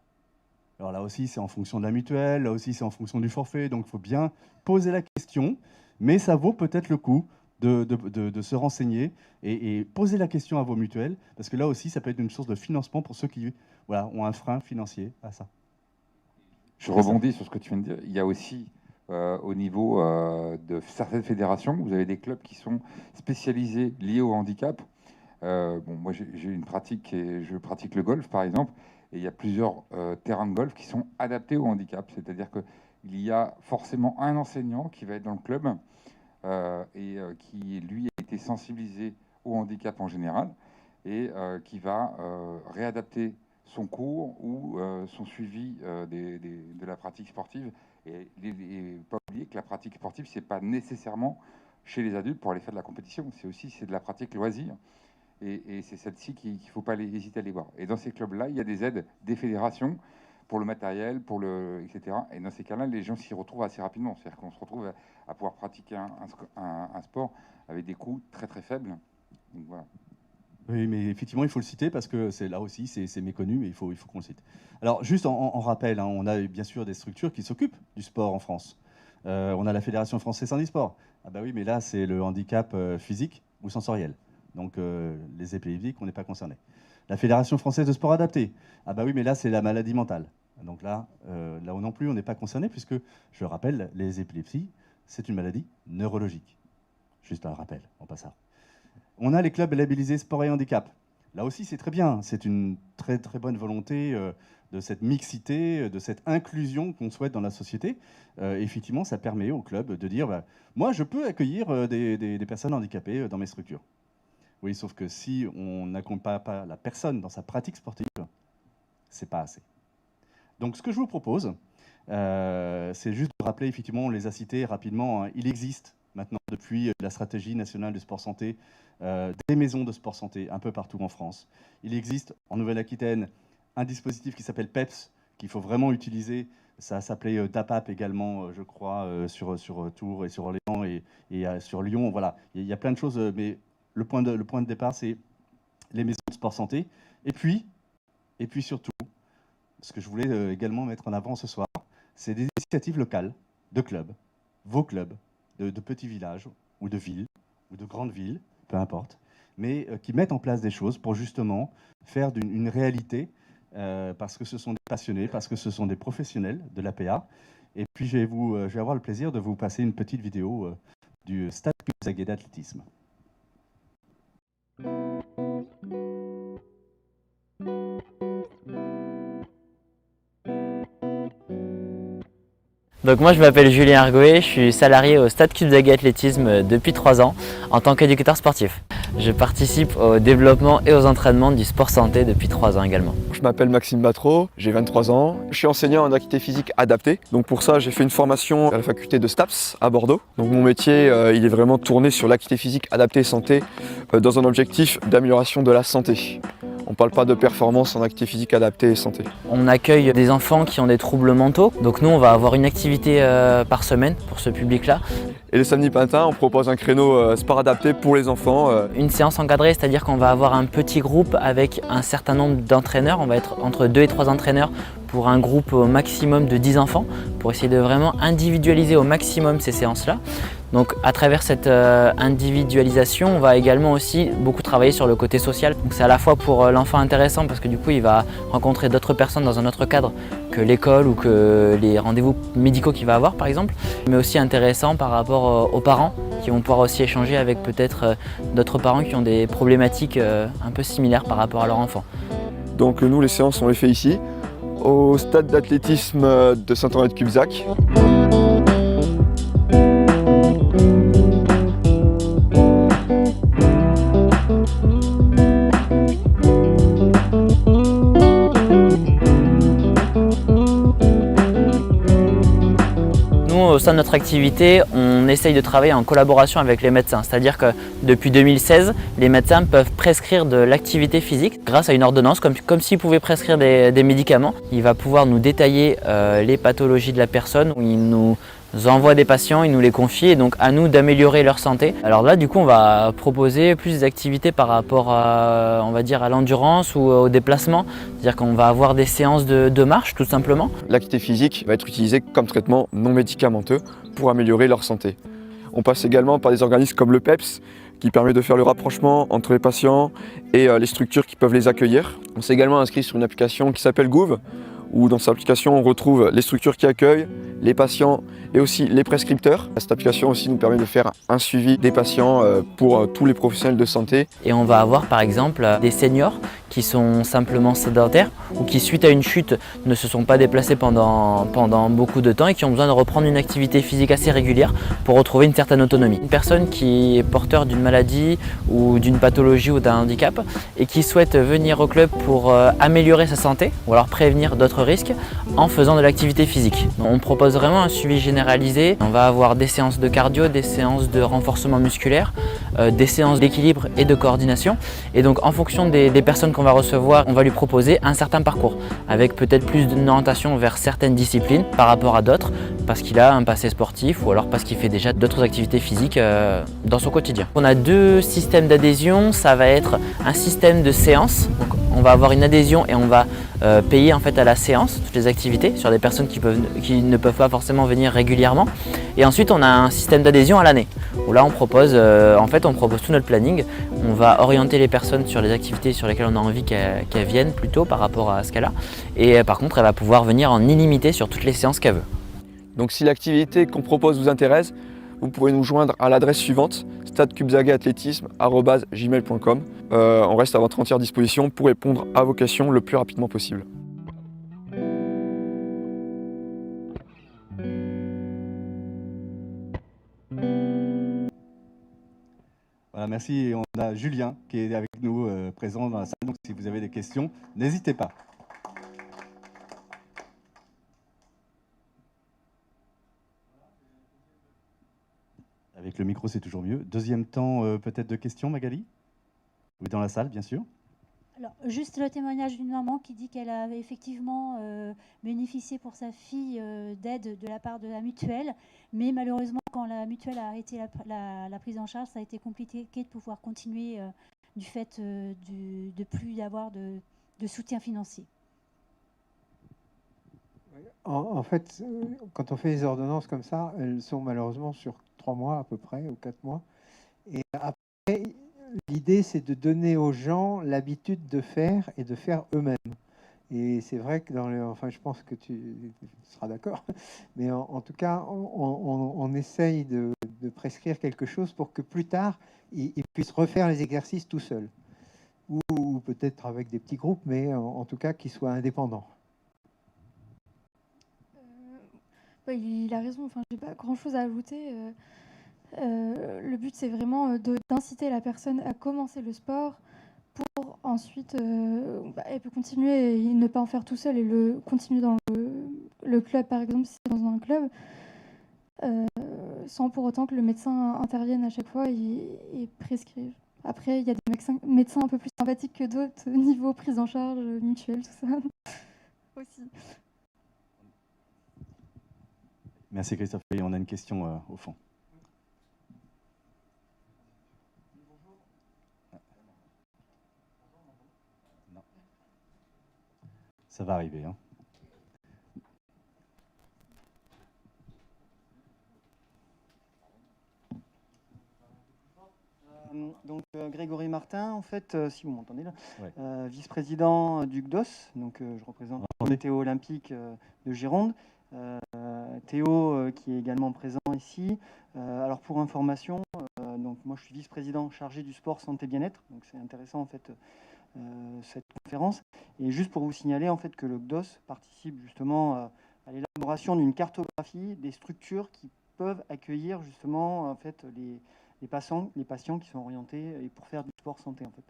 Alors là aussi, c'est en fonction de la mutuelle, là aussi, c'est en fonction du forfait, donc il faut bien poser la question, mais ça vaut peut-être le coup de se renseigner et poser la question à vos mutuelles, parce que là aussi, ça peut être une source de financement pour ceux qui ont un frein financier à ça. Je rebondis sur ce que tu viens de dire. Il y a aussi, au niveau de certaines fédérations, vous avez des clubs qui sont spécialisés liés au handicap. Moi, j'ai une pratique, et je pratique le golf, par exemple, et il y a plusieurs terrains de golf qui sont adaptés au handicap. C'est-à-dire qu'il y a forcément un enseignant qui va être dans le club qui, lui, a été sensibilisé au handicap en général et qui va réadapter son cours ou son suivi de la pratique sportive. Et pas oublier que la pratique sportive, c'est pas nécessairement chez les adultes pour aller faire de la compétition. C'est de la pratique loisir. Et c'est celle-ci qu'il ne faut pas hésiter à aller voir. Et dans ces clubs-là, il y a des aides des fédérations pour le matériel, etc. Et dans ces cas-là, les gens s'y retrouvent assez rapidement. C'est-à-dire qu'on se retrouve à pouvoir pratiquer un sport avec des coûts très très faibles. Donc, voilà. Oui, mais effectivement, il faut le citer parce que là aussi, c'est méconnu, mais il faut qu'on le cite. Alors, juste en rappel, on a bien sûr des structures qui s'occupent du sport en France. On a la Fédération française handisport. Ah bah oui, mais là, c'est le handicap physique ou sensoriel. Donc, les épileptiques, on n'est pas concernés. La Fédération française de sport adapté. Ah bah oui, mais là, c'est la maladie mentale. Donc là non plus, on n'est pas concerné, puisque, je rappelle, les épilepsies, c'est une maladie neurologique. Juste un rappel, en passant. On a les clubs labellisés sport et handicap. Là aussi, c'est très bien. C'est une très, très bonne volonté de cette mixité, de cette inclusion qu'on souhaite dans la société. Effectivement, ça permet aux clubs de dire moi, je peux accueillir des personnes handicapées dans mes structures. Oui, sauf que si on n'accompagne pas la personne dans sa pratique sportive, c'est pas assez. Donc, ce que je vous propose, c'est juste de rappeler, effectivement, on les a cités rapidement, il existe maintenant, depuis la stratégie nationale du sport santé, des maisons de sport santé un peu partout en France. Il existe en Nouvelle-Aquitaine un dispositif qui s'appelle PEPS, qu'il faut vraiment utiliser. Ça s'appelait DAPAP également, je crois, sur Tours et sur Orléans et sur Lyon. Voilà, il y a plein de choses, mais le point de départ, c'est les maisons de sport santé. Et puis surtout, ce que je voulais également mettre en avant ce soir, c'est des initiatives locales, de clubs, vos clubs, de petits villages, ou de villes, ou de grandes villes, peu importe, mais qui mettent en place des choses pour justement faire une réalité, parce que ce sont des passionnés, parce que ce sont des professionnels de l'APA. Et puis je vais avoir le plaisir de vous passer une petite vidéo du Stade Cubzaguet d'athlétisme. Donc moi je m'appelle Julien Argoé, je suis salarié au Stade Cubzaguet Athlétisme depuis 3 ans en tant qu'éducateur sportif. Je participe au développement et aux entraînements du sport santé depuis 3 ans également. Je m'appelle Maxime Batreau, j'ai 23 ans. Je suis enseignant en activité physique adaptée. Donc pour ça j'ai fait une formation à la faculté de STAPS à Bordeaux. Donc mon métier il est vraiment tourné sur l'activité physique adaptée et santé dans un objectif d'amélioration de la santé. On ne parle pas de performance en activité physique adaptée et santé. On accueille des enfants qui ont des troubles mentaux. Donc nous, on va avoir une activité par semaine pour ce public-là. Et les samedis matins, on propose un créneau sport adapté pour les enfants. Une séance encadrée, c'est-à-dire qu'on va avoir un petit groupe avec un certain nombre d'entraîneurs. On va être entre 2 et 3 entraîneurs pour un groupe au maximum de 10 enfants, pour essayer de vraiment individualiser au maximum ces séances-là. Donc à travers cette individualisation, on va également aussi beaucoup travailler sur le côté social. Donc c'est à la fois pour l'enfant intéressant parce que du coup il va rencontrer d'autres personnes dans un autre cadre que l'école ou que les rendez-vous médicaux qu'il va avoir par exemple, mais aussi intéressant par rapport aux parents qui vont pouvoir aussi échanger avec peut-être d'autres parents qui ont des problématiques un peu similaires par rapport à leur enfant. Donc nous les séances on les fait ici, au stade d'athlétisme de Saint-Henri-de-Cubzac. Au sein de notre activité, on essaye de travailler en collaboration avec les médecins. C'est-à-dire que depuis 2016, les médecins peuvent prescrire de l'activité physique grâce à une ordonnance, comme s'ils pouvaient prescrire des médicaments. Il va pouvoir nous détailler les pathologies de la personne, où il nous envoient des patients, ils nous les confient et donc à nous d'améliorer leur santé. Alors là, du coup, on va proposer plus d'activités par rapport à, on va dire, à l'endurance ou au déplacement. C'est-à-dire qu'on va avoir des séances de marche, tout simplement. L'activité physique va être utilisée comme traitement non médicamenteux pour améliorer leur santé. On passe également par des organismes comme le PEPS, qui permet de faire le rapprochement entre les patients et les structures qui peuvent les accueillir. On s'est également inscrit sur une application qui s'appelle Gouv, où dans cette application on retrouve les structures qui accueillent, les patients et aussi les prescripteurs. Cette application aussi nous permet de faire un suivi des patients pour tous les professionnels de santé. Et on va avoir par exemple des seniors qui sont simplement sédentaires ou qui suite à une chute ne se sont pas déplacés pendant beaucoup de temps et qui ont besoin de reprendre une activité physique assez régulière pour retrouver une certaine autonomie. Une personne qui est porteur d'une maladie ou d'une pathologie ou d'un handicap et qui souhaite venir au club pour améliorer sa santé ou alors prévenir d'autres risques en faisant de l'activité physique. On propose vraiment un suivi généralisé. On va avoir des séances de cardio, des séances de renforcement musculaire, des séances d'équilibre et de coordination. Et donc en fonction des personnes qu'on va recevoir, on va lui proposer un certain parcours avec peut-être plus d'orientation vers certaines disciplines par rapport à d'autres parce qu'il a un passé sportif ou alors parce qu'il fait déjà d'autres activités physiques dans son quotidien. On a deux systèmes d'adhésion, ça va être un système de séance. Donc, on va avoir une adhésion et on va payer en fait à la séance toutes les activités sur des personnes qui ne peuvent pas forcément venir régulièrement. Et ensuite on a un système d'adhésion à l'année où là on propose tout notre planning. On va orienter les personnes sur les activités sur lesquelles on a envie qu'elles viennent plutôt par rapport à ce qu'elle a. Et par contre elle va pouvoir venir en illimité sur toutes les séances qu'elle veut. Donc si l'activité qu'on propose vous intéresse, vous pourrez nous joindre à l'adresse suivante stadecubzagaatlétisme@gmail.com. On reste à votre entière disposition pour répondre à vos questions le plus rapidement possible. Voilà, merci. Et on a Julien qui est avec nous présent dans la salle. Donc si vous avez des questions, n'hésitez pas. Avec le micro, c'est toujours mieux. Deuxième temps, peut-être de questions, Magali? Oui, dans la salle, bien sûr. Alors, juste le témoignage d'une maman qui dit qu'elle avait effectivement bénéficié pour sa fille d'aide de la part de la mutuelle, mais malheureusement, quand la mutuelle a arrêté la prise en charge, ça a été compliqué de pouvoir continuer du fait de plus avoir de soutien financier. En fait, quand on fait les ordonnances comme ça, elles sont malheureusement sur 3 mois à peu près, ou 4 mois. Et après, l'idée, c'est de donner aux gens l'habitude de faire et de faire eux-mêmes. Et c'est vrai que je pense que tu seras d'accord, mais en tout cas, on essaye de prescrire quelque chose pour que plus tard, ils puissent refaire les exercices tout seuls. Ou peut-être avec des petits groupes, mais en tout cas, qu'ils soient indépendants. Il a raison, enfin, j'ai pas grand-chose à ajouter. Le but, c'est vraiment d'inciter la personne à commencer le sport pour ensuite elle peut continuer et ne pas en faire tout seul et continuer dans le club, par exemple, si c'est dans un club, sans pour autant que le médecin intervienne à chaque fois et prescrive. Après, il y a des médecins un peu plus sympathiques que d'autres, niveau prise en charge, mutuelle, tout ça aussi. Merci Christophe. Et on a une question au fond. Non. Ça va arriver. Hein. Donc Grégory Martin, en fait, si vous m'entendez là, ouais. Vice-président du GDOS, donc je représente le comité olympique de Gironde. Théo qui est également présent ici. Alors pour information, donc moi je suis vice-président chargé du sport santé bien-être, donc c'est intéressant en fait cette conférence. Et juste pour vous signaler en fait que le GDOS participe justement à l'élaboration d'une cartographie des structures qui peuvent accueillir justement en fait les patients qui sont orientés et pour faire du sport santé en fait.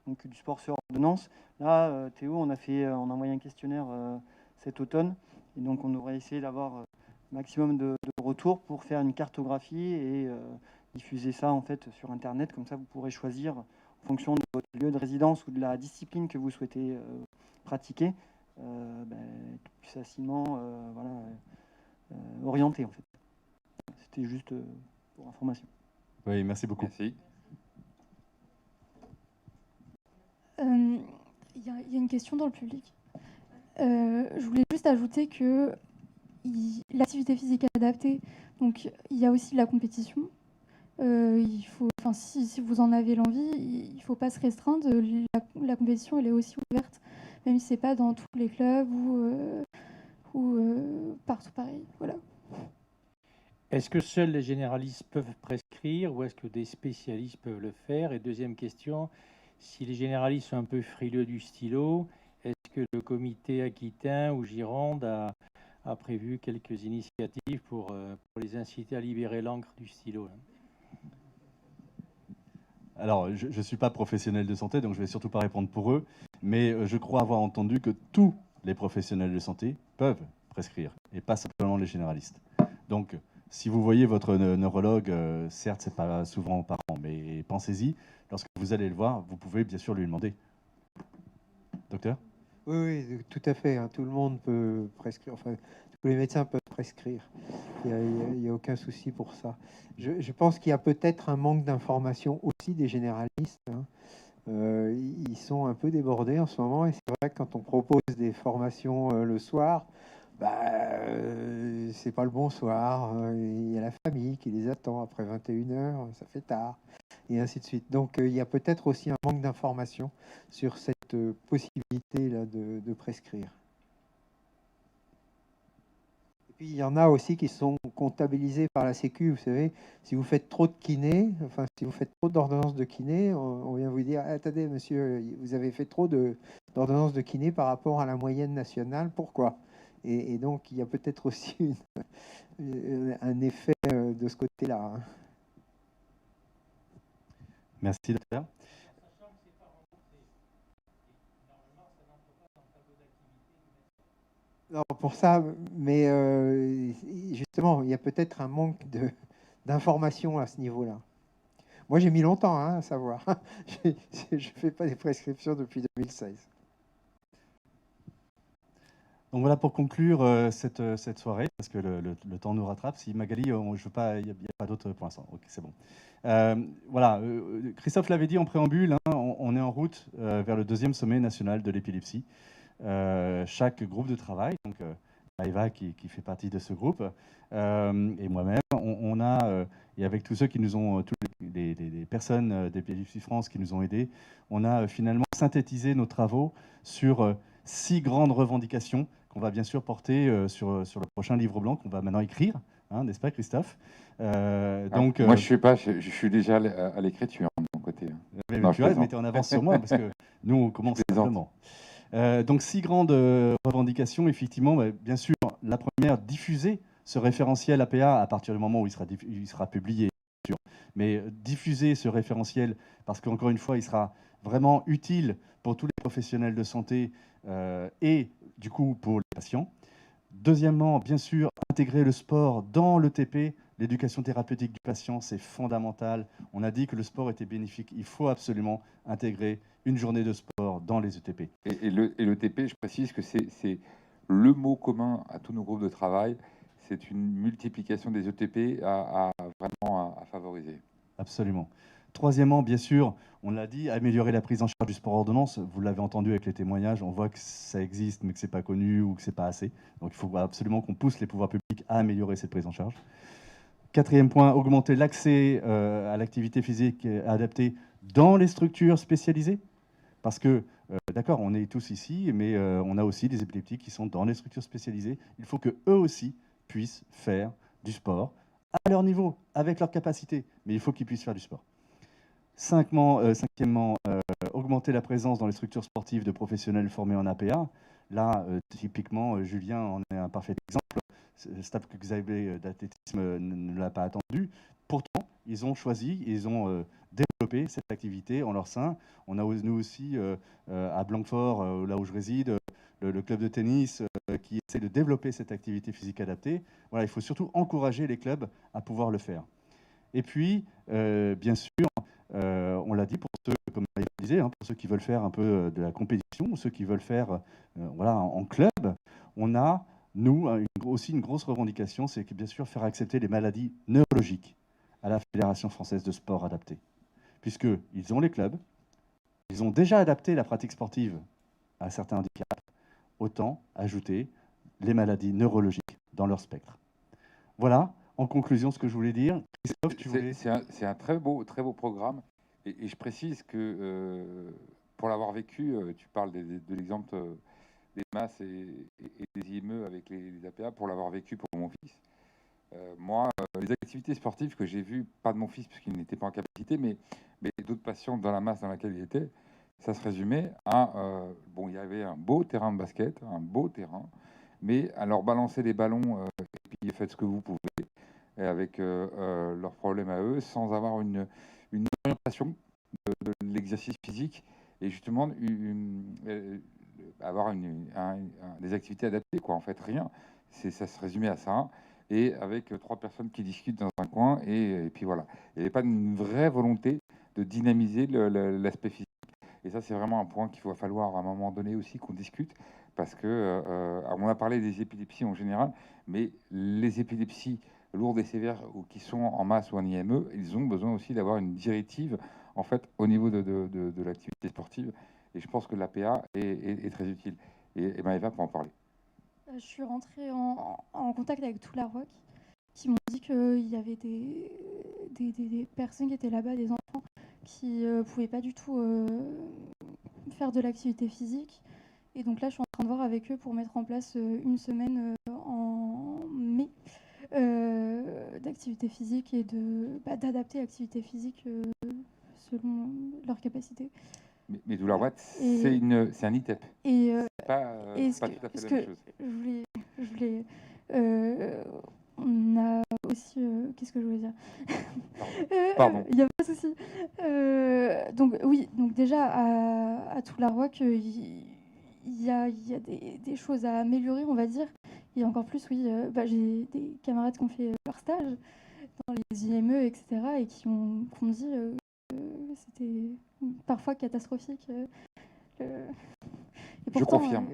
Donc du sport sur ordonnance. Là, Théo, on a envoyé un questionnaire cet automne. Et donc, on devrait essayer d'avoir un maximum de retours pour faire une cartographie et diffuser ça en fait sur Internet. Comme ça, vous pourrez choisir en fonction de votre lieu de résidence ou de la discipline que vous souhaitez pratiquer, plus facilement orienter en fait. c'était juste pour information. Oui, merci beaucoup. Merci. Il y a une question dans le public. Je voulais juste ajouter que l'activité physique adaptée, donc il y a aussi la compétition. Si vous en avez l'envie, il ne faut pas se restreindre. La compétition, elle est aussi ouverte, même si ce n'est pas dans tous les clubs ou partout pareil. Voilà. Est-ce que seuls les généralistes peuvent prescrire ou est-ce que des spécialistes peuvent le faire? Et deuxième question, si les généralistes sont un peu frileux du stylo, est-ce que le comité aquitain ou Gironde a prévu quelques initiatives pour les inciter à libérer l'encre du stylo? Alors, je ne suis pas professionnel de santé, donc je ne vais surtout pas répondre pour eux, mais je crois avoir entendu que tous les professionnels de santé peuvent prescrire, et pas simplement les généralistes. Donc, si vous voyez votre neurologue, certes, ce n'est pas souvent par an, mais pensez-y, lorsque vous allez le voir, vous pouvez bien sûr lui demander. Docteur ? Oui, tout à fait. Tout le monde peut prescrire, enfin, tous les médecins peuvent prescrire. Il n'y a aucun souci pour ça. Je pense qu'il y a peut-être un manque d'information aussi des généralistes. Ils sont un peu débordés en ce moment et c'est vrai que quand on propose des formations le soir, c'est pas le bon soir. Il y a la famille qui les attend après 21h, ça fait tard, et ainsi de suite. Donc il y a peut-être aussi un manque d'information sur cette possibilité-là de prescrire. Et puis il y en a aussi qui sont comptabilisés par la Sécu. Vous savez, si vous faites trop de kiné, enfin si vous faites trop d'ordonnances de kiné, on vient vous dire attendez monsieur, vous avez fait trop d'ordonnances de kiné par rapport à la moyenne nationale. Pourquoi? Et donc il y a peut-être aussi un effet de ce côté-là. Merci docteur. Non, pour ça, mais justement, il y a peut-être un manque d'informations à ce niveau-là. Moi, j'ai mis longtemps à savoir. Je ne fais pas des prescriptions depuis 2016. Donc voilà pour conclure cette soirée, parce que le temps nous rattrape. Si Magali, il n'y a pas d'autre pour l'instant. Ok, c'est bon. Voilà, Christophe l'avait dit en préambule, on est en route vers le 2e sommet national de l'épilepsie. Chaque groupe de travail, donc Maëva qui fait partie de ce groupe, et moi-même, on a, et avec tous ceux qui nous ont, toutes les personnes d'Épilepsie France qui nous ont aidés, on a finalement synthétisé nos travaux sur 6 grandes revendications qu'on va bien sûr porter sur le prochain livre blanc qu'on va maintenant écrire, n'est-ce pas Christophe? Donc, moi je suis déjà à l'écriture de mon côté. Mais tu vois, mettez en avance sur moi parce que nous on commence simplement. Donc 6 grandes revendications, effectivement, bien sûr, la première, diffuser ce référentiel APA à partir du moment où il sera publié, bien sûr. Mais diffuser ce référentiel parce qu'encore une fois, il sera vraiment utile pour tous les professionnels de santé et du coup pour les patients. Deuxièmement, bien sûr, intégrer le sport dans l'ETP. L'éducation thérapeutique du patient, c'est fondamental. On a dit que le sport était bénéfique. Il faut absolument intégrer une journée de sport dans les ETP. Et l'ETP, je précise que c'est le mot commun à tous nos groupes de travail. C'est une multiplication des ETP vraiment à favoriser. Absolument. Troisièmement, bien sûr, on l'a dit, améliorer la prise en charge du sport ordonnance. Vous l'avez entendu avec les témoignages, on voit que ça existe, mais que ce n'est pas connu ou que ce n'est pas assez. Donc il faut absolument qu'on pousse les pouvoirs publics à améliorer cette prise en charge. 4e point, augmenter l'accès à l'activité physique adaptée dans les structures spécialisées. Parce que, d'accord, on est tous ici, mais on a aussi des épileptiques qui sont dans les structures spécialisées. Il faut qu'eux aussi puissent faire du sport à leur niveau, avec leur capacité, mais il faut qu'ils puissent faire du sport. 5e, augmenter la présence dans les structures sportives de professionnels formés en APA. Là, typiquement, Julien en est un parfait exemple. Staff Xavier d'athlétisme ne l'a pas attendu. Pourtant, ils ont choisi, ils ont développé cette activité en leur sein. On a nous aussi, à Blanquefort, là où je réside, le club de tennis qui essaie de développer cette activité physique adaptée. Voilà, il faut surtout encourager les clubs à pouvoir le faire. Et puis, bien sûr, on l'a dit, pour ceux, comme je disais, pour ceux qui veulent faire un peu de la compétition, ou ceux qui veulent faire voilà, en club, on a Nous, aussi une grosse revendication, c'est que bien sûr faire accepter les maladies neurologiques à la Fédération française de sport adapté. Puisqu'ils ont les clubs, ils ont déjà adapté la pratique sportive à certains handicaps, autant ajouter les maladies neurologiques dans leur spectre. Voilà, en conclusion, ce que je voulais dire. Christophe, tu voulais... C'est un très beau programme. Et je précise que pour l'avoir vécu, tu parles de l'exemple des masses et des IME avec les APA, pour l'avoir vécu pour mon fils. Moi, les activités sportives que j'ai vues, pas de mon fils puisqu'il n'était pas en capacité, mais d'autres patients dans la masse dans laquelle il était, ça se résumait à, bon, il y avait un beau terrain de basket, un beau terrain, mais à leur balancer les ballons, et puis faites ce que vous pouvez, et avec leurs problèmes à eux, sans avoir une orientation de l'exercice physique, et justement avoir des activités adaptées, quoi, en fait, rien. Ça se résumait à ça, et avec 3 personnes qui discutent dans un coin, et puis voilà. Il n'y avait pas une vraie volonté de dynamiser l'aspect physique. Et ça, c'est vraiment un point qu'il va falloir à un moment donné aussi qu'on discute, parce que on a parlé des épilepsies en général, mais les épilepsies lourdes et sévères ou qui sont en masse ou en IME, ils ont besoin aussi d'avoir une directive en fait au niveau de l'activité sportive. Et je pense que l'APA est très utile. Et Maëva peut en parler. Je suis rentrée en contact avec tout la ROC qui m'ont dit qu'il y avait des personnes qui étaient là-bas, des enfants qui ne pouvaient pas du tout faire de l'activité physique. Et donc là, je suis en train de voir avec eux pour mettre en place une semaine en mai d'activité physique et d'adapter l'activité physique selon leur capacité. Mais Doularouette, c'est un ITEP. Et pas tout à fait la même chose. Je voulais on a aussi... qu'est-ce que je voulais dire? Pardon. Il n'y a pas de souci. Donc oui, donc déjà à Toularoc, il y a des choses à améliorer, on va dire. Et encore plus, oui, j'ai des camarades qui ont fait leur stage dans les IME, etc. et qui m'ont dit que c'était parfois catastrophique. Et pourtant, je confirme.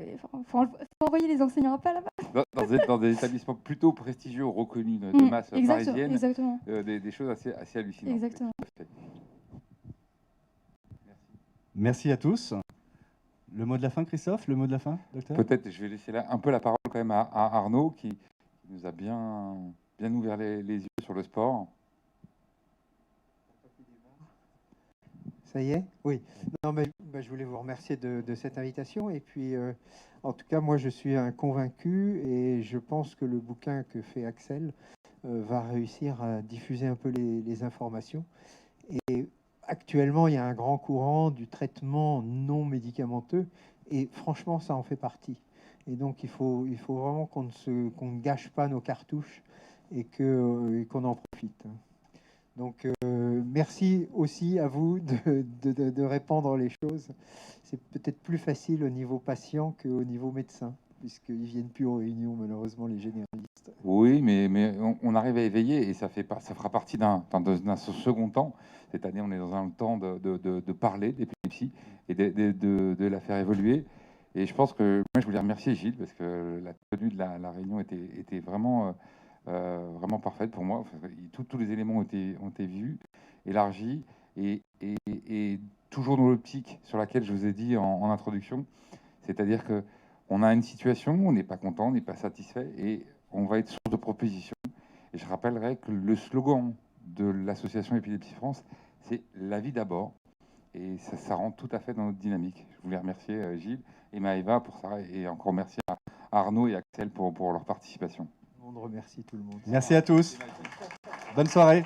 Faut envoyer les enseignants pas là-bas. Dans des établissements plutôt prestigieux, reconnus de masse parisienne, exactement. Des choses assez hallucinantes. Exactement. Merci à tous. Le mot de la fin, Christophe? Le mot de la fin, docteur? Peut-être, je vais laisser un peu la parole quand même à Arnaud, qui nous a bien ouvert les yeux sur le sport. Ça y est? Oui. Non, mais je voulais vous remercier de cette invitation. Et puis, en tout cas, moi, je suis un convaincu et je pense que le bouquin que fait Axel va réussir à diffuser un peu les informations. Et actuellement, il y a un grand courant du traitement non médicamenteux et franchement, ça en fait partie. Et donc, il faut vraiment qu'on ne gâche pas nos cartouches et qu'on en profite. Donc, merci aussi à vous de répandre les choses. C'est peut-être plus facile au niveau patient qu'au niveau médecin, puisqu'ils ne viennent plus aux réunions, malheureusement, les généralistes. Oui, mais on arrive à éveiller et ça fera partie d'un second temps. Cette année, on est dans un temps de parler d'épilepsie et de la faire évoluer. Et je pense que moi, je voulais remercier Gilles, parce que la tenue de la réunion était vraiment... vraiment parfaite pour moi. Enfin, tous les éléments ont été vus, élargis, et toujours dans l'optique sur laquelle je vous ai dit en introduction, c'est-à-dire que on a une situation, on n'est pas content, on n'est pas satisfait, et on va être source de propositions. Et je rappellerai que le slogan de l'association Épilepsie France, c'est « La vie d'abord ». Et ça rentre tout à fait dans notre dynamique. Je voulais remercier Gilles et Maëva pour ça, et encore merci à Arnaud et Axel pour leur participation. On remercie tout le monde. Merci à tous. Bonne soirée.